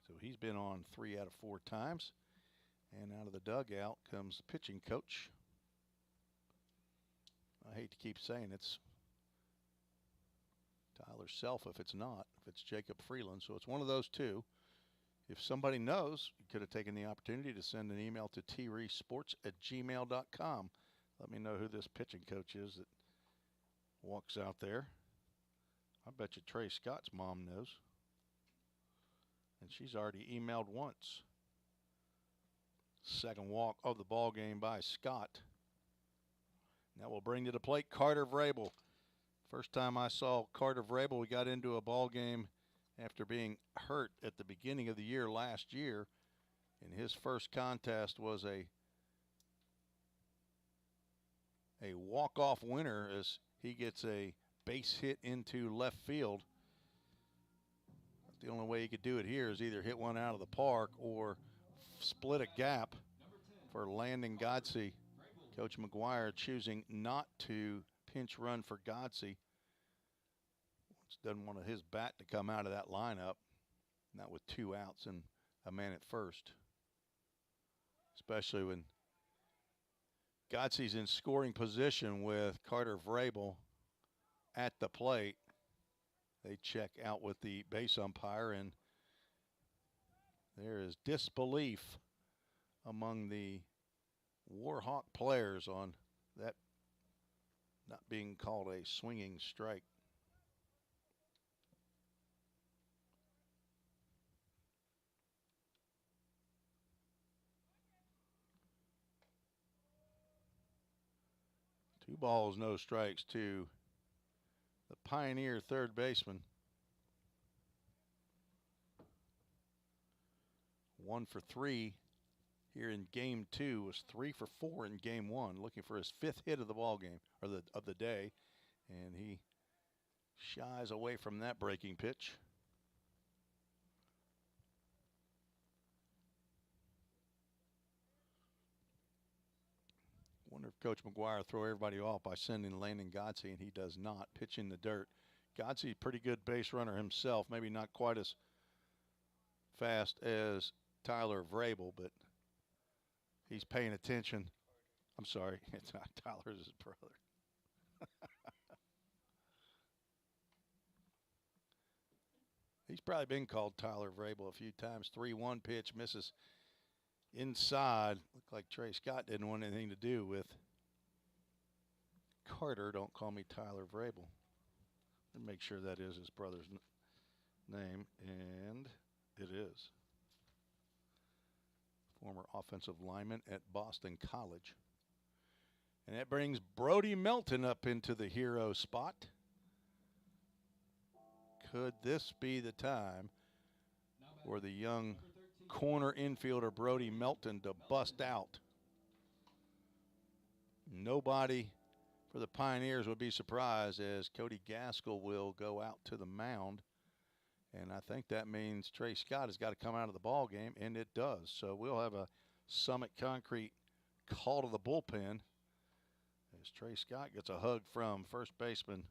So he's been on 3 out of 4 times. And out of the dugout comes the pitching coach. I hate to keep saying it's Tyler Self if it's not, if it's Jacob Freeland. So it's one of those two. If somebody knows, you could have taken the opportunity to send an email to treesports@gmail.com. Let me know who this pitching coach is that walks out there. I bet you Trey Scott's mom knows. And she's already emailed once. Second walk of the ball game by Scott. That will bring to the plate Carter Vrabel. First time I saw Carter Vrabel, we got into a ball game after being hurt at the beginning of the year last year. And his first contest was a walk-off winner as he gets a base hit into left field. The only way he could do it here is either hit one out of the park or split a gap for Landon Godsey. Coach McGuire choosing not to pinch run for Godsey. Doesn't want his bat to come out of that lineup. Not with 2 outs and a man at first. Especially when Godsey's in scoring position with Carter Vrabel at the plate. They check out with the base umpire, and there is disbelief among the Warhawk players on that not being called a swinging strike. Two balls, no strikes to the Pioneer third baseman. 1 for 3 here in game 2. Was 3 for 4 in game 1. Looking for his 5th hit of the ball game, or of the day, and he shies away from that breaking pitch. Wonder if Coach McGuire throw everybody off by sending Landon Godsey, and he does not. Pitch in the dirt. Godsey, pretty good base runner himself. Maybe not quite as fast as Tyler Vrabel, but he's paying attention. I'm sorry, it's not Tyler, it's his brother. He's probably been called Tyler Vrabel a few times. 3-1 pitch, misses inside. Looked like Trey Scott didn't want anything to do with Carter. Don't call me Tyler Vrabel. And make sure that is his brother's name, and it is. Former offensive lineman at Boston College. And that brings Brody Melton up into the hero spot. Could this be the time for the young corner infielder Brody Melton to bust out? Nobody for the Pioneers would be surprised, as Cody Gaskell will go out to the mound. And I think that means Trey Scott has got to come out of the ball game, and it does. So we'll have a Summit Concrete call to the bullpen as Trey Scott gets a hug from first baseman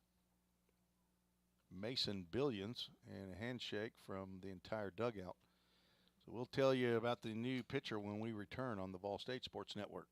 Mason Billions and a handshake from the entire dugout. So we'll tell you about the new pitcher when we return on the Vol State Sports Network.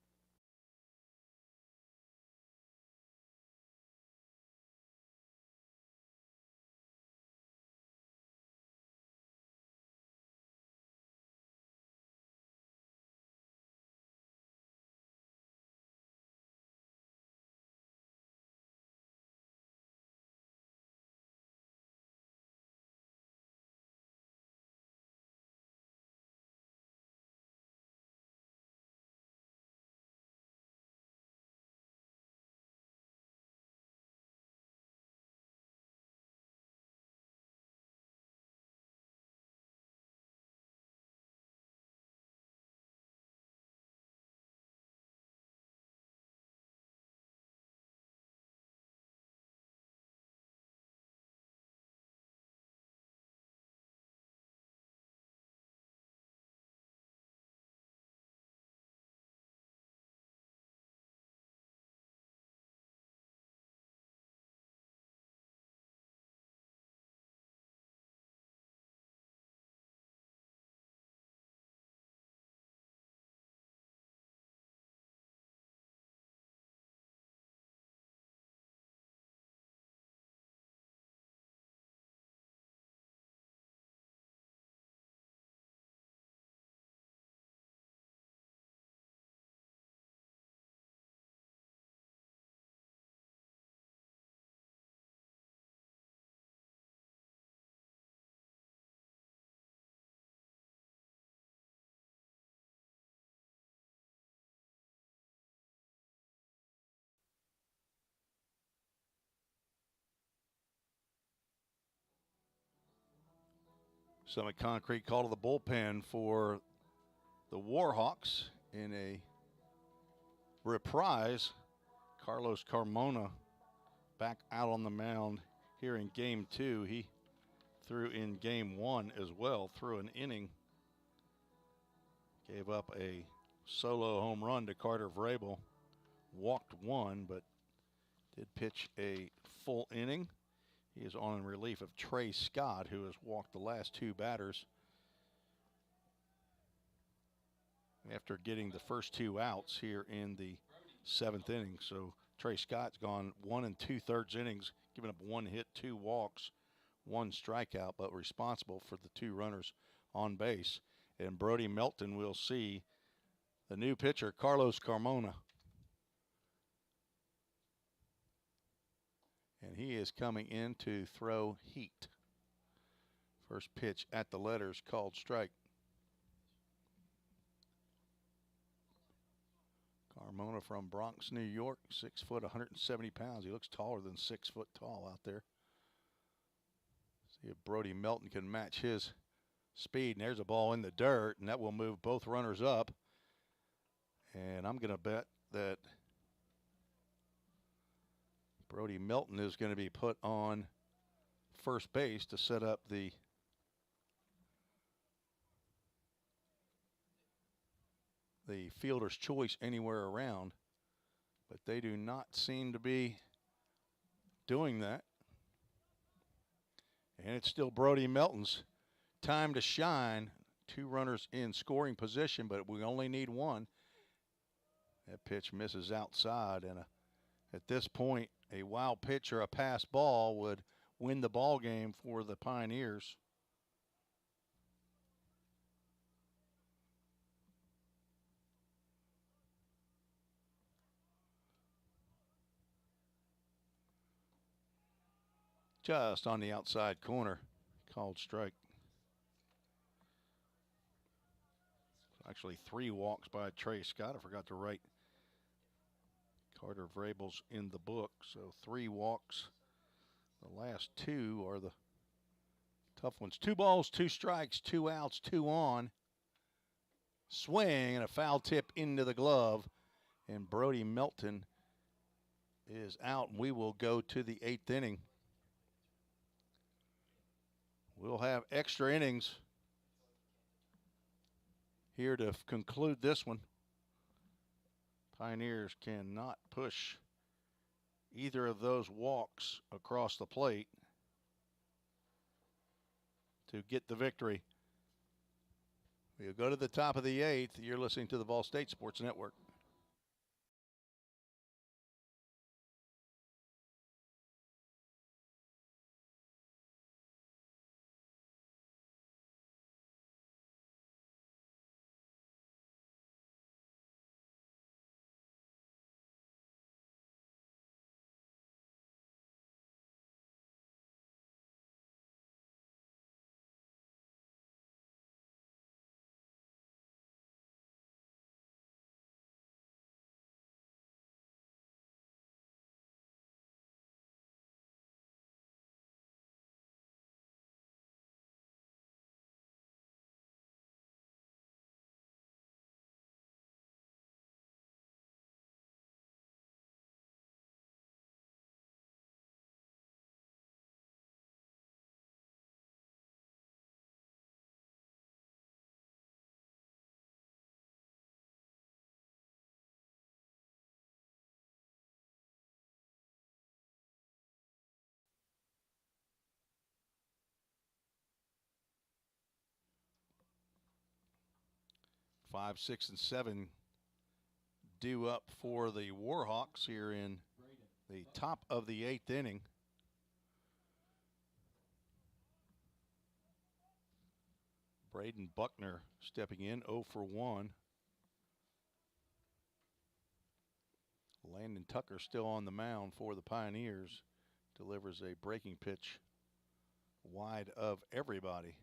Summit Concrete call to the bullpen for the Warhawks in a reprise. Carlos Carmona back out on the mound here in game 2. He threw in game 1 as well, threw an inning. Gave up a solo home run to Carter Vrabel. Walked 1, but did pitch a full inning. He is on in relief of Trey Scott, who has walked the last 2 batters after getting the first 2 outs here in the 7th inning. So Trey Scott's gone 1 2/3 innings, giving up 1 hit, 2 walks, 1 strikeout, but responsible for the 2 runners on base. And Brody Melton will see the new pitcher, Carlos Carmona. And he is coming in to throw heat. First pitch at the letters, called strike. Carmona from Bronx, New York, 6 foot, 170 pounds. He looks taller than 6 foot tall out there. See if Brody Melton can match his speed. And there's a ball in the dirt, and that will move both runners up. And I'm going to bet that Brody Melton is going to be put on first base to set up the fielder's choice anywhere around, but they do not seem to be doing that. And it's still Brody Melton's time to shine. 2 runners in scoring position, but we only need 1. That pitch misses outside, and at this point, a wild pitch or a pass ball would win the ball game for the Pioneers. Just on the outside corner, called strike. Actually 3 walks by Trey Scott. I forgot to write Carter Vrabel's in the book, so 3 walks. The last 2 are the tough ones. 2 balls, 2 strikes, 2 outs, 2 on. Swing and a foul tip into the glove. And Brody Melton is out, and we will go to the 8th inning. We'll have extra innings here to conclude this one. Pioneers cannot push either of those walks across the plate to get the victory. We'll go to the top of the 8th. You're listening to the Ball State Sports Network. Five, 6, and 7 due up for the Warhawks here in the top of the 8th inning. Braden Buckner stepping in, 0 for 1. Landon Tucker still on the mound for the Pioneers. Delivers a breaking pitch wide of everybody.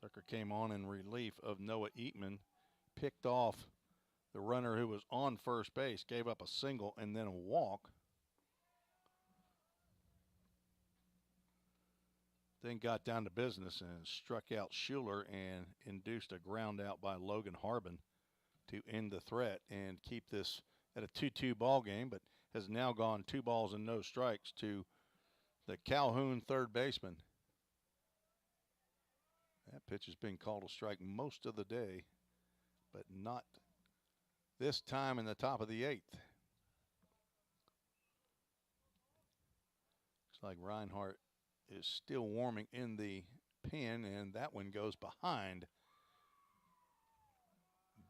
Tucker came on in relief of Noah Eatman, picked off the runner who was on first base, gave up a single and then a walk. Then got down to business and struck out Schuler and induced a ground out by Logan Harbin to end the threat and keep this at a 2-2 ball game, but has now gone 2 balls and no strikes to the Calhoun third baseman. That pitch has been called a strike most of the day, but not this time in the top of the 8th. Looks like Reinhardt is still warming in the pen, and that one goes behind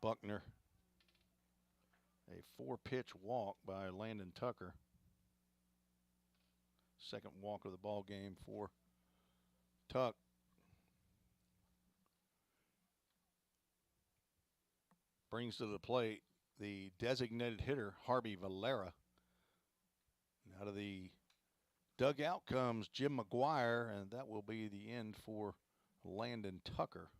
Buckner. A 4-pitch walk by Landon Tucker. Second walk of the ball game for Tuck. Brings to the plate the designated hitter, Harvey Valera. And out of the dugout comes Jim McGuire, and that will be the end for Landon Tucker.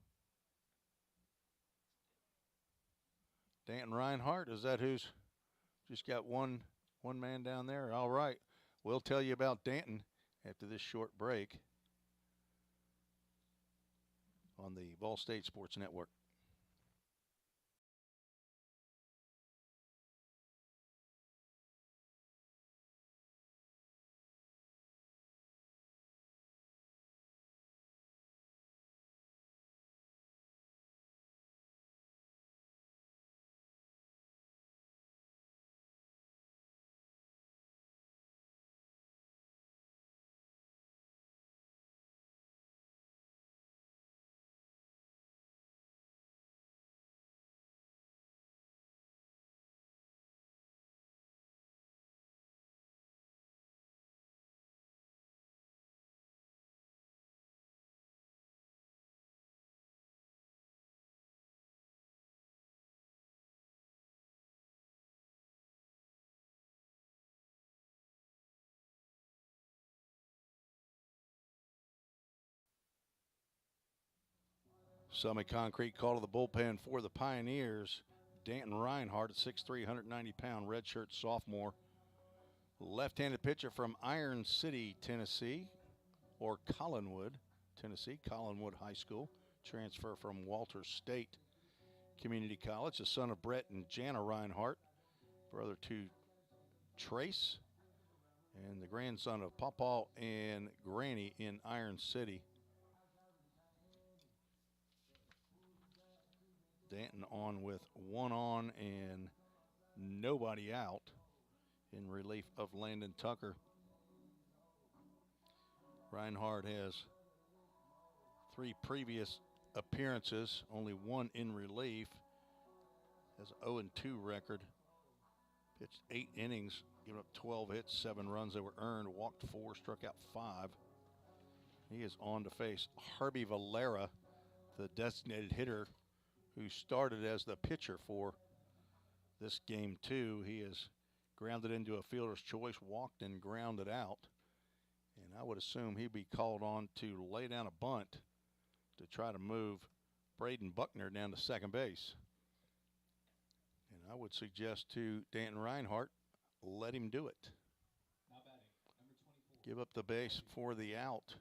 Danton Reinhardt, is that who's just got one man down there? All right, we'll tell you about Danton after this short break on the Ball State Sports Network. Summit Concrete call to the bullpen for the Pioneers. Danton Reinhardt, a 6'3", 190-pound redshirt sophomore. Left-handed pitcher from Iron City, Tennessee, or Collinwood, Tennessee, Collinwood High School. Transfer from Walters State Community College. The son of Brett and Jana Reinhardt, brother to Trace, and the grandson of Papa and Granny in Iron City. Danton on with 1 on and nobody out in relief of Landon Tucker. Reinhardt has 3 previous appearances, only 1 in relief. Has an 0-2 record. Pitched 8 innings, given up 12 hits, 7 runs that were earned, walked 4, struck out 5. He is on to face Harvey Valera, the designated hitter, who started as the pitcher for this game 2. He has grounded into a fielder's choice, walked and grounded out. And I would assume he'd be called on to lay down a bunt to try to move Braden Buckner down to second base. And I would suggest to Danton Reinhardt, let him do it. Now batting, number 24. Give up the base for the out.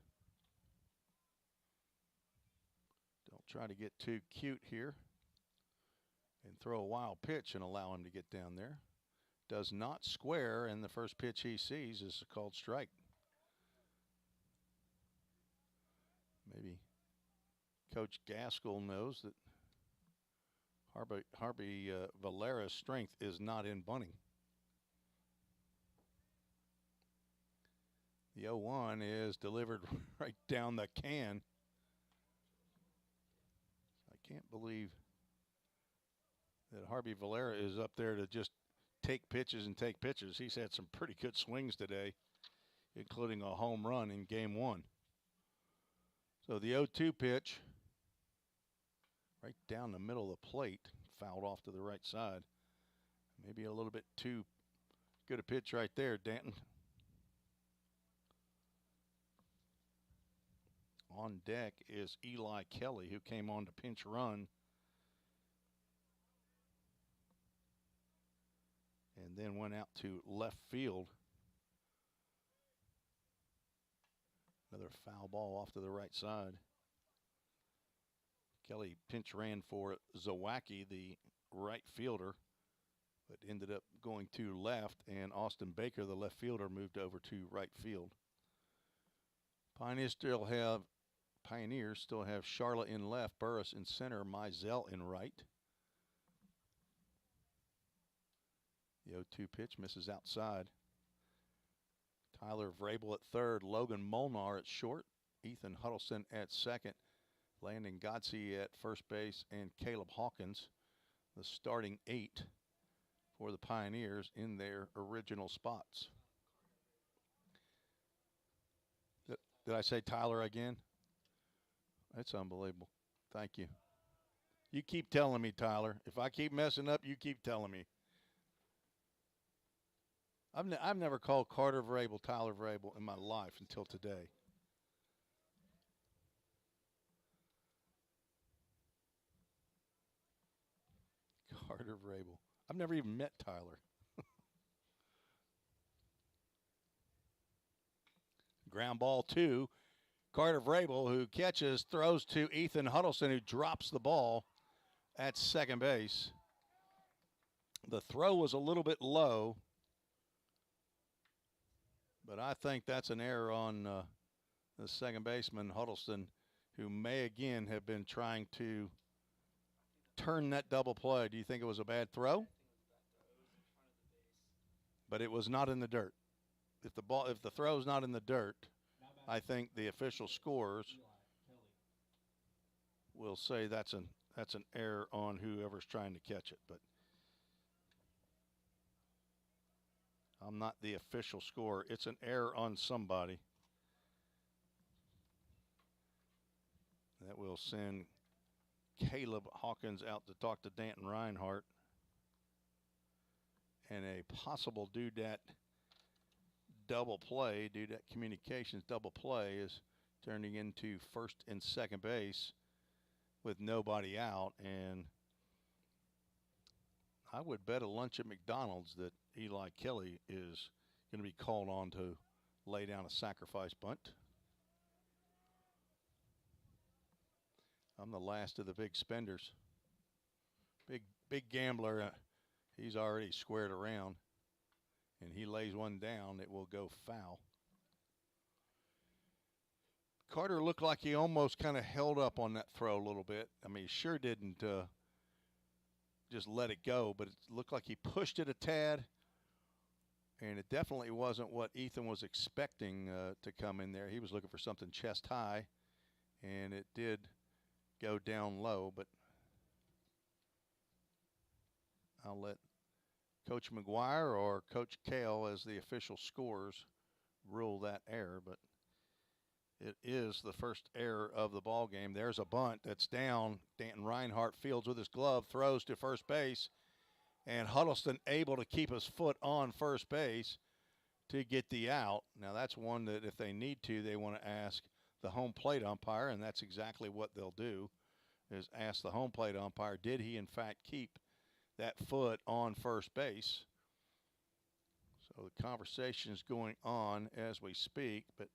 Don't try to get too cute here and throw a wild pitch and allow him to get down there. Does not square, and the first pitch he sees is a called strike. Maybe Coach Gaskell knows that Harvey Valera's strength is not in bunting. The 0-1 is delivered right down the can. I can't believe that Harvey Valera is up there to just take pitches and take pitches. He's had some pretty good swings today, including a home run in game 1. So the 0-2 pitch, right down the middle of the plate, fouled off to the right side. Maybe a little bit too good a pitch right there, Danton. On deck is Eli Kelly, who came on to pinch run. And then went out to left field. Another foul ball off to the right side. Kelly pinch ran for Zawacki, the right fielder, but ended up going to left, and Austin Baker, the left fielder, moved over to right field. Pioneers still have Charlotte in left, Burris in center, Mizell in right. The 0-2 pitch misses outside. Tyler Vrabel at third, Logan Molnar at short, Ethan Huddleston at second, Landon Godsey at first base, and Caleb Hawkins, the starting 8 for the Pioneers in their original spots. Did I say Tyler again? That's unbelievable. Thank you. You keep telling me, Tyler. If I keep messing up, you keep telling me. I've never called Carter Vrabel Tyler Vrabel in my life until today. Carter Vrabel. I've never even met Tyler. Ground ball 2. Carter Vrabel, who catches, throws to Ethan Huddleston, who drops the ball at second base. The throw was a little bit low, but I think that's an error on the second baseman, Huddleston, who may again have been trying to turn that double play. Do you think it was a bad throw? But it was not in the dirt. If the throw is not in the dirt, I think the official scorers will say that's an error on whoever's trying to catch it. But I'm not the official scorer. It's an error on somebody. That will send Caleb Hawkins out to talk to Danton Reinhardt. And a possible Dudette double play, Dudette Communications double play, is turning into first and second base with nobody out. And I would bet a lunch at McDonald's that Eli Kelly is going to be called on to lay down a sacrifice bunt. I'm the last of the big spenders. Big gambler. He's already squared around, and he lays one down. It will go foul. Carter looked like he almost kind of held up on that throw a little bit. I mean, he sure didn't just let it go, but it looked like he pushed it a tad, and it definitely wasn't what Ethan was expecting to come in there. He was looking for something chest high, and it did go down low, but I'll let Coach McGuire or Coach Kale as the official scorers rule that error, but it is the first error of the ball game. There's a bunt that's down. Danton Reinhardt fields with his glove, throws to first base, and Huddleston able to keep his foot on first base to get the out. Now that's one that if they need to, they want to ask the home plate umpire, and that's exactly what they'll do, is ask the home plate umpire, did he in fact keep that foot on first base? So the conversation is going on as we speak, but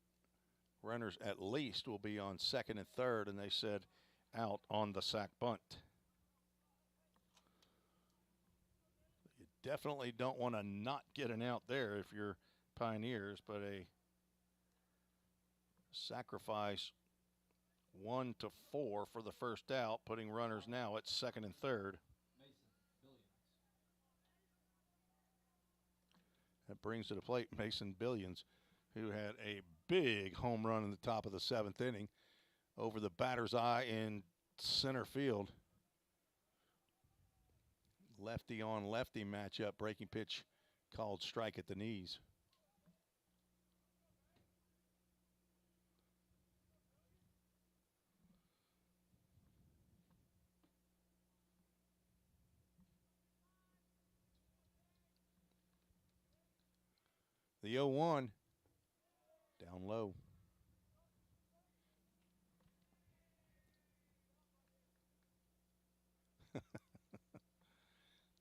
runners at least will be on second and third, and they said out on the sac bunt. You definitely don't want to not get an out there if you're Pioneers, but a sacrifice 1 to 4 for the first out, putting runners now at second and third. That brings to the plate Mason Billions, who had a big home run in the top of the 7th inning over the batter's eye in center field. Lefty on lefty matchup, breaking pitch called strike at the knees. The 0-1 down low.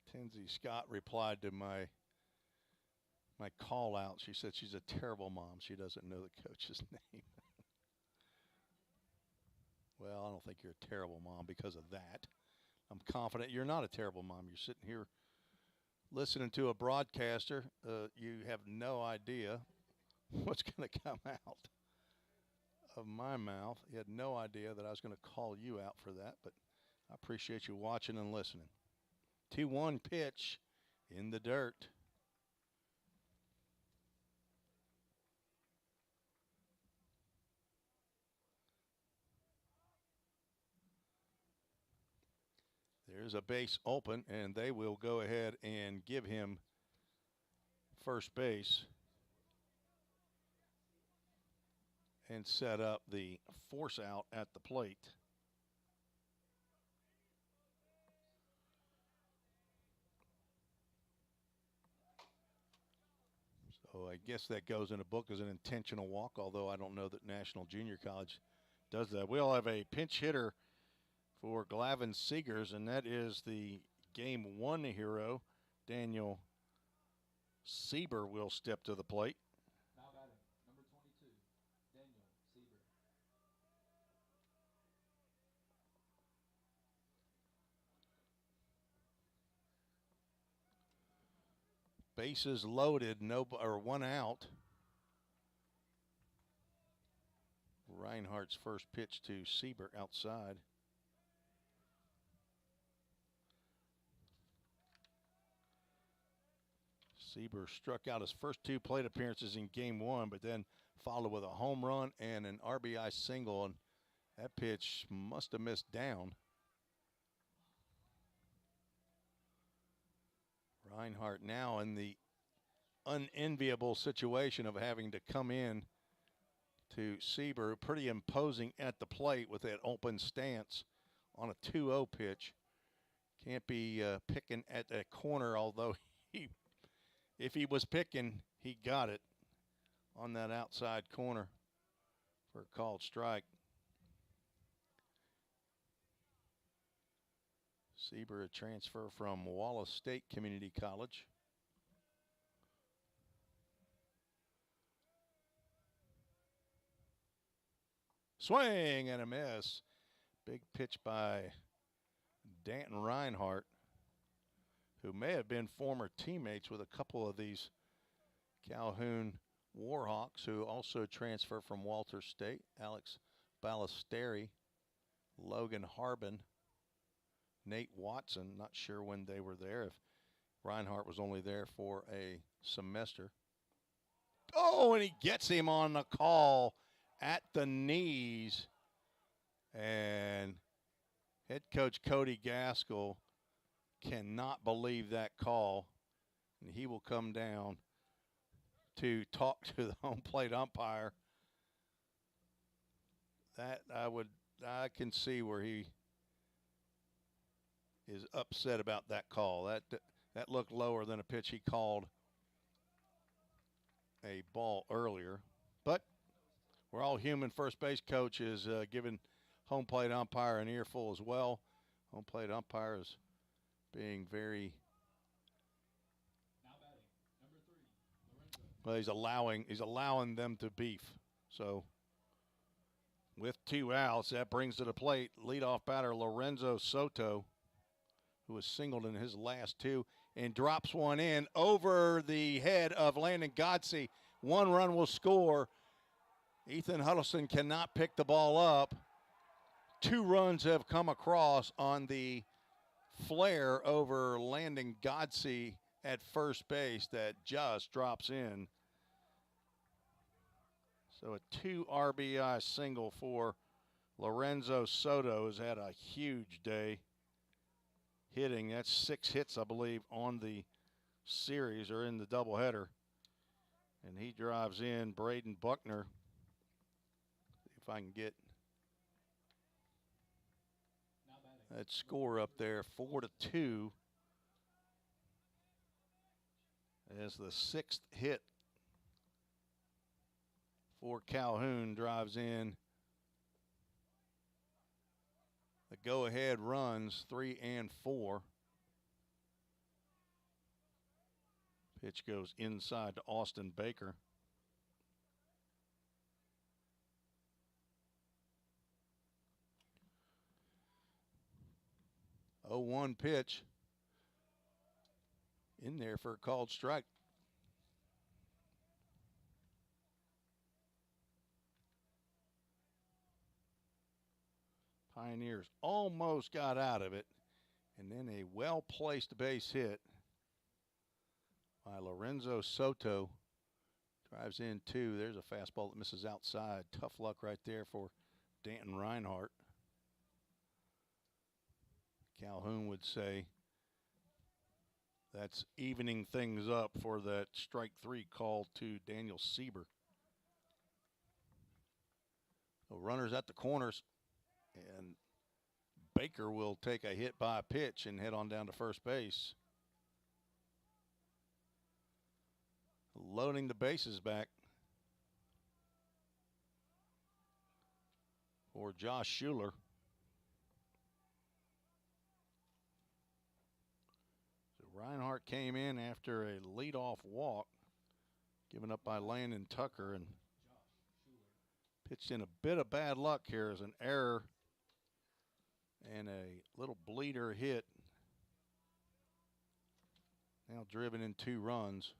Tenzie Scott replied to my call out. She said she's a terrible mom. She doesn't know the coach's name. Well, I don't think you're a terrible mom because of that. I'm confident you're not a terrible mom. You're sitting here listening to a broadcaster. You have no idea what's going to come out of my mouth. You had no idea that I was going to call you out for that, but I appreciate you watching and listening. 2-1 pitch in the dirt. There's a base open, and they will go ahead and give him first base and set up the force out at the plate. So I guess that goes in a book as an intentional walk, although I don't know that National Junior College does that. We'll have a pinch hitter for Glavin Seegers, and that is the Game 1 hero, Daniel Sieber will step to the plate. Now batting, number 22, Daniel Sieber. Bases loaded, one out. Reinhardt's first pitch to Sieber outside. Sieber struck out his first 2 plate appearances in Game 1, but then followed with a home run and an RBI single, and that pitch must have missed down. Reinhardt now in the unenviable situation of having to come in to Sieber, pretty imposing at the plate with that open stance on a 2-0 pitch. Can't be picking at that corner, although if he was picking, he got it on that outside corner for a called strike. Sieber, a transfer from Wallace State Community College. Swing and a miss. Big pitch by Danton Reinhardt, who may have been former teammates with a couple of these Calhoun Warhawks, who also transfer from Walter State. Alex Ballesteri, Logan Harbin, Nate Watson. Not sure when they were there, if Reinhardt was only there for a semester. Oh, and he gets him on the call at the knees. And head coach Cody Gaskell cannot believe that call. And he will come down to talk to the home plate umpire. That I can see where he is upset about that call. That looked lower than a pitch he called a ball earlier. But we're all human. First base coach is giving home plate umpire an earful as well. Home plate umpire is being very well. He's allowing them to beef. So with 2 outs, that brings to the plate leadoff batter Lorenzo Soto, who was singled in his last 2, and drops one in over the head of Landon Godsey. 1 run will score. Ethan Huddleston cannot pick the ball up. 2 runs have come across on the flare over Landon Godsey at first base that just drops in. So a 2 RBI single for Lorenzo Soto, has had a huge day hitting. That's 6 hits, I believe, on the series or in the doubleheader. And he drives in Braden Buckner. See if I can get that score up there, 4-2. As the 6th hit for Calhoun drives in the go-ahead runs 3 and 4. Pitch goes inside to Austin Baker. Oh, 1 pitch in there for a called strike. Pioneers almost got out of it, and then a well-placed base hit by Lorenzo Soto. Drives in 2. There's a fastball that misses outside. Tough luck right there for Danton Reinhardt. Calhoun would say that's evening things up for that strike 3 call to Daniel Sieber. So runners at the corners, and Baker will take a hit by a pitch and head on down to first base. Loading the bases back for Josh Schuler. So Reinhardt came in after a leadoff walk given up by Landon Tucker and pitched in a bit of bad luck here as an error and a little bleeder hit. Now driven in 2 runs.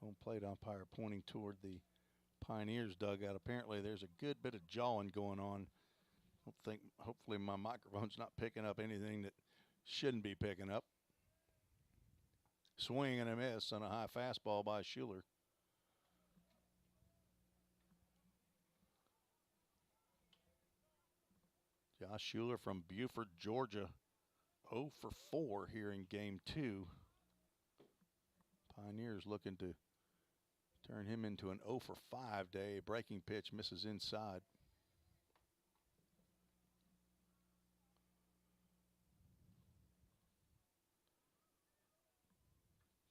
Home plate umpire pointing toward the Pioneers dugout. Apparently there's a good bit of jawing going on. Hopefully my microphone's not picking up anything that shouldn't be picking up. Swing and a miss on a high fastball by Schuler. Josh Schuler from Buford, Georgia, 0 for 4 here in game 2. Pioneers looking to turn him into an 0 for 5 day. Breaking pitch misses inside.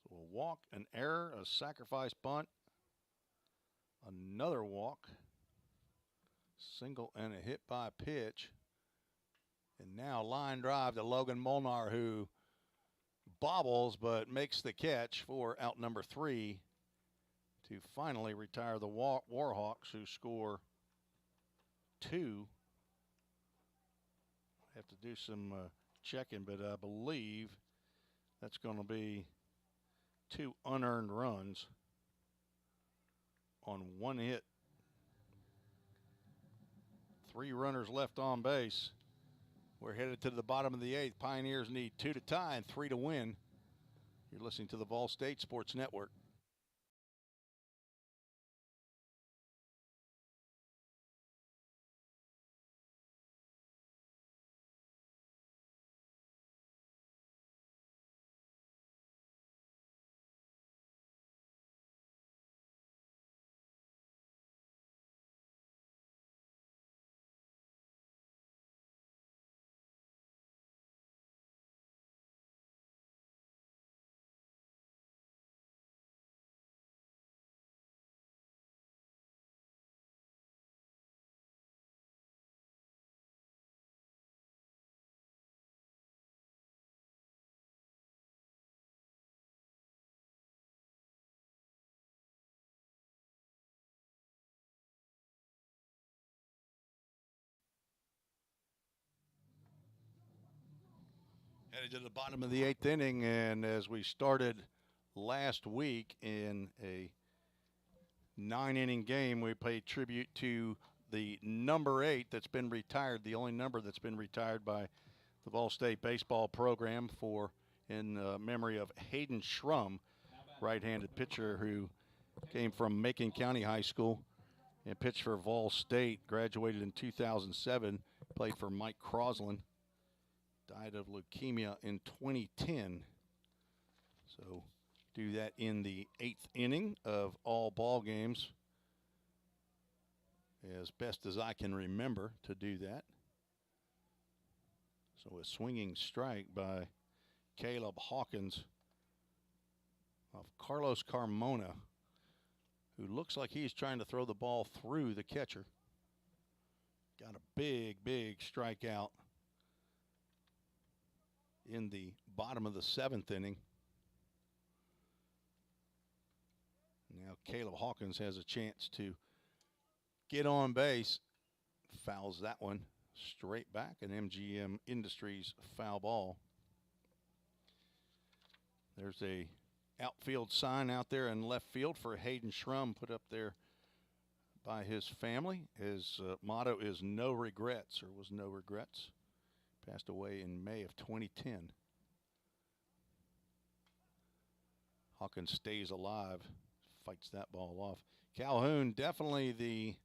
So a walk, an error, a sacrifice bunt, another walk, Single and a hit by pitch. And now line drive to Logan Molnar, who bobbles but makes the catch for out number 3 to finally retire the Warhawks, who score 2. Have to do some checking, but I believe that's going to be 2 unearned runs on 1 hit. 3 runners left on base. We're headed to the bottom of the 8th. Pioneers need 2 to tie and 3 to win. You're listening to the Vol State Sports Network. Headed to the bottom of the 8th inning, and as we started last week in a 9-inning game, we paid tribute to the number 8 that's been retired, the only number that's been retired by the Vol State baseball program, in memory of Hayden Schrum, right-handed pitcher who came from Macon County High School and pitched for Vol State, graduated in 2007, played for Mike Crosland. Died of leukemia in 2010. So do that in the 8th inning of all ball games, as best as I can remember to do that. So a swinging strike by Caleb Hawkins of Carlos Carmona, who looks like he's trying to throw the ball through the catcher. Got a big, big strikeout in the bottom of the 7th inning. Now Caleb Hawkins has a chance to get on base. Fouls that one straight back, an MGM Industries foul ball. There's a outfield sign out there in left field for Hayden Schrum, put up there by his family. His motto is no regrets, or was no regrets. Passed away in May of 2010. Hawkins stays alive, fights that ball off. Calhoun, definitely the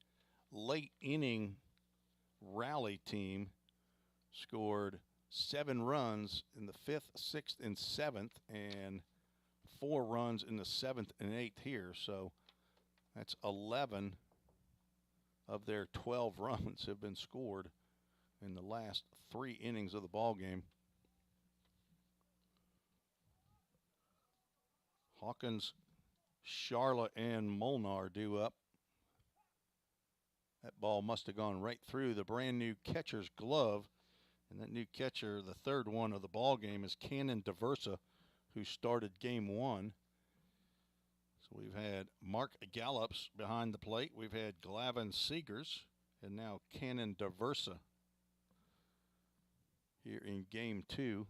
late inning rally team, scored 7 runs in the 5th, 6th, and 7th, and 4 runs in the 7th and 8th here. So that's 11 of their 12 runs have been scored in the last 3 innings of the ball game. Hawkins, Charlotte, and Molnar due up. That ball must have gone right through the brand new catcher's glove. And that new catcher, the 3rd one of the ball game, is Cannon Diversa, who started game 1. So we've had Mark Gallops behind the plate. We've had Glavin Seegers, and now Cannon Diversa here in game 2.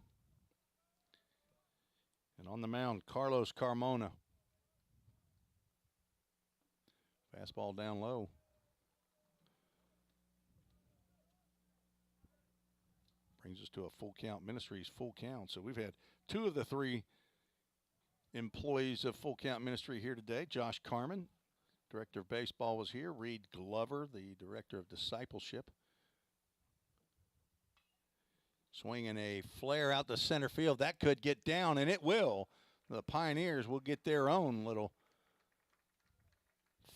And on the mound, Carlos Carmona. Fastball down low. Brings us to a full count. Ministries full count. So we've had 2 of the 3 employees of Full Count Ministry here today. Josh Carmen, director of baseball, was here. Reed Glover, the director of discipleship. Swinging a flare out to center field. That could get down, and it will. The Pioneers will get their own little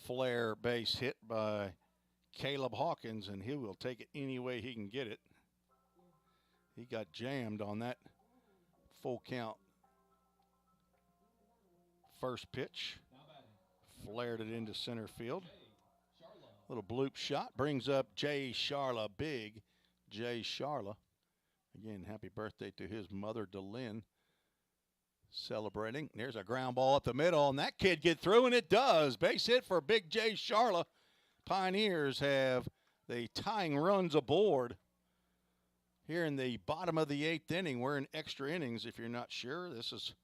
flare base hit by Caleb Hawkins, and he will take it any way he can get it. He got jammed on that full count first pitch. Flared it into center field. Little bloop shot brings up Jay Sharla, big Jay Sharla. Again, happy birthday to his mother, DeLynn, celebrating. There's a ground ball up the middle, and that kid get through, and it does. Base hit for big Jay Sharla. Pioneers have the tying runs aboard here in the bottom of the 8th inning. We're in extra innings, if you're not sure. This is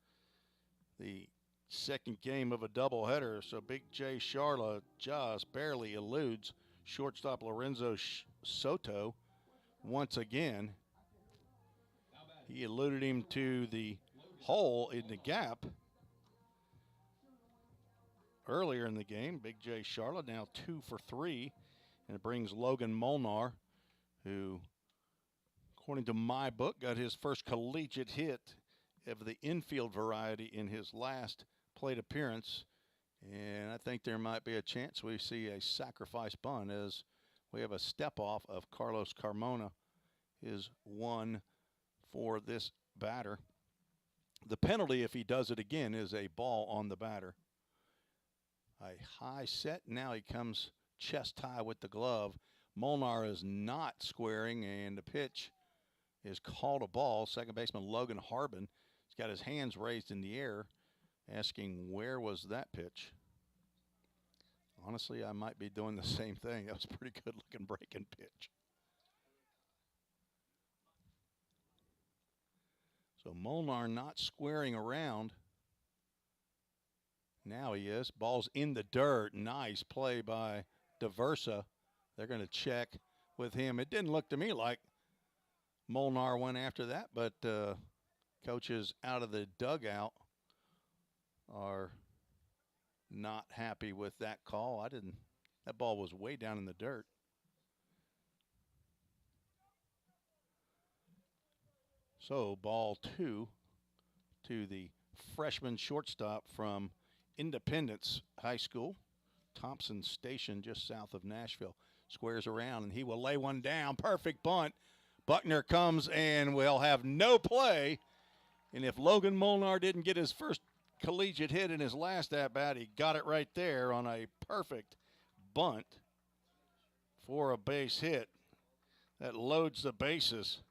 the second game of a doubleheader, so big Jay Sharla just barely eludes shortstop Lorenzo Soto once again. He eluded him to the hole in the gap earlier in the game. Big Jay Sharla now 2 for 3, and it brings Logan Molnar, who, according to my book, got his first collegiate hit of the infield variety in his last plate appearance. And I think there might be a chance we see a sacrifice bunt, as we have a step off of Carlos Carmona, his one for this batter. The penalty, if he does it again, is a ball on the batter. A high set. Now he comes chest high with the glove. Molnar is not squaring, and the pitch is called a ball. Second baseman Logan Harbin has got his hands raised in the air, asking where was that pitch. Honestly, I might be doing the same thing. That was a pretty good looking breaking pitch. So Molnar not squaring around. Now he is. Ball's in the dirt. Nice play by DeVersa. They're going to check with him. It didn't look to me like Molnar went after that, but coaches out of the dugout are not happy with that call. That ball was way down in the dirt. So ball 2 to the freshman shortstop from Independence High School, Thompson Station, just south of Nashville. Squares around, and he will lay one down. Perfect bunt. Buckner comes and will have no play. And if Logan Molnar didn't get his first collegiate hit in his last at-bat, he got it right there on a perfect bunt for a base hit that loads the bases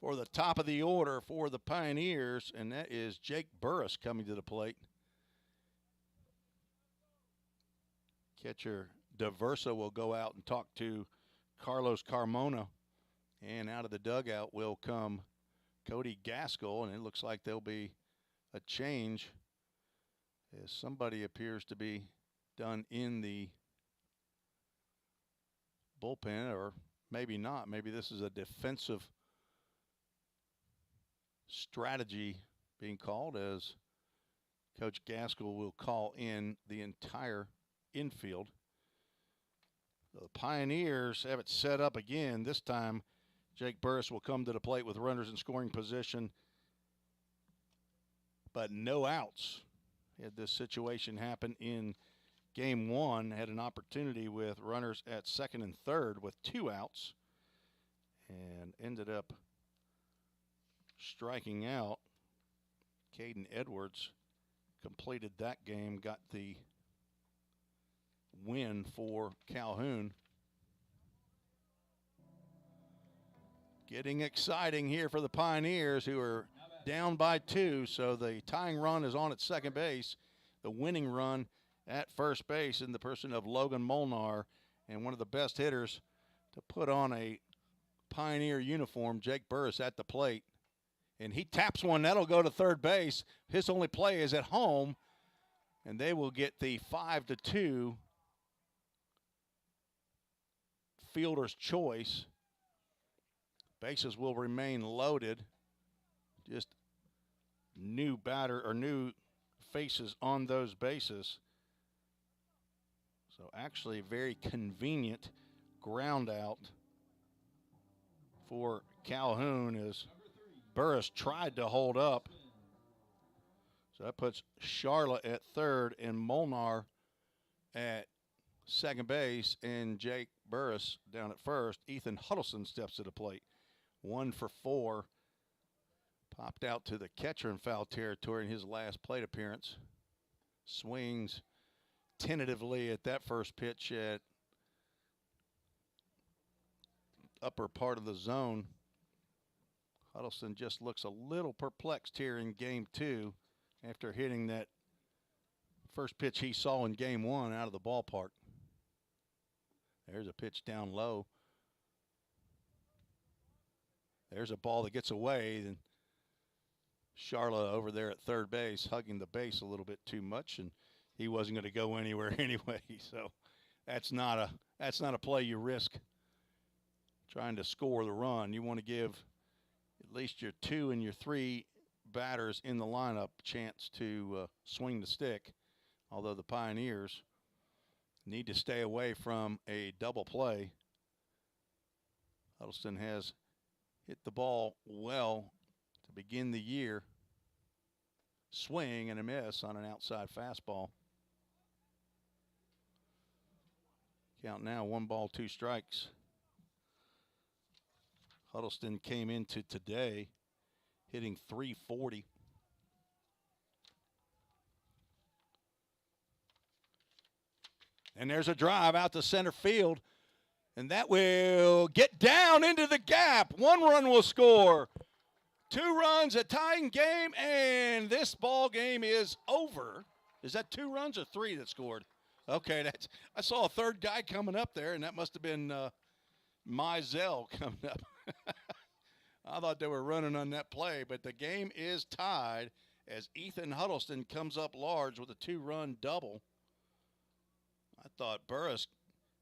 for the top of the order for the Pioneers, and that is Jake Burris coming to the plate. Catcher DeVersa will go out and talk to Carlos Carmona, and out of the dugout will come Cody Gaskell, and it looks like there'll be a change as somebody appears to be done in the bullpen, or maybe not. Maybe this is a defensive strategy being called, as Coach Gaskell will call in the entire infield. The Pioneers have it set up again. This time Jake Burris will come to the plate with runners in scoring position, but no outs. Had this situation happen in game 1, had an opportunity with runners at second and third with 2 outs, and ended up striking out. Caden Edwards completed that game, got the win for Calhoun. Getting exciting here for the Pioneers, who are down by 2, so the tying run is on at second base. The winning run at first base in the person of Logan Molnar, and one of the best hitters to put on a Pioneer uniform, Jake Burris, at the plate. And he taps one. That'll go to third base. His only play is at home, and they will get the 5-2 fielder's choice. Bases will remain loaded. Just new batter or new faces on those bases. So actually very convenient ground out for Calhoun, as Burris tried to hold up. So that puts Sharla at third and Molnar at second base, and Jake Burris down at first. Ethan Huddleston steps to the plate. 1 for 4. Popped out to the catcher in foul territory in his last plate appearance. Swings, tentatively at that first pitch at upper part of the zone. Huddleston just looks a little perplexed here in game 2 after hitting that first pitch he saw in game 1 out of the ballpark. There's a pitch down low. There's a ball that gets away, and Charla over there at third base hugging the base a little bit too much, and he wasn't going to go anywhere anyway. So that's not a play you risk trying to score the run. You want to give at least your 2 and your 3 batters in the lineup a chance to swing the stick, although the Pioneers need to stay away from a double play. Huddleston has hit the ball well to begin the year. Swing and a miss on an outside fastball. Count now, 1 ball, 2 strikes. Huddleston came into today hitting .340. And there's a drive out to center field. And that will get down into the gap. 1 run will score. 2 runs, a tying game, and this ball game is over. Is that 2 runs or 3 that scored? Okay, I saw a third guy coming up there, and that must have been Mizell coming up. I thought they were running on that play, but the game is tied as Ethan Huddleston comes up large with a 2-run double. I thought Burris,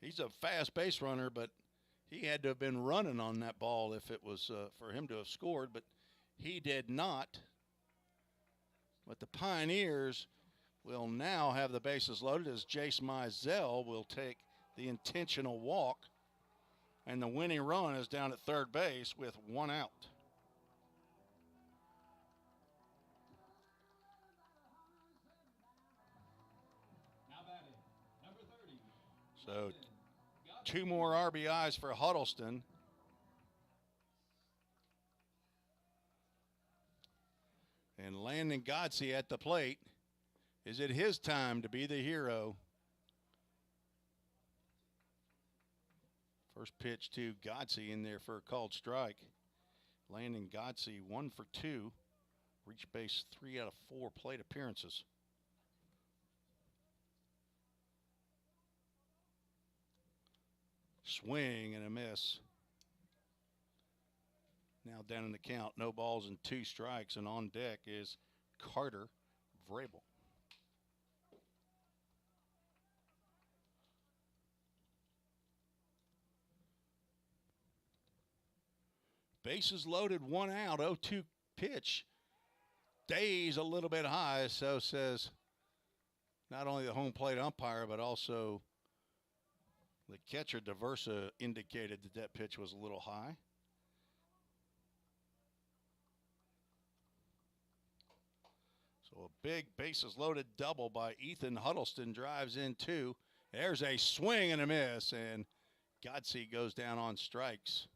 he's a fast base runner, but he had to have been running on that ball if it was for him to have scored, but he did not. But the Pioneers will now have the bases loaded as Jace Mizell will take the intentional walk, and the winning run is down at third base with 1 out. Now batting, number 30. So 2 more RBIs for Huddleston. And Landon Godsey at the plate. Is it his time to be the hero? First pitch to Godsey in there for a called strike. Landon Godsey 1 for 2. Reached base 3 out of 4 plate appearances. Swing and a miss. Now down in the count, no balls and 2 strikes, and on deck is Carter Vrabel. Bases loaded, 1 out, 0-2 pitch. Days a little bit high, so says not only the home plate umpire, but also the catcher, Diversa, indicated that that pitch was a little high. So a big bases loaded double by Ethan Huddleston drives in 2. There's a swing and a miss, and Godsey goes down on strikes.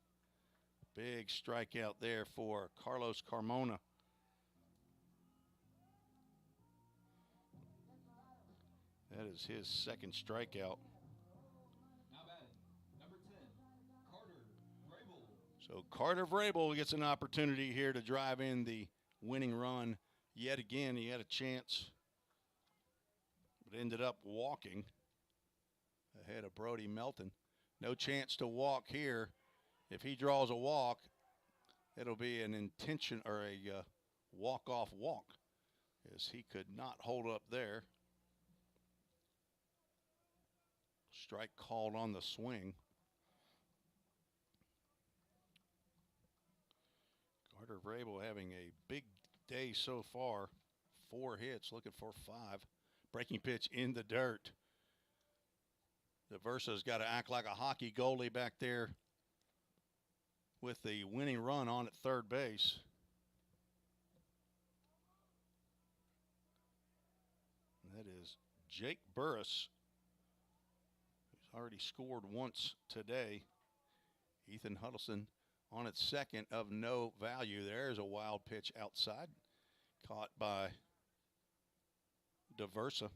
Big strikeout there for Carlos Carmona. That is his second strikeout. Now batting, number 10, Carter Vrabel. So Carter Vrabel gets an opportunity here to drive in the winning run. Yet again, he had a chance, but ended up walking ahead of Brody Melton. No chance to walk here. If he draws a walk, it'll be an intention or a walk-off walk, as he could not hold up there. Strike called on the swing. Carter Vrabel having a big day so far. 4 hits, looking for 5. Breaking pitch in the dirt. Diversa's got to act like a hockey goalie back there with the winning run on at third base. That is Jake Burris, who's already scored once today. Ethan Huddleston on its second of no value. There's a wild pitch outside, caught by Diversa.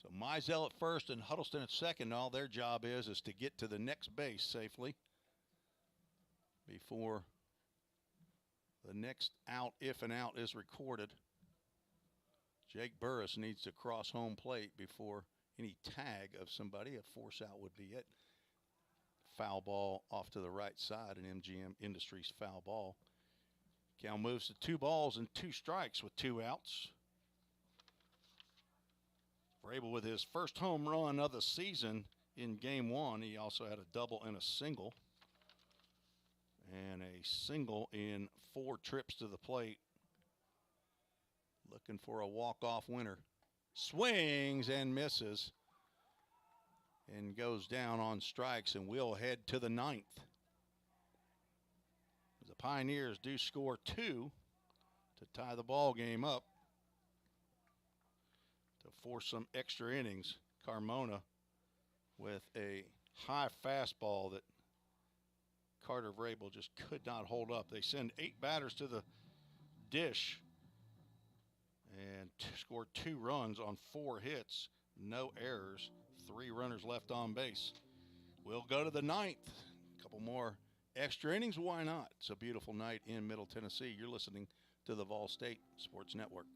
So Mizell at first and Huddleston at second. All their job is to get to the next base safely before the next out, if an out, is recorded. Jake Burris needs to cross home plate before any tag of somebody. A force out would be it. Foul ball off to the right side, an MGM Industries foul ball. Cal moves to 2 balls and 2 strikes with 2 outs. Vrabel with his first home run of the season in game 1. He also had a double and a single. And a single in 4 trips to the plate. Looking for a walk-off winner. Swings and misses. And goes down on strikes, and we'll head to the 9th. The Pioneers do score 2 to tie the ball game up. To force some extra innings, Carmona with a high fastball that Carter Vrabel just could not hold up. They send 8 batters to the dish and score 2 runs on 4 hits, no errors, 3 runners left on base. We'll go to the 9th. A couple more extra innings, why not? It's a beautiful night in Middle Tennessee. You're listening to the Vol State Sports Network.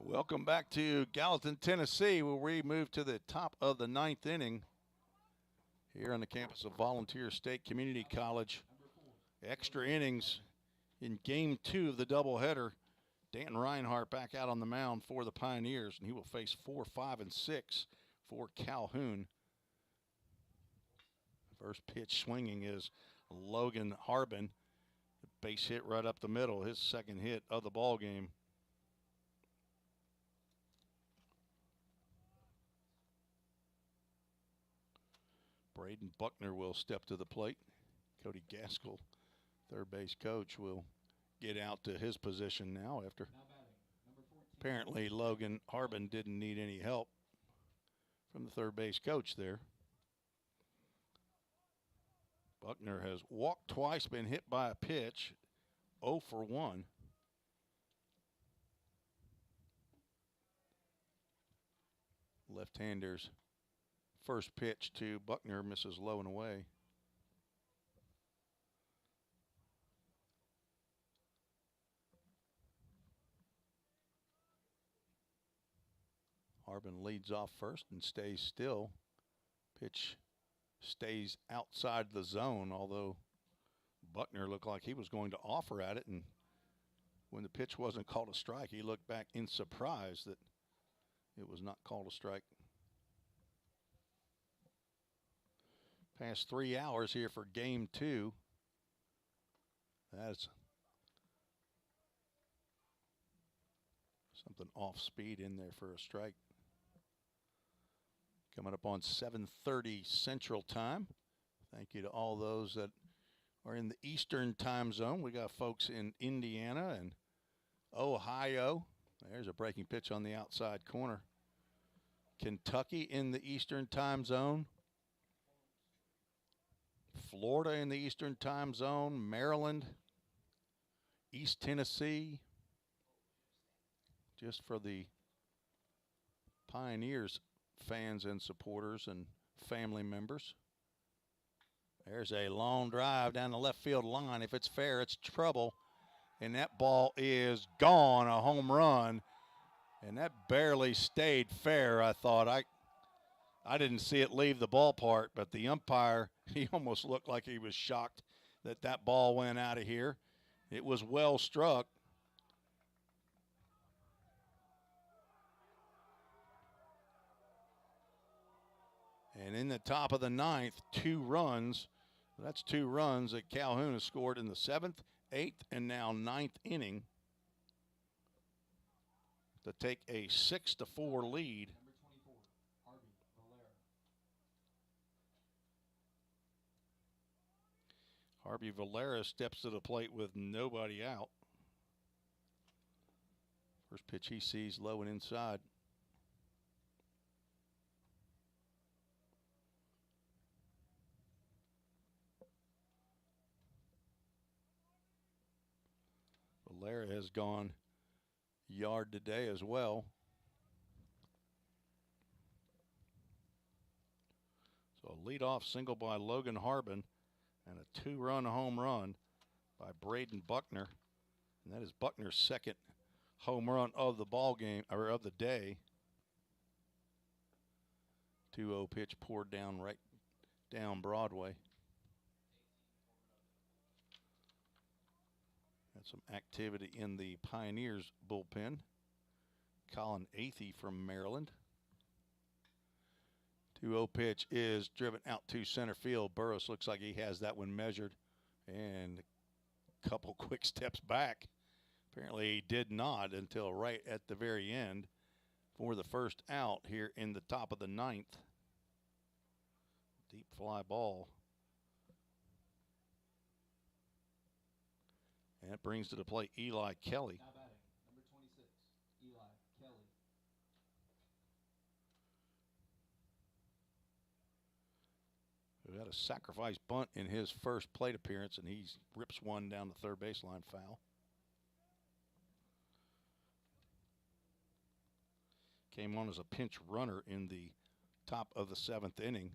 Welcome back to Gallatin, Tennessee, where we move to the top of the 9th inning here on the campus of Volunteer State Community College. Extra innings in game 2 of the doubleheader. Danton Reinhardt back out on the mound for the Pioneers, and he will face 4, 5, and 6 for Calhoun. First pitch swinging is Logan Harbin. Base hit right up the middle, his second hit of the ball game. Braden Buckner will step to the plate. Cody Gaskell, third base coach, will get out to his position now after apparently Logan Harbin didn't need any help from the third base coach there. Buckner has walked twice, been hit by a pitch, 0 for 1. Left-handers. First pitch to Buckner misses low and away. Harbin leads off first and stays still. Pitch stays outside the zone, although Buckner looked like he was going to offer at it, and when the pitch wasn't called a strike, he looked back in surprise that it was not called a strike. Past 3 hours here for game 2. That's something off speed in there for a strike. Coming up on 7:30 Central Time. Thank you to all those that are in the Eastern time zone. We got folks in Indiana and Ohio. There's a breaking pitch on the outside corner. Kentucky in the Eastern time zone. Florida in the Eastern time zone. Maryland. East Tennessee. Just for the Pioneers fans and supporters and family members. There's a long drive down the left field line. If it's fair, it's trouble. And that ball is gone, a home run. And that barely stayed fair, I thought. I didn't see it leave the ballpark, but the umpire, he almost looked like he was shocked that that ball went out of here. It was well struck. And in the top of the ninth, 2 runs. That's 2 runs that Calhoun has scored in the 7th, 8th, and now 9th inning to take a 6-4 lead. Number 24, Harvey Valera steps to the plate with nobody out. First pitch he sees low and inside. Valera has gone yard today as well. So a leadoff single by Logan Harbin and a 2-run home run by Braden Buckner. And that is Buckner's 2nd home run of the ball game, or of the day. 2-0 pitch poured down right down Broadway. Got some activity in the Pioneers bullpen. Colin Athey from Maryland. 2-0 pitch is driven out to center field. Burris looks like he has that one measured, and a couple quick steps back. Apparently he did not until right at the very end for the first out here in the top of the 9th. Deep fly ball. And it brings to the plate Eli Kelly. now batting, number 26, Eli Kelly. Who had a sacrifice bunt in his first plate appearance, and he rips one down the third baseline foul. Came on as a pinch runner in the top of the 7th inning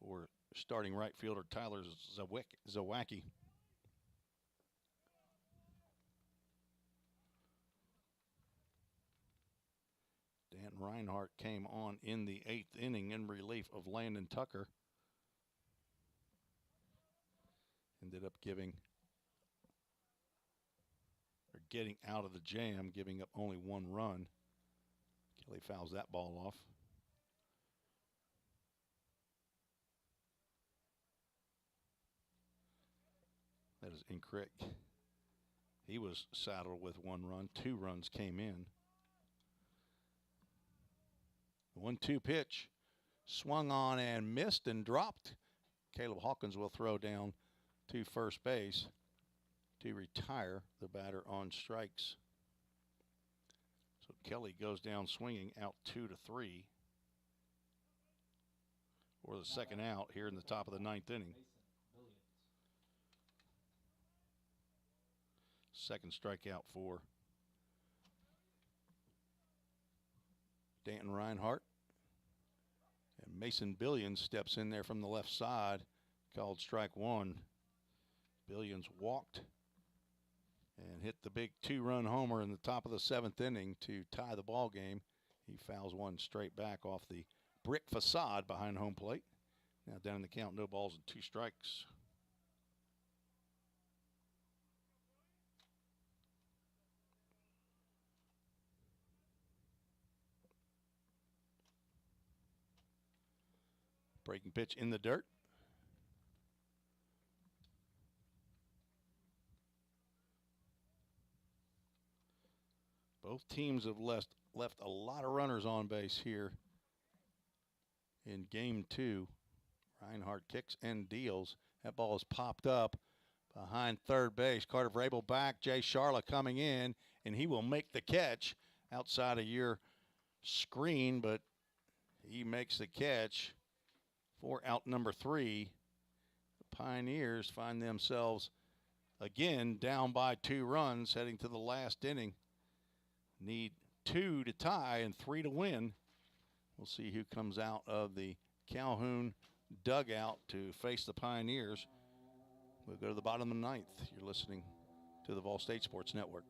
for starting right fielder Tyler Zawacki. Dan Reinhardt came on in the 8th inning in relief of Landon Tucker. Ended up getting out of the jam, giving up only 1 run. Kelly fouls that ball off. That is incorrect. He was saddled with 1 run. 2 runs came in. 1-2 pitch. Swung on and missed and dropped. Caleb Hawkins will throw down to first base to retire the batter on strikes. So Kelly goes down swinging, out 2-3 for the second out here in the top of the 9th inning. Second strikeout for Danton Reinhardt. And Mason Billions steps in there from the left side, called strike 1. Billions walked and hit the big 2-run homer in the top of the 7th inning to tie the ball game. He fouls one straight back off the brick facade behind home plate. Now down in the count, no balls and 2 strikes. Breaking pitch in the dirt. Both teams have left a lot of runners on base here in game 2. Reinhardt kicks and deals. That ball is popped up behind third base. Carter Vrabel back. Jay Sharla coming in, and he will make the catch outside of your screen, but he makes the catch for out number 3. The Pioneers find themselves again down by 2 runs heading to the last inning. Need 2 to tie and 3 to win. We'll see who comes out of the Calhoun dugout to face the Pioneers. We'll go to the bottom of the 9th. You're listening to the Vol State Sports Network.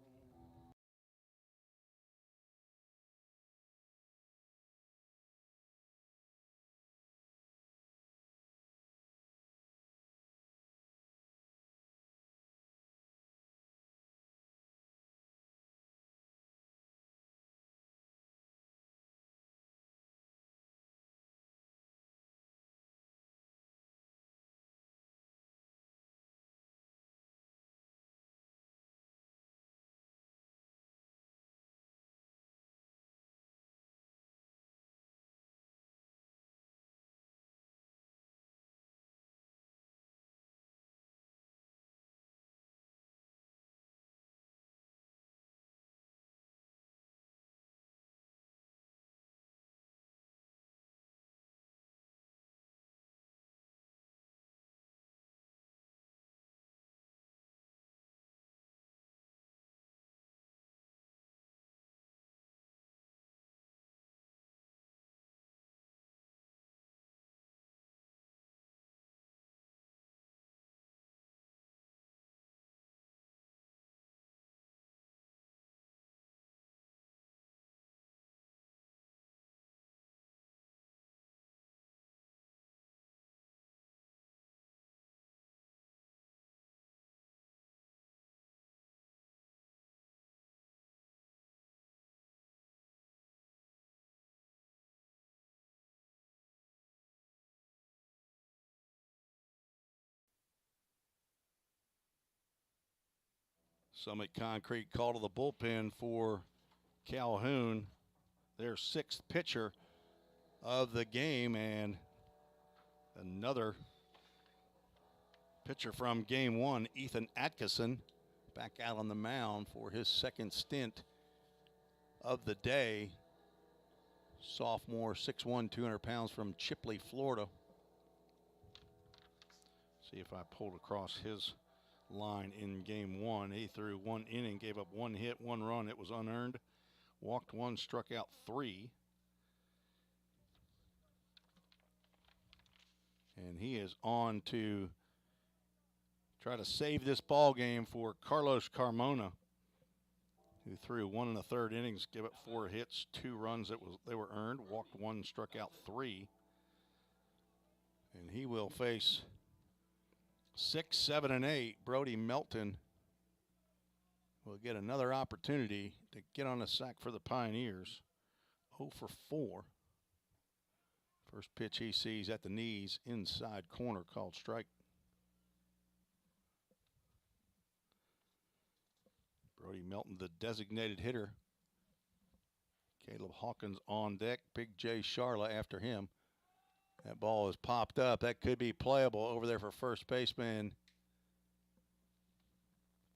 Summit Concrete call to the bullpen for Calhoun, their 6th pitcher of the game, and another pitcher from game 1, Ethan Atkinson, back out on the mound for his 2nd stint of the day. Sophomore, 6'1", 200 pounds from Chipley, Florida. See if I pulled across his line in game 1. He threw 1 inning, gave up 1 hit, 1 run. It was unearned. Walked 1, struck out 3. And he is on to try to save this ball game for Carlos Carmona, who threw 1 1/3 innings, gave up 4 hits, 2 runs. They were earned. Walked 1, struck out 3. And he will face 6, 7, and 8. Brody Melton will get another opportunity to get on a sack for the Pioneers. 0 for 4. First pitch he sees at the knees, inside corner, called strike. Brody Melton, the designated hitter. Caleb Hawkins on deck. Big J Charla after him. That ball is popped up. That could be playable over there for first baseman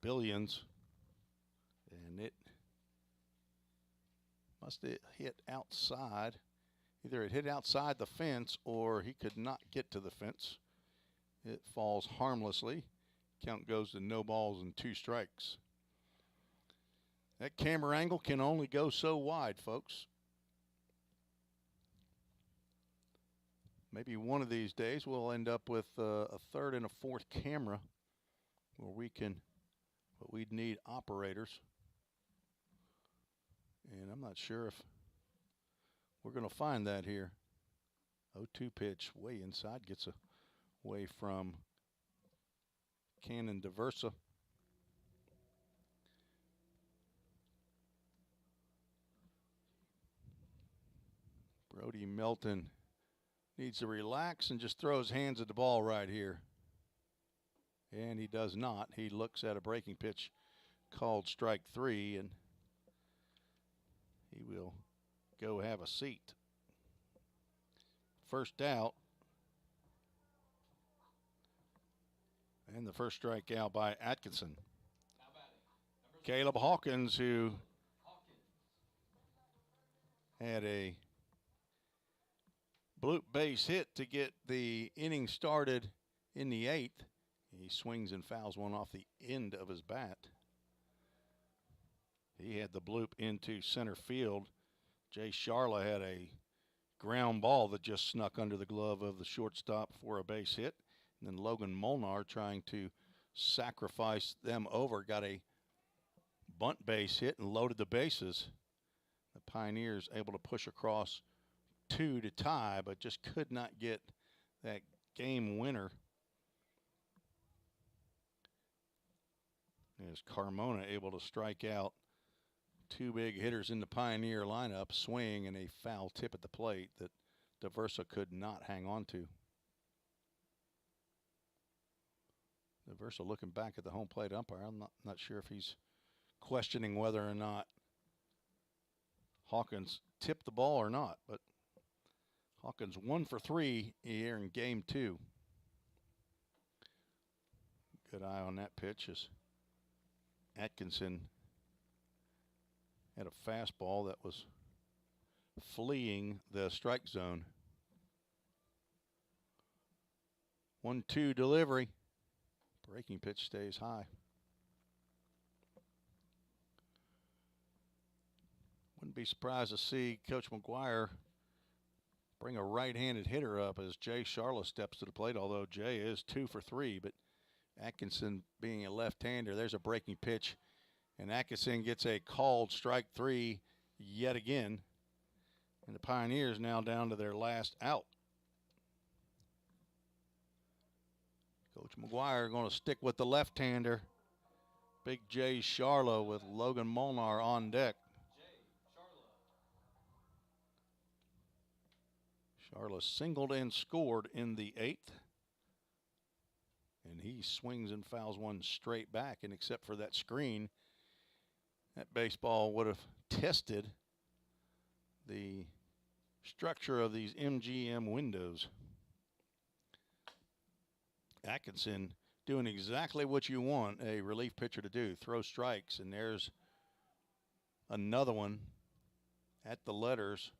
Billions. And it must have hit outside. Either it hit outside the fence or he could not get to the fence. It falls harmlessly. Count goes to no balls and 2 strikes. That camera angle can only go so wide, folks. Maybe one of these days we'll end up with a 3rd and a 4th camera where we can, but we'd need operators. And I'm not sure if we're going to find that here. 0-2 pitch, way inside, gets away from Cannon Diversa. Brody Melton needs to relax and just throw his hands at the ball right here. And he does not. He looks at a breaking pitch called strike 3, and he will go have a seat. First out. And the first strikeout by Atkinson. Caleb Hawkins, who had a bloop base hit to get the inning started in the 8th. He swings and fouls one off the end of his bat. He had the bloop into center field. Jay Charla had a ground ball that just snuck under the glove of the shortstop for a base hit. And then Logan Molnar, trying to sacrifice them over, got a bunt base hit and loaded the bases. The Pioneers able to push across 2 to tie, but just could not get that game winner. As Carmona able to strike out 2 big hitters in the Pioneer lineup, swing and a foul tip at the plate that Diversa could not hang on to. Diversa looking back at the home plate umpire. I'm not sure if he's questioning whether or not Hawkins tipped the ball or not, but Hawkins 1 for 3 here in game 2. Good eye on that pitch as Atkinson had a fastball that was fleeing the strike zone. 1-2 delivery. Breaking pitch stays high. Wouldn't be surprised to see Coach McGuire bring a right-handed hitter up as Jay Charla steps to the plate, although Jay is 2 for 3, but Atkinson being a left-hander, there's a breaking pitch, and Atkinson gets a called strike 3 yet again, and the Pioneers now down to their last out. Coach McGuire going to stick with the left-hander. Big Jay Charla with Logan Molnar on deck. Charla singled and scored in the 8th. And he he swings and fouls one straight back, and except for that screen, that baseball would have tested the structure of these MGM windows. Atkinson doing exactly what you want a relief pitcher to do, throw strikes, and there's another one at the letters,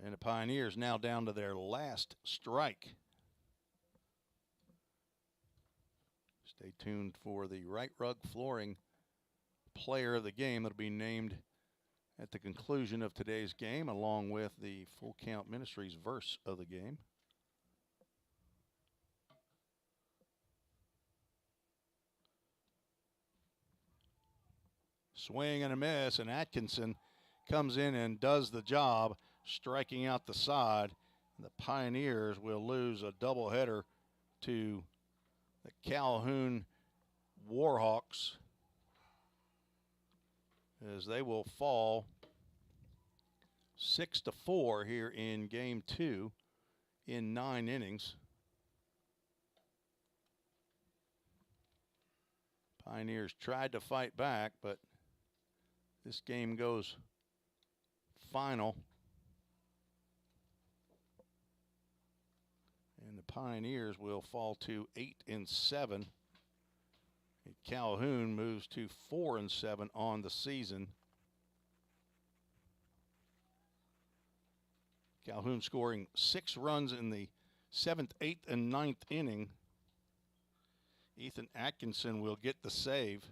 and the Pioneers now down to their last strike. Stay tuned for the Right Rug Flooring player of the game that'll be named at the conclusion of today's game, along with the Full Count Ministries verse of the game. Swing and a miss, and Atkinson comes in and does the job, striking out the side. The Pioneers will lose a doubleheader to the Calhoun Warhawks, as they will fall 6-4 here in game 2 in 9 innings. Pioneers tried to fight back, but this game goes final. And the Pioneers will fall to 8-7. Calhoun moves to 4-7 on the season. Calhoun scoring 6 runs in the 7th, 8th, and 9th inning. Ethan Atkinson will get the save.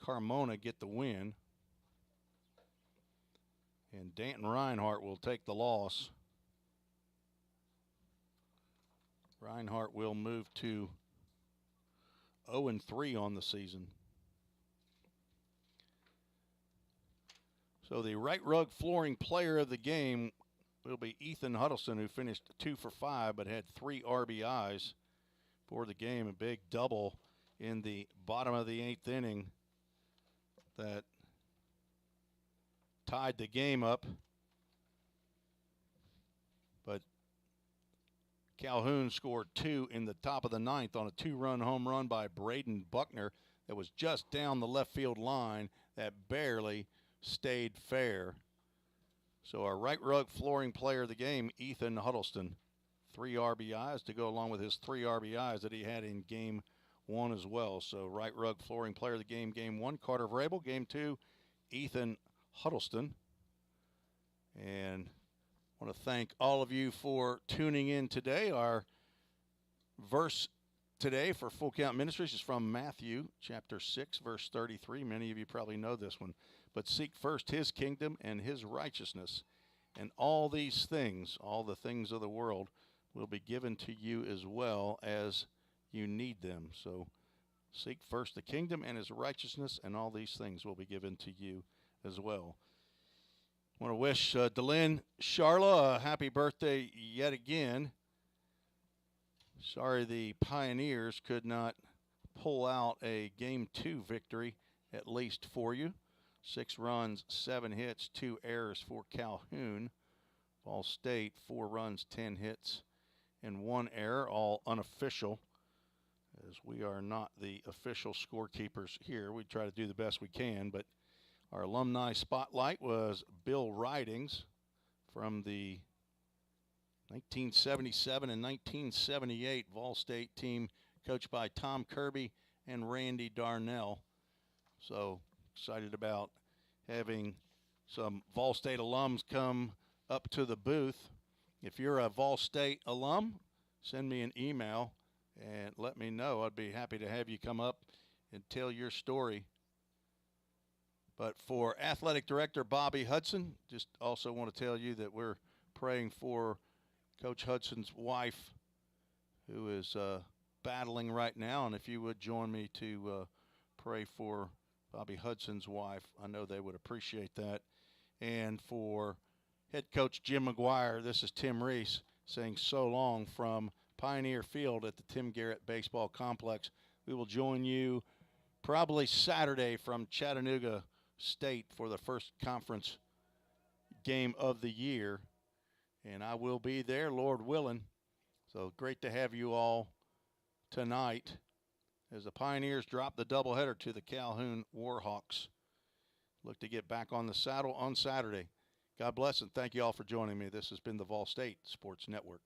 Carmona get the win. And Danton Reinhardt will take the loss. Reinhardt will move to 0-3 on the season. So the Right Rug Flooring player of the game will be Ethan Huddleston, who finished 2 for 5 but had 3 RBIs for the game. A big double in the bottom of the 8th inning that tied the game up. But Calhoun scored 2 in the top of the 9th on a 2-run home run by Braden Buckner that was just down the left field line that barely stayed fair. So our Right Rug Flooring player of the game, Ethan Huddleston, 3 RBIs to go along with his 3 RBIs that he had in game 1 as well. So Right Rug Flooring player of the game, game 1, Carter Vrabel. Game 2, Ethan Huddleston. And I want to thank all of you for tuning in today. Our verse today for Full Count Ministries is from Matthew chapter 6, verse 33. Many of you probably know this one. But seek first his kingdom and his righteousness, and all these things, all the things of the world, will be given to you as well as you need them. So seek first the kingdom and his righteousness, and all these things will be given to you as well. I want to wish Delynn Charla a happy birthday yet again. Sorry the Pioneers could not pull out a Game 2 victory, at least for you. 6 runs, 7 hits, 2 errors for Calhoun. Ball State, 4 runs, 10 hits, and 1 error, all unofficial, as we are not the official scorekeepers here. We try to do the best we can, but our alumni spotlight was Bill Ridings from the 1977 and 1978 Vol State team, coached by Tom Kirby and Randy Darnell. So excited about having some Vol State alums come up to the booth. If you're a Vol State alum, send me an email and let me know. I'd be happy to have you come up and tell your story. But for Athletic Director Bobby Hudson, just also want to tell you that we're praying for Coach Hudson's wife, who is battling right now. And if you would join me to pray for Bobby Hudson's wife, I know they would appreciate that. And for head coach Jim McGuire, this is Tim Reese saying so long from Pioneer Field at the Tim Garrett Baseball Complex. We will join you probably Saturday from Chattanooga State for the first conference game of the year. And I will be there, Lord willing. So great to have you all tonight as the Pioneers drop the doubleheader to the Calhoun Warhawks. Look to get back on the saddle on Saturday. God bless and thank you all for joining me. This has been the Vol State Sports Network.